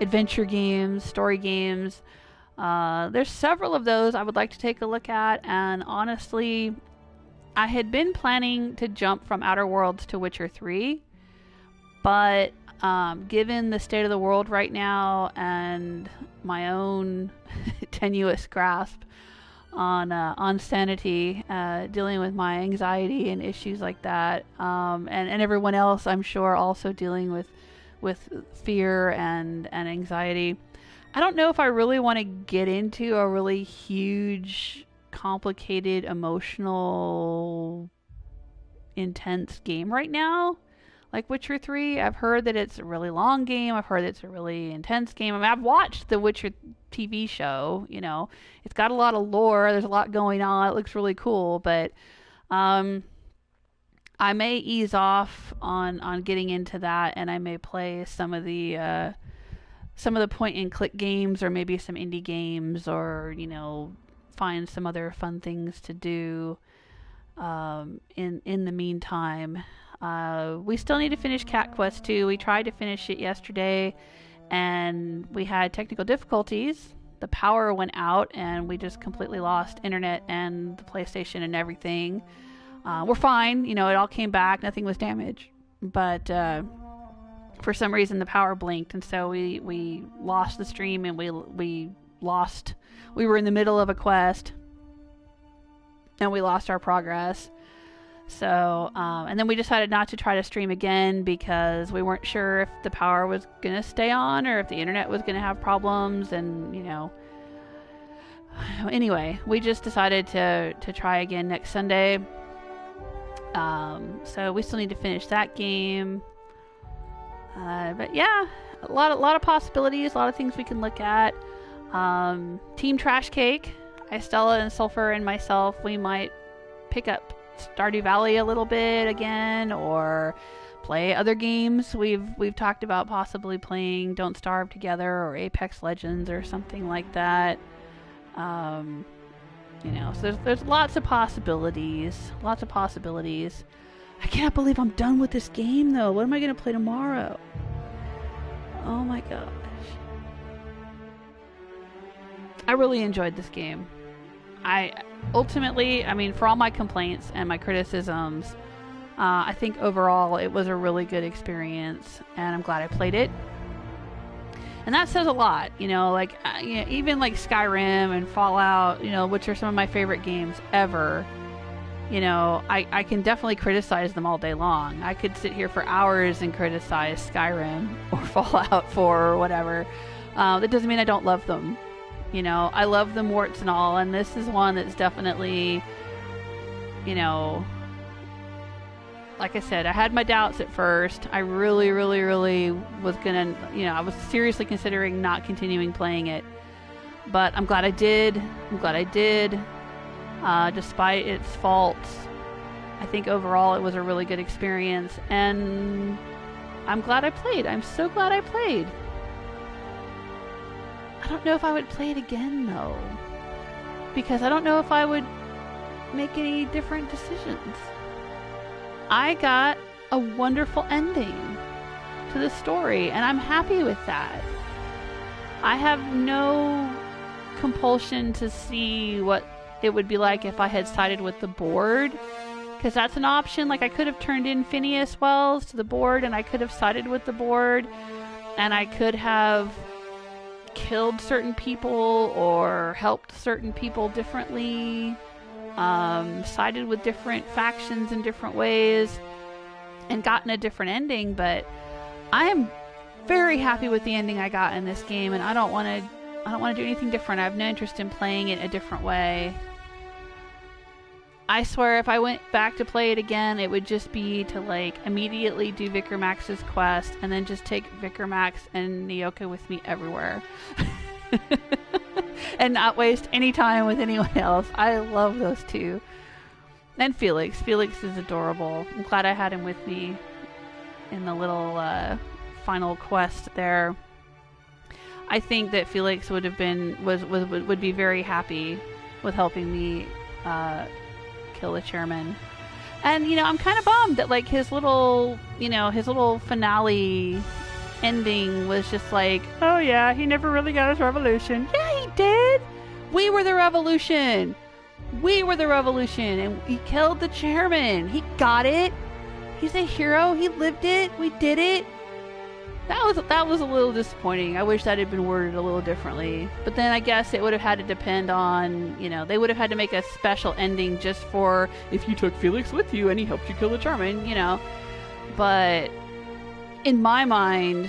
adventure games, story games. There's several of those I would like to take a look at, and honestly, I had been planning to jump from Outer Worlds to Witcher 3, but given the state of the world right now and my own tenuous grasp on sanity, dealing with my anxiety and issues like that, and everyone else I'm sure also dealing with fear and anxiety, I don't know if I really want to get into a really huge, complicated, emotional, intense game right now, like Witcher 3. I've heard that it's a really long game. I've heard it's a really intense game. I mean, I've watched the Witcher TV show, you know. It's got a lot of lore. There's a lot going on. It looks really cool, but I may ease off on getting into that, and I may play some of the point and click games, or maybe some indie games, or, you know, find some other fun things to do in the meantime. We still need to finish Cat Quest 2. We tried to finish it yesterday, and we had technical difficulties. The power went out, and we just completely lost internet and the PlayStation and everything. We're fine. You know, it all came back. Nothing was damaged. But for some reason, the power blinked, and so we lost the stream, and we were in the middle of a quest, and we lost our progress. So, and then we decided not to try to stream again because we weren't sure if the power was going to stay on or if the internet was going to have problems, and, you know. Anyway, we just decided to try again next Sunday. So we still need to finish that game. But yeah, a lot of possibilities, a lot of things we can look at. Team Trash Cake, Estella and Sulfur and myself, we might pick up Stardew Valley a little bit again, or play other games. We've talked about possibly playing Don't Starve together, or Apex Legends, or something like that. You know, so there's lots of possibilities. Lots of possibilities. I can't believe I'm done with this game, though. What am I going to play tomorrow? Oh my gosh. I really enjoyed this game. Ultimately, I mean, for all my complaints and my criticisms, I think overall it was a really good experience, and I'm glad I played it. And that says a lot, you know, like, you know, even like Skyrim and Fallout, you know, which are some of my favorite games ever. You know, I can definitely criticize them all day long. I could sit here for hours and criticize Skyrim or Fallout 4 or whatever. That doesn't mean I don't love them. You know, I love them warts and all, and this is one that's definitely, you know, like I said, I had my doubts at first. I really, really, really was gonna, you know, I was seriously considering not continuing playing it. But I'm glad I did. I'm glad I did. Despite its faults, I think overall it was a really good experience, and I'm glad I played. I'm so glad I played. I don't know if I would play it again, though, because I don't know if I would make any different decisions. I got a wonderful ending to the story, and I'm happy with that. I have no compulsion to see what it would be like if I had sided with the board, because that's an option. Like, I could have turned in Phineas Wells to the board, and I could have sided with the board, and I could have killed certain people or helped certain people differently, sided with different factions in different ways, and gotten a different ending. But I am very happy with the ending I got in this game, and I don't want to do anything different. I have no interest in playing it a different way. I swear if I went back to play it again, it would just be to like immediately do Vicar Max's quest and then just take Vicar Max and Nyoka with me everywhere. And not waste any time with anyone else. I love those two. And Felix. Felix is adorable. I'm glad I had him with me in the little final quest there. I think that Felix would have been would be very happy with helping me kill the chairman. And you know, I'm kind of bummed that like his little finale ending was just like, oh yeah, he never really got his revolution. Yeah, he did. We were the revolution. And he killed the chairman. He got it. He's a hero. He lived it. We did it. That was a little disappointing. I wish that had been worded a little differently. But then I guess it would have had to depend on, they would have had to make a special ending just for if you took Felix with you and he helped you kill the chairman, But in my mind,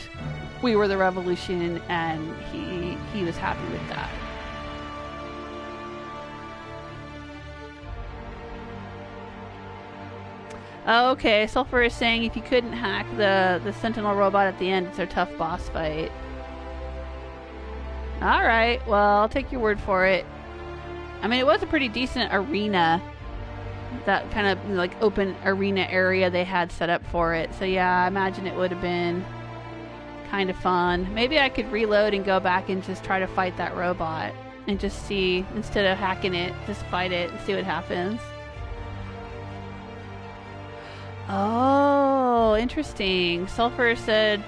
we were the revolution, and he was happy with that. Okay, Sulfur is saying if you couldn't hack the Sentinel robot at the end, it's a tough boss fight. Alright, well, I'll take your word for it. I mean, it was a pretty decent arena. That kind of, like, open arena area they had set up for it. So yeah, I imagine it would have been kind of fun. Maybe I could reload and go back and just try to fight that robot. And just see, instead of hacking it, just fight it and see what happens. Oh, interesting. Sulfur said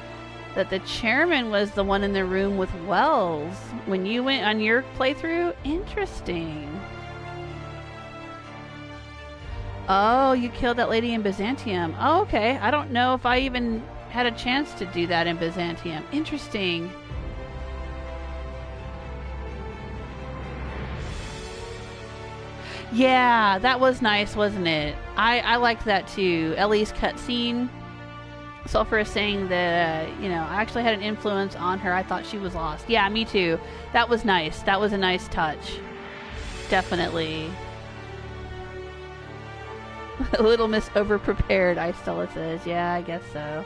that the chairman was the one in the room with Wells when you went on your playthrough. Interesting. Oh, you killed that lady in Byzantium. Oh, okay. I don't know if I even had a chance to do that in Byzantium. Interesting. Yeah, that was nice, wasn't it? I liked that too. Ellie's cutscene. Sulfur is saying that, I actually had an influence on her. I thought she was lost. Yeah, me too. That was nice. That was a nice touch. Definitely. A little Miss Overprepared, Stella says. Yeah, I guess so.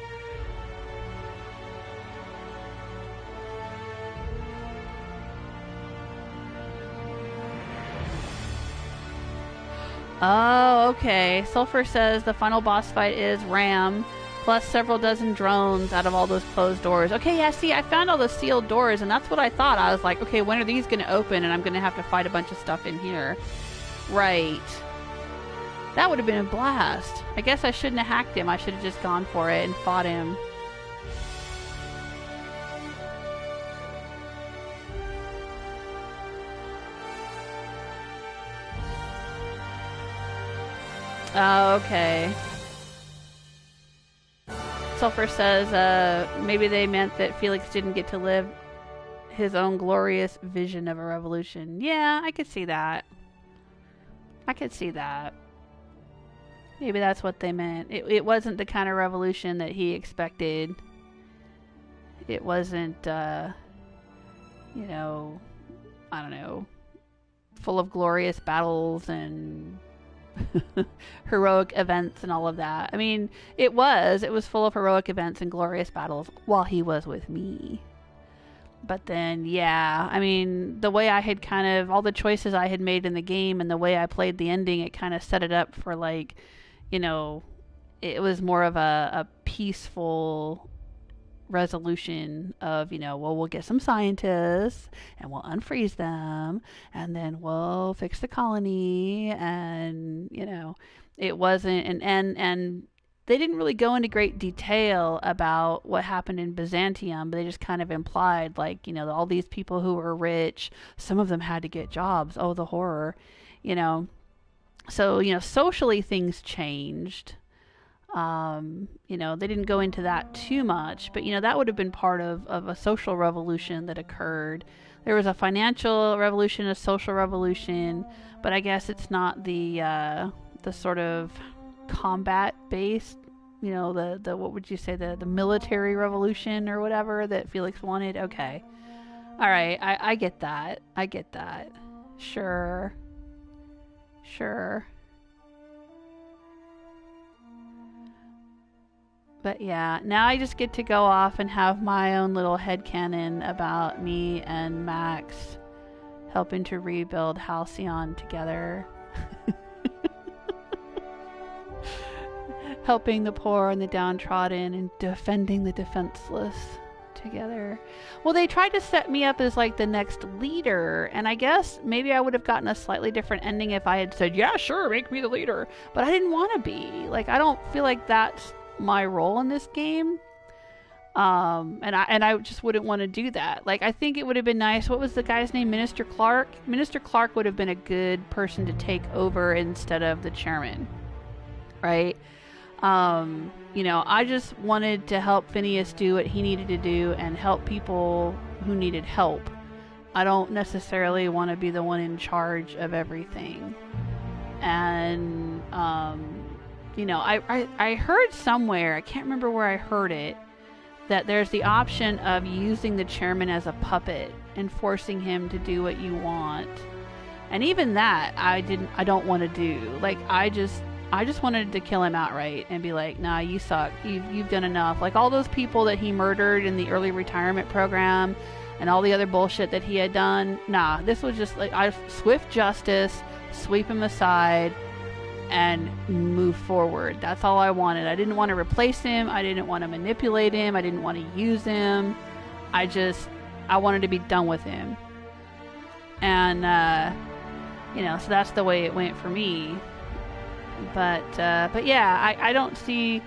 Oh, okay. Sulfur says the final boss fight is Ram, plus several dozen drones out of all those closed doors. Okay, yeah, see, I found all the sealed doors, and that's what I thought. I was like, okay, when are these going to open, and I'm going to have to fight a bunch of stuff in here. Right. That would have been a blast. I guess I shouldn't have hacked him. I should have just gone for it and fought him. Oh, okay. Sulfur says maybe they meant that Felix didn't get to live his own glorious vision of a revolution. Yeah, I could see that. Maybe that's what they meant. It wasn't the kind of revolution that he expected. It wasn't, I don't know, full of glorious battles and heroic events and all of that. I mean, it was full of heroic events and glorious battles while he was with me. But then, yeah, I mean, the way I had all the choices I had made in the game and the way I played the ending, it kind of set it up for, like, it was more of a peaceful resolution of, well, we'll get some scientists and we'll unfreeze them and then we'll fix the colony, and it wasn't and they didn't really go into great detail about what happened in Byzantium, but they just kind of implied, like, all these people who were rich, some of them had to get jobs. Oh, the horror, So, you know, socially things changed. You know, they didn't go into that too much, but, you know, that would have been part of a social revolution that occurred. There was a financial revolution, a social revolution, but I guess it's not the sort of combat-based, you know, the what would you say, the military revolution or whatever that Felix wanted. Okay. All right, I get that. I get that. Sure. Sure. But yeah, now I just get to go off and have my own little headcanon about me and Max helping to rebuild Halcyon together. Helping the poor and the downtrodden and defending the defenseless together. Well, they tried to set me up as like the next leader, and I guess maybe I would have gotten a slightly different ending if I had said, yeah, sure, make me the leader. But I didn't want to be. Like, I don't feel like that's my role in this game. And I just wouldn't want to do that. Like, I think it would have been nice. What was the guy's name? Minister Clark? Minister Clark would have been a good person to take over instead of the chairman. Right? You know, I just wanted to help Phineas do what he needed to do and help people who needed help. I don't necessarily want to be the one in charge of everything. And, you know, I heard somewhere, I can't remember where I heard it, that there's the option of using the chairman as a puppet and forcing him to do what you want. And even that, I don't want to do. Like, I just wanted to kill him outright and be like, nah, you suck. You've done enough. Like, all those people that he murdered in the early retirement program and all the other bullshit that he had done, nah, this was just like swift justice, sweep him aside, and move forward. That's all I wanted. I didn't want to replace him. I didn't want to manipulate him. I didn't want to use him. I wanted to be done with him. And, you know, so that's the way it went for me. But yeah, I don't see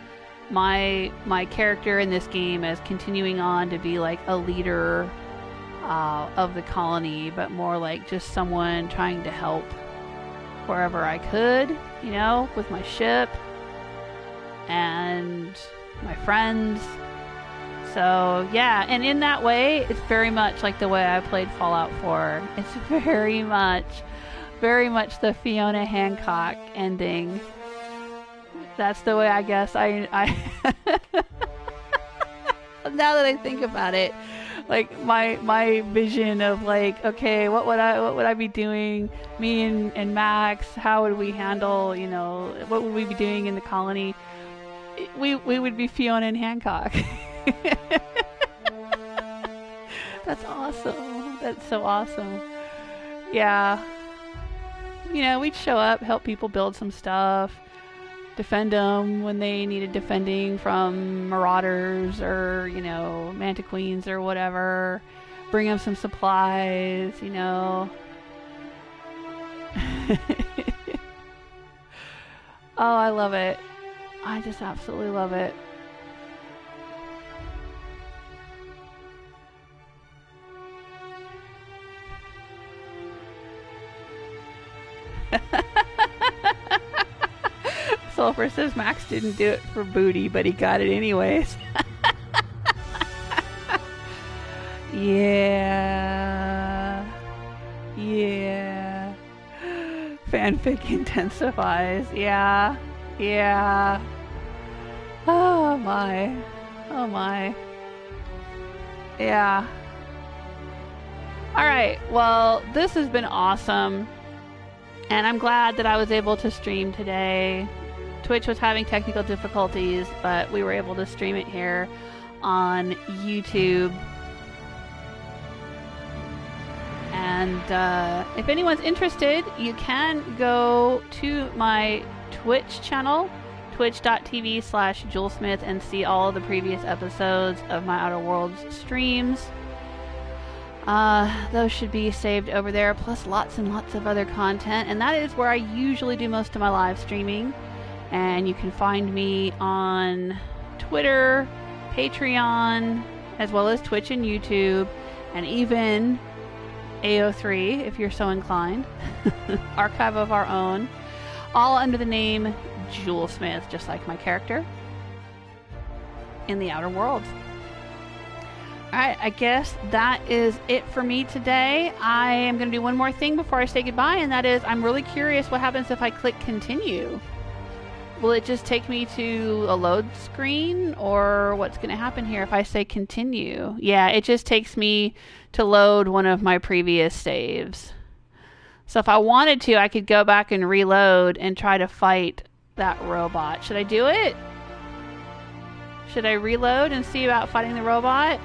my character in this game as continuing on to be like a leader of the colony, but more like just someone trying to help wherever I could, you know, with my ship and my friends. So yeah, and in that way, it's very much like the way I played Fallout 4. It's very much the Fiona Hancock ending. That's the way I guess I now that I think about it, like my vision of like, okay, what would I be doing? Me and Max, how would we handle, you know, what would we be doing in the colony? We would be Fiona and Hancock. That's awesome. That's so awesome. Yeah. You know, we'd show up, help people build some stuff, defend them when they needed defending from marauders or, you know, mantiqueens or whatever, bring them some supplies, you know. Oh, I love it. I just absolutely love it. Sulfur says Max didn't do it for booty, but he got it anyways. Yeah. Yeah. Fanfic intensifies. Yeah. Yeah. Oh my. Oh my. Yeah. Alright, well, this has been awesome. And I'm glad that I was able to stream today. Twitch was having technical difficulties, but we were able to stream it here on YouTube. And if anyone's interested, you can go to my Twitch channel, twitch.tv/JewelSmith, and see all of the previous episodes of my Outer Worlds streams. Those should be saved over there, plus lots and lots of other content, and that is where I usually do most of my live streaming. And you can find me on Twitter, Patreon, as well as Twitch and YouTube, and even AO3 if you're so inclined. Archive of Our Own. all under the name Jewelsmith, just like my character in the Outer Worlds. Alright, I guess that is it for me today. I am going to do one more thing before I say goodbye, and that is I'm really curious what happens if I click continue. Will it just take me to a load screen, or what's going to happen here if I say continue? Yeah, it just takes me to load one of my previous saves. So if I wanted to, I could go back and reload and try to fight that robot. Should I do it? Should I reload and see about fighting the robot?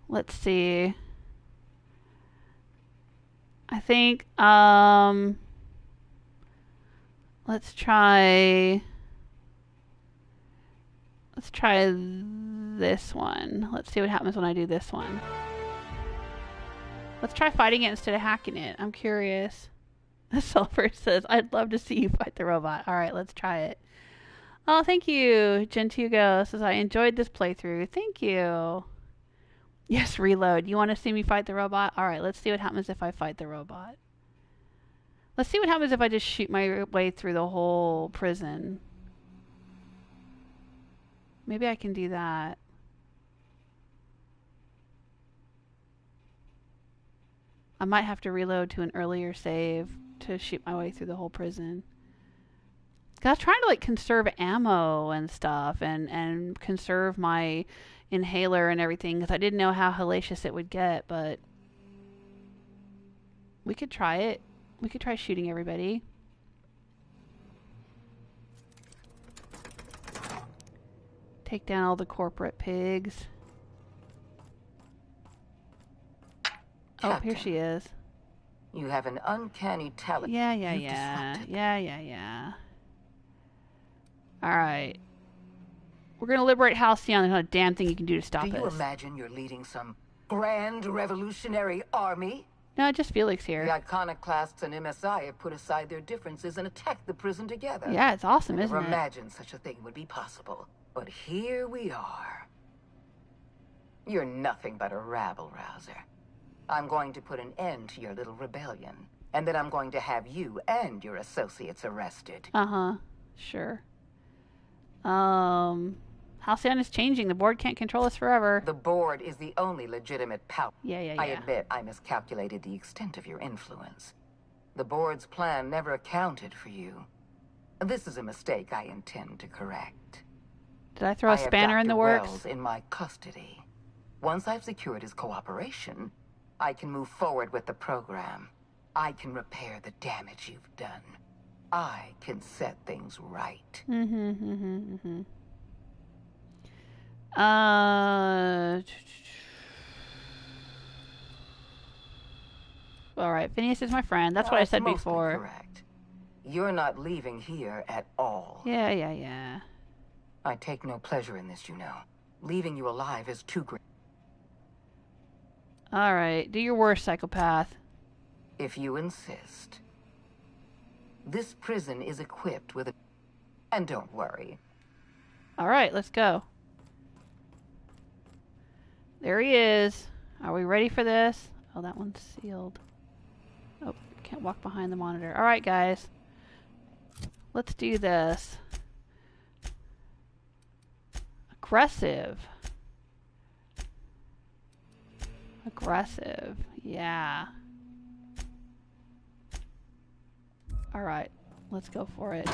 Let's see. I think, let's try this one. Let's see what happens when I do this one. Let's try fighting it instead of hacking it. I'm curious. The Sulfur says, I'd love to see you fight the robot. Alright, let's try it. Oh, thank you. Gentugo says, I enjoyed this playthrough. Thank you. Yes, reload. You want to see me fight the robot? Alright, let's see what happens if I fight the robot. Let's see what happens if I just shoot my way through the whole prison. Maybe I can do that. I might have to reload to an earlier save to shoot my way through the whole prison. 'Cause I was trying to like conserve ammo and stuff and conserve my inhaler and everything because I didn't know how hellacious it would get, but we could try it. We could try shooting everybody. Take down all the corporate pigs. Captain, oh, here she is. You have an uncanny talent. Yeah. Alright. We're gonna liberate Halcyon. There's not a damn thing you can do to stop us. Do you imagine you're leading some grand revolutionary army? No, just Felix here. The Iconoclasts and MSI have put aside their differences and attacked the prison together. Yeah, it's awesome, isn't it? I never imagined such a thing would be possible. But here we are. You're nothing but a rabble-rouser. I'm going to put an end to your little rebellion. And then I'm going to have you and your associates arrested. Uh-huh. Sure. Halcyon is changing. The board can't control us forever. The board is the only legitimate power. Yeah. I admit I miscalculated the extent of your influence. The board's plan never accounted for you. This is a mistake I intend to correct. Did I throw a spanner in the works? Wells in my custody. Once I've secured his cooperation, I can move forward with the program. I can repair the damage you've done. I can set things right. Alright, Phineas is my friend. That's what I said before. Correct. You're not leaving here at all. Yeah. I take no pleasure in this, you know. Leaving you alive is too great. Alright, do your worst, psychopath. If you insist. This prison is equipped with a... And don't worry. Alright, let's go. There he is. Are we ready for this? Oh, that one's sealed. Oh, can't walk behind the monitor. Alright, guys. Let's do this. Aggressive. Aggressive. Yeah. Alright, let's go for it.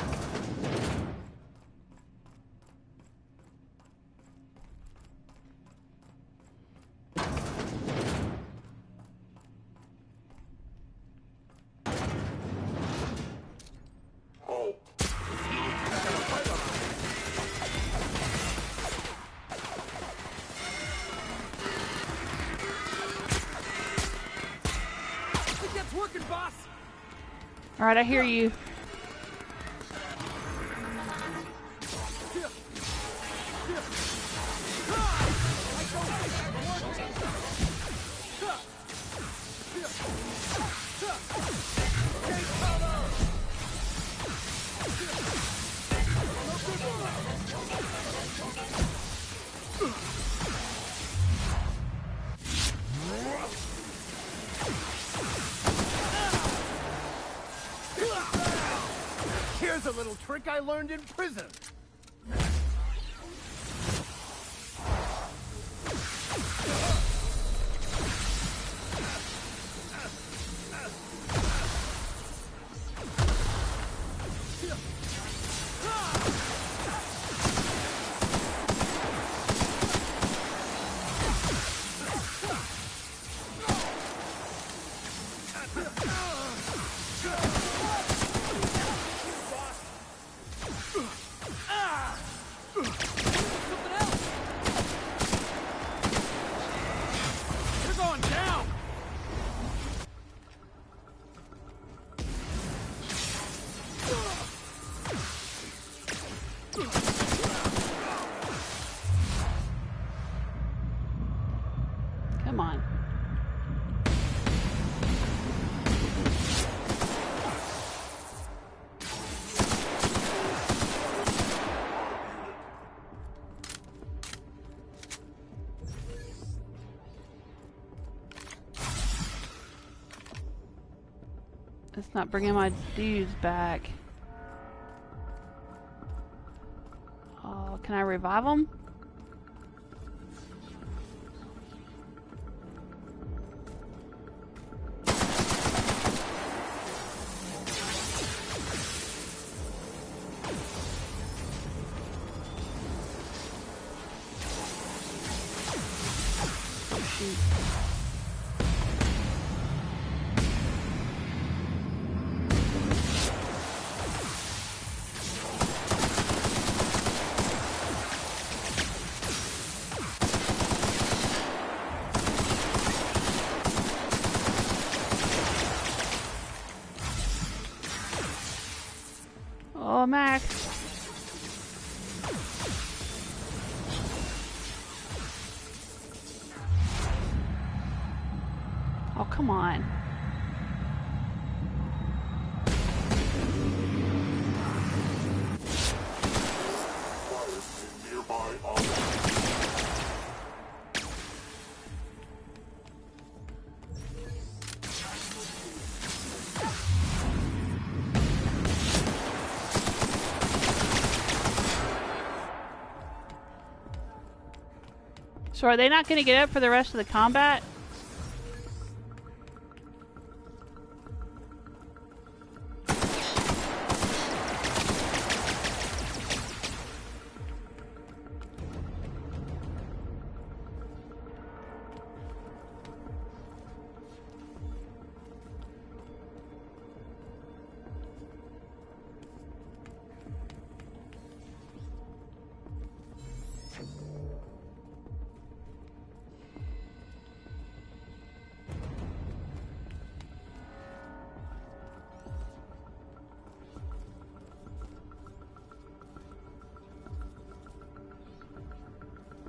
Alright, I hear you. trick I learned in prison. Come on. It's not bringing my dudes back. Oh, can I revive them? Oh, Max. Oh, come on. So are they not going to get up for the rest of the combat?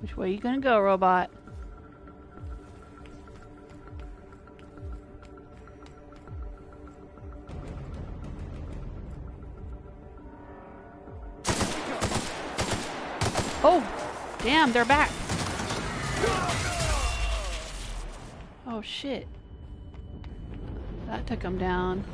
Which way are you gonna go, robot? Oh, damn, they're back. Oh, shit. That took them down.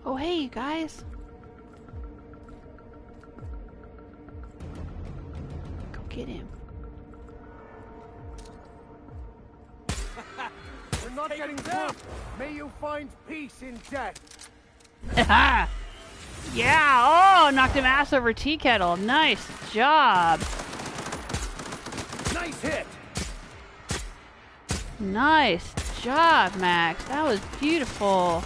Oh, hey, you guys. Go get him. We're not getting through. May you find peace in death. Yeah, oh, knocked him ass over tea kettle. Nice job. Nice hit. Nice job, Max. That was beautiful.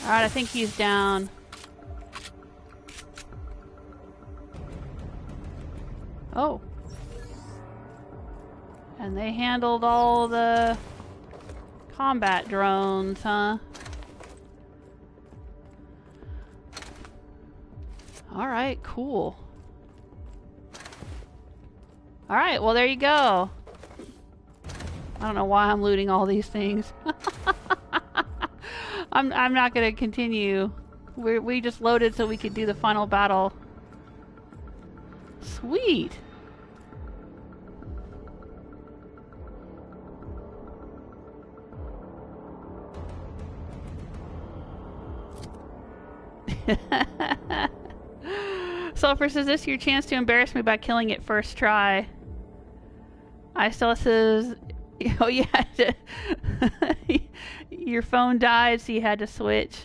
Alright, I think he's down. Oh. And they handled all the combat drones, huh? Alright, cool. Alright, well there you go. I don't know why I'm looting all these things. I'm not gonna continue. We just loaded so we could do the final battle. Sweet. Sulfur says, this is your chance to embarrass me by killing it first try. Stella says, oh yeah, your phone died, so you had to switch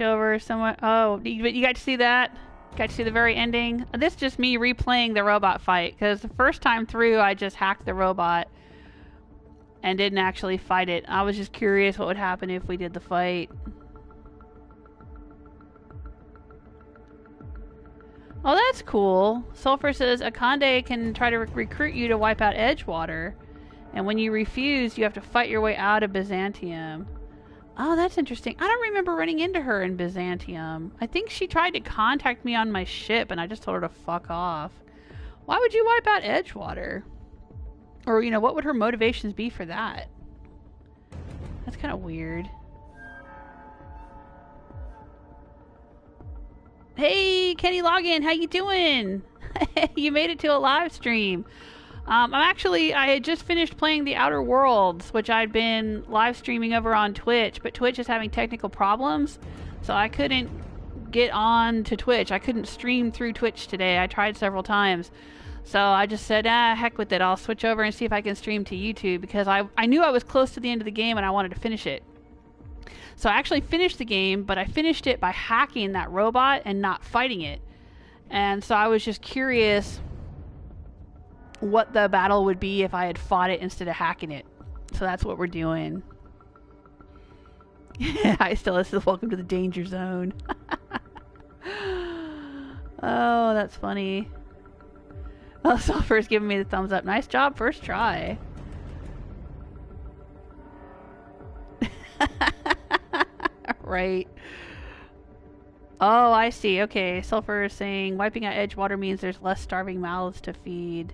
over somewhere. Oh, but you got to see that? Got to see the very ending? This is just me replaying the robot fight, because the first time through I just hacked the robot and didn't actually fight it. I was just curious what would happen if we did the fight. Oh, that's cool. Sulfur says, Akande can try to recruit you to wipe out Edgewater. And when you refuse, you have to fight your way out of Byzantium. Oh, that's interesting. I don't remember running into her in Byzantium. I think she tried to contact me on my ship, and I just told her to fuck off. Why would you wipe out Edgewater? Or, you know, what would her motivations be for that? That's kind of weird. Hey, Kenny Login, how you doing? You made it to a live stream. I had just finished playing The Outer Worlds, which I'd been live streaming over on Twitch, but Twitch is having technical problems, so I couldn't get on to Twitch. I couldn't stream through Twitch today. I tried several times. So I just said, heck with it. I'll switch over and see if I can stream to YouTube, because I knew I was close to the end of the game and I wanted to finish it. So I actually finished the game, but I finished it by hacking that robot and not fighting it. And so I was just curious what the battle would be if I had fought it instead of hacking it. So that's what we're doing. Hi, Stella says, welcome to the danger zone. Oh, that's funny. Oh, Sulfur's giving me the thumbs up. Nice job, first try. Right. Oh, I see. Okay, Sulfur is saying wiping out Edgewater means there's less starving mouths to feed.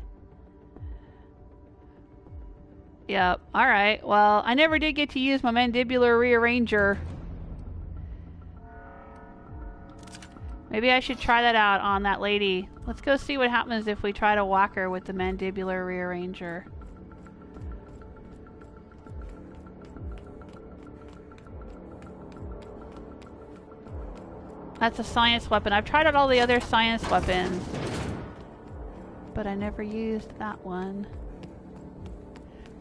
Yep. Alright. Well, I never did get to use my Mandibular Rearranger. Maybe I should try that out on that lady. Let's go see what happens if we try to whack her with the Mandibular Rearranger. That's a science weapon. I've tried out all the other science weapons, but I never used that one.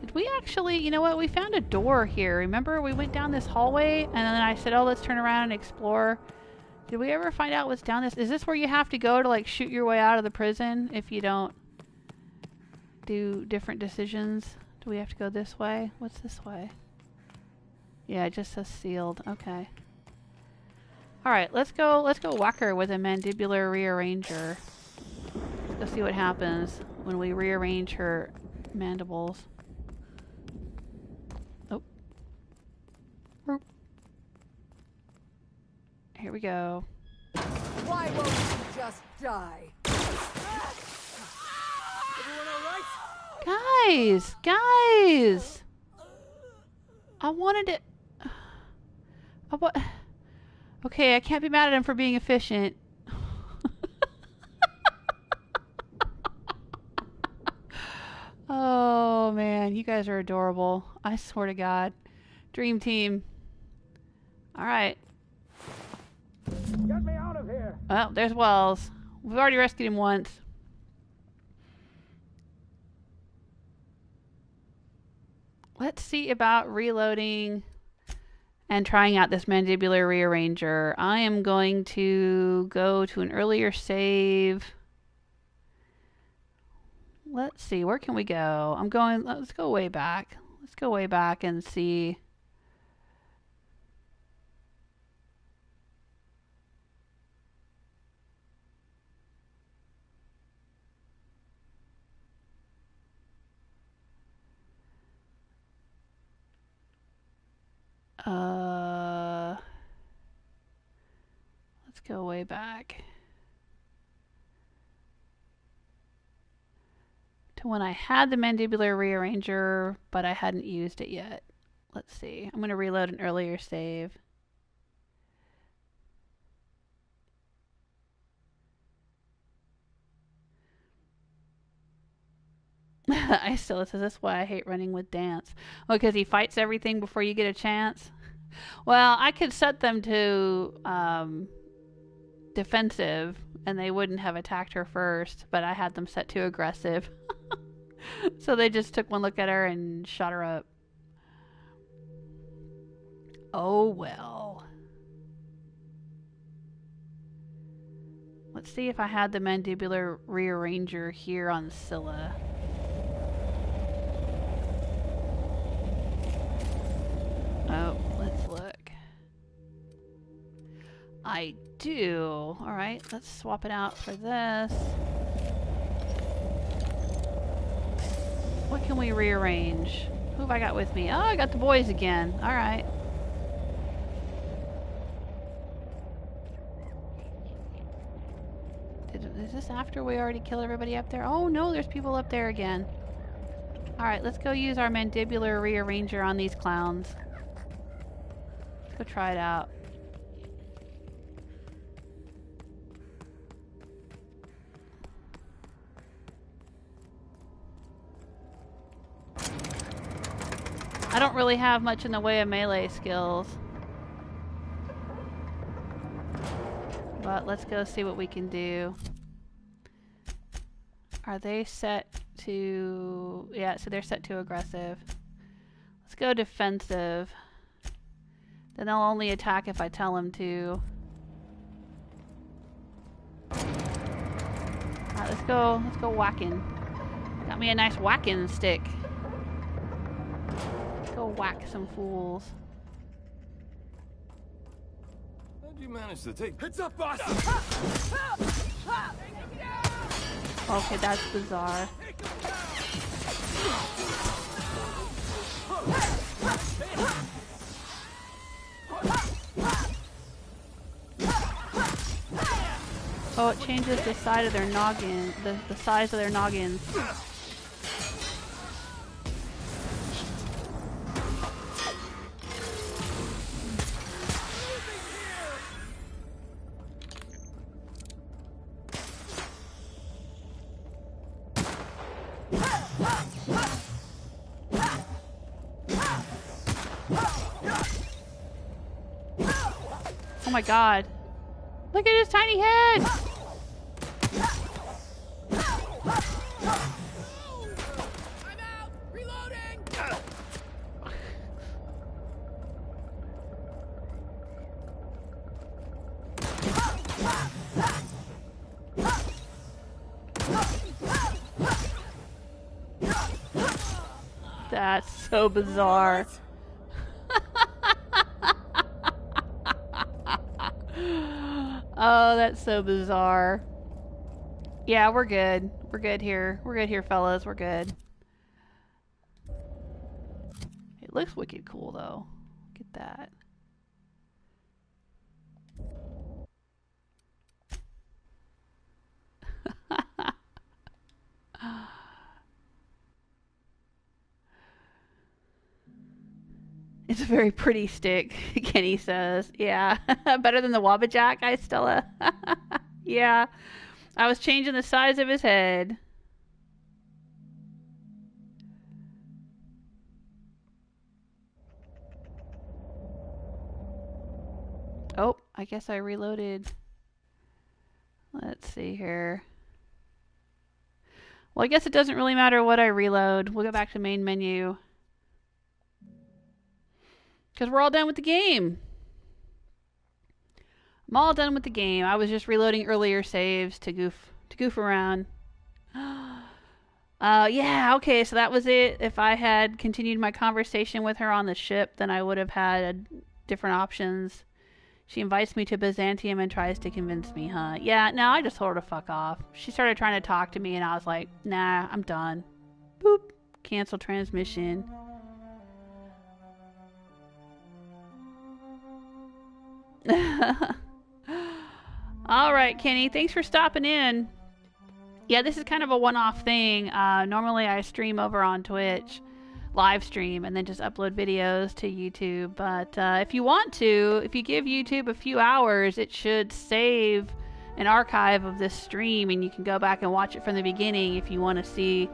Did we actually, you know what, we found a door here. Remember, we went down this hallway, and then I said, oh, let's turn around and explore. Did we ever find out what's down this? Is this where you have to go to, like, shoot your way out of the prison if you don't do different decisions? Do we have to go this way? What's this way? Yeah, it just says sealed. Okay. Alright, let's go whack her with a Mandibular Rearranger. Let's see what happens when we rearrange her mandibles. Oh. Here we go. Why won't you just die? Everyone all right? Guys! I wanted to... Okay, I can't be mad at him for being efficient. You guys are adorable. I swear to God. Dream team. Alright. Get me out of here! Well, there's Wells. We've already rescued him once. Let's see about reloading and trying out this Mandibular Rearranger. I am going to go to an earlier save. Let's see, where can we go? Let's go way back. Let's go way back and see. Let's go way back to when I had the Mandibular Rearranger, but I hadn't used it yet. Let's see. I'm going to reload an earlier save. Scylla says, that's why I hate running with Dance. Oh, because he fights everything before you get a chance? Well, I could set them to defensive, and they wouldn't have attacked her first, but I had them set to aggressive. So they just took one look at her and shot her up. Oh, well. Let's see if I had the Mandibular Rearranger here on Scylla. Oh, let's look. I do. Alright, let's swap it out for this. What can we rearrange? Who have I got with me? Oh, I got the boys again. Alright. Is this after we already killed everybody up there? Oh no, there's people up there again. Alright, let's go use our Mandibular Rearranger on these clowns. Let's go try it out. I don't really have much in the way of melee skills. But let's go see what we can do. Are they set to... Yeah, so they're set to aggressive. Let's go defensive. Then they'll only attack if I tell them to. Alright, let's go whacking. Got me a nice whacking stick. Let's go whack some fools. How'd you manage to take... Heads up, boss! Okay, that's bizarre. Oh, it changes the side of their noggin, the size of their noggins. Oh my god. Look at his tiny head! That's so bizarre. Oh, that's so bizarre. Yeah, we're good. We're good here. We're good here, fellas. We're good. It looks wicked cool, though. Look at that. It's a very pretty stick, Kenny says. Yeah, better than the Wabbajack, Stella. Yeah, I was changing the size of his head. Oh, I guess I reloaded. Let's see here. Well, I guess it doesn't really matter what I reload. We'll go back to main menu. Because we're all done with the game. I'm all done with the game. I was just reloading earlier saves to goof around. Yeah, okay, so that was it. If I had continued my conversation with her on the ship, then I would have had different options. She invites me to Byzantium and tries to convince me, huh? Yeah, no, I just told her to fuck off. She started trying to talk to me, and I was like, nah, I'm done. Boop. Cancel transmission. Alright, Kenny, thanks for stopping in. Yeah, this is kind of a one-off thing. Normally I stream over on Twitch, live stream, and then just upload videos to YouTube. But if you want to, if you give YouTube a few hours, it should save an archive of this stream, and you can go back and watch it from the beginning if you want to see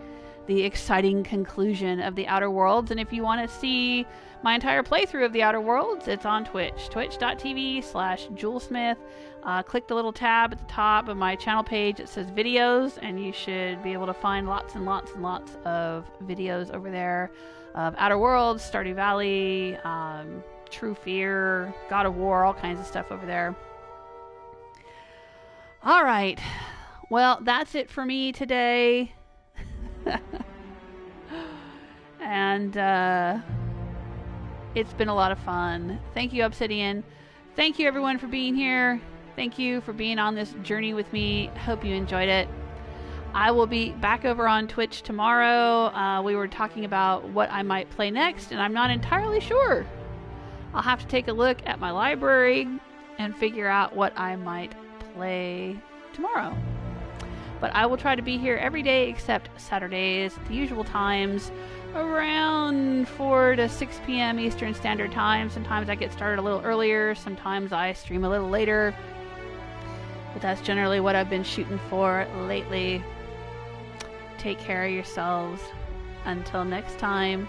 the exciting conclusion of the Outer Worlds. And if you want to see my entire playthrough of the Outer Worlds, it's on Twitch, twitch.tv/JewelSmith. Click the little tab at the top of my channel page that says videos, and you should be able to find lots and lots and lots of videos over there of Outer Worlds, Stardew Valley, True Fear, God of War, all kinds of stuff over there. Alright, well, that's it for me today. And it's been a lot of fun. Thank you, Obsidian. Thank you, everyone, for being here. Thank you for being on this journey with me. Hope you enjoyed it. I will be back over on Twitch tomorrow. We were talking about what I might play next, and I'm not entirely sure. I'll have to take a look at my library and figure out what I might play tomorrow. But I will try to be here every day except Saturdays, the usual times, around 4 to 6 p.m. Eastern Standard Time. Sometimes I get started a little earlier, sometimes I stream a little later. But that's generally what I've been shooting for lately. Take care of yourselves. Until next time.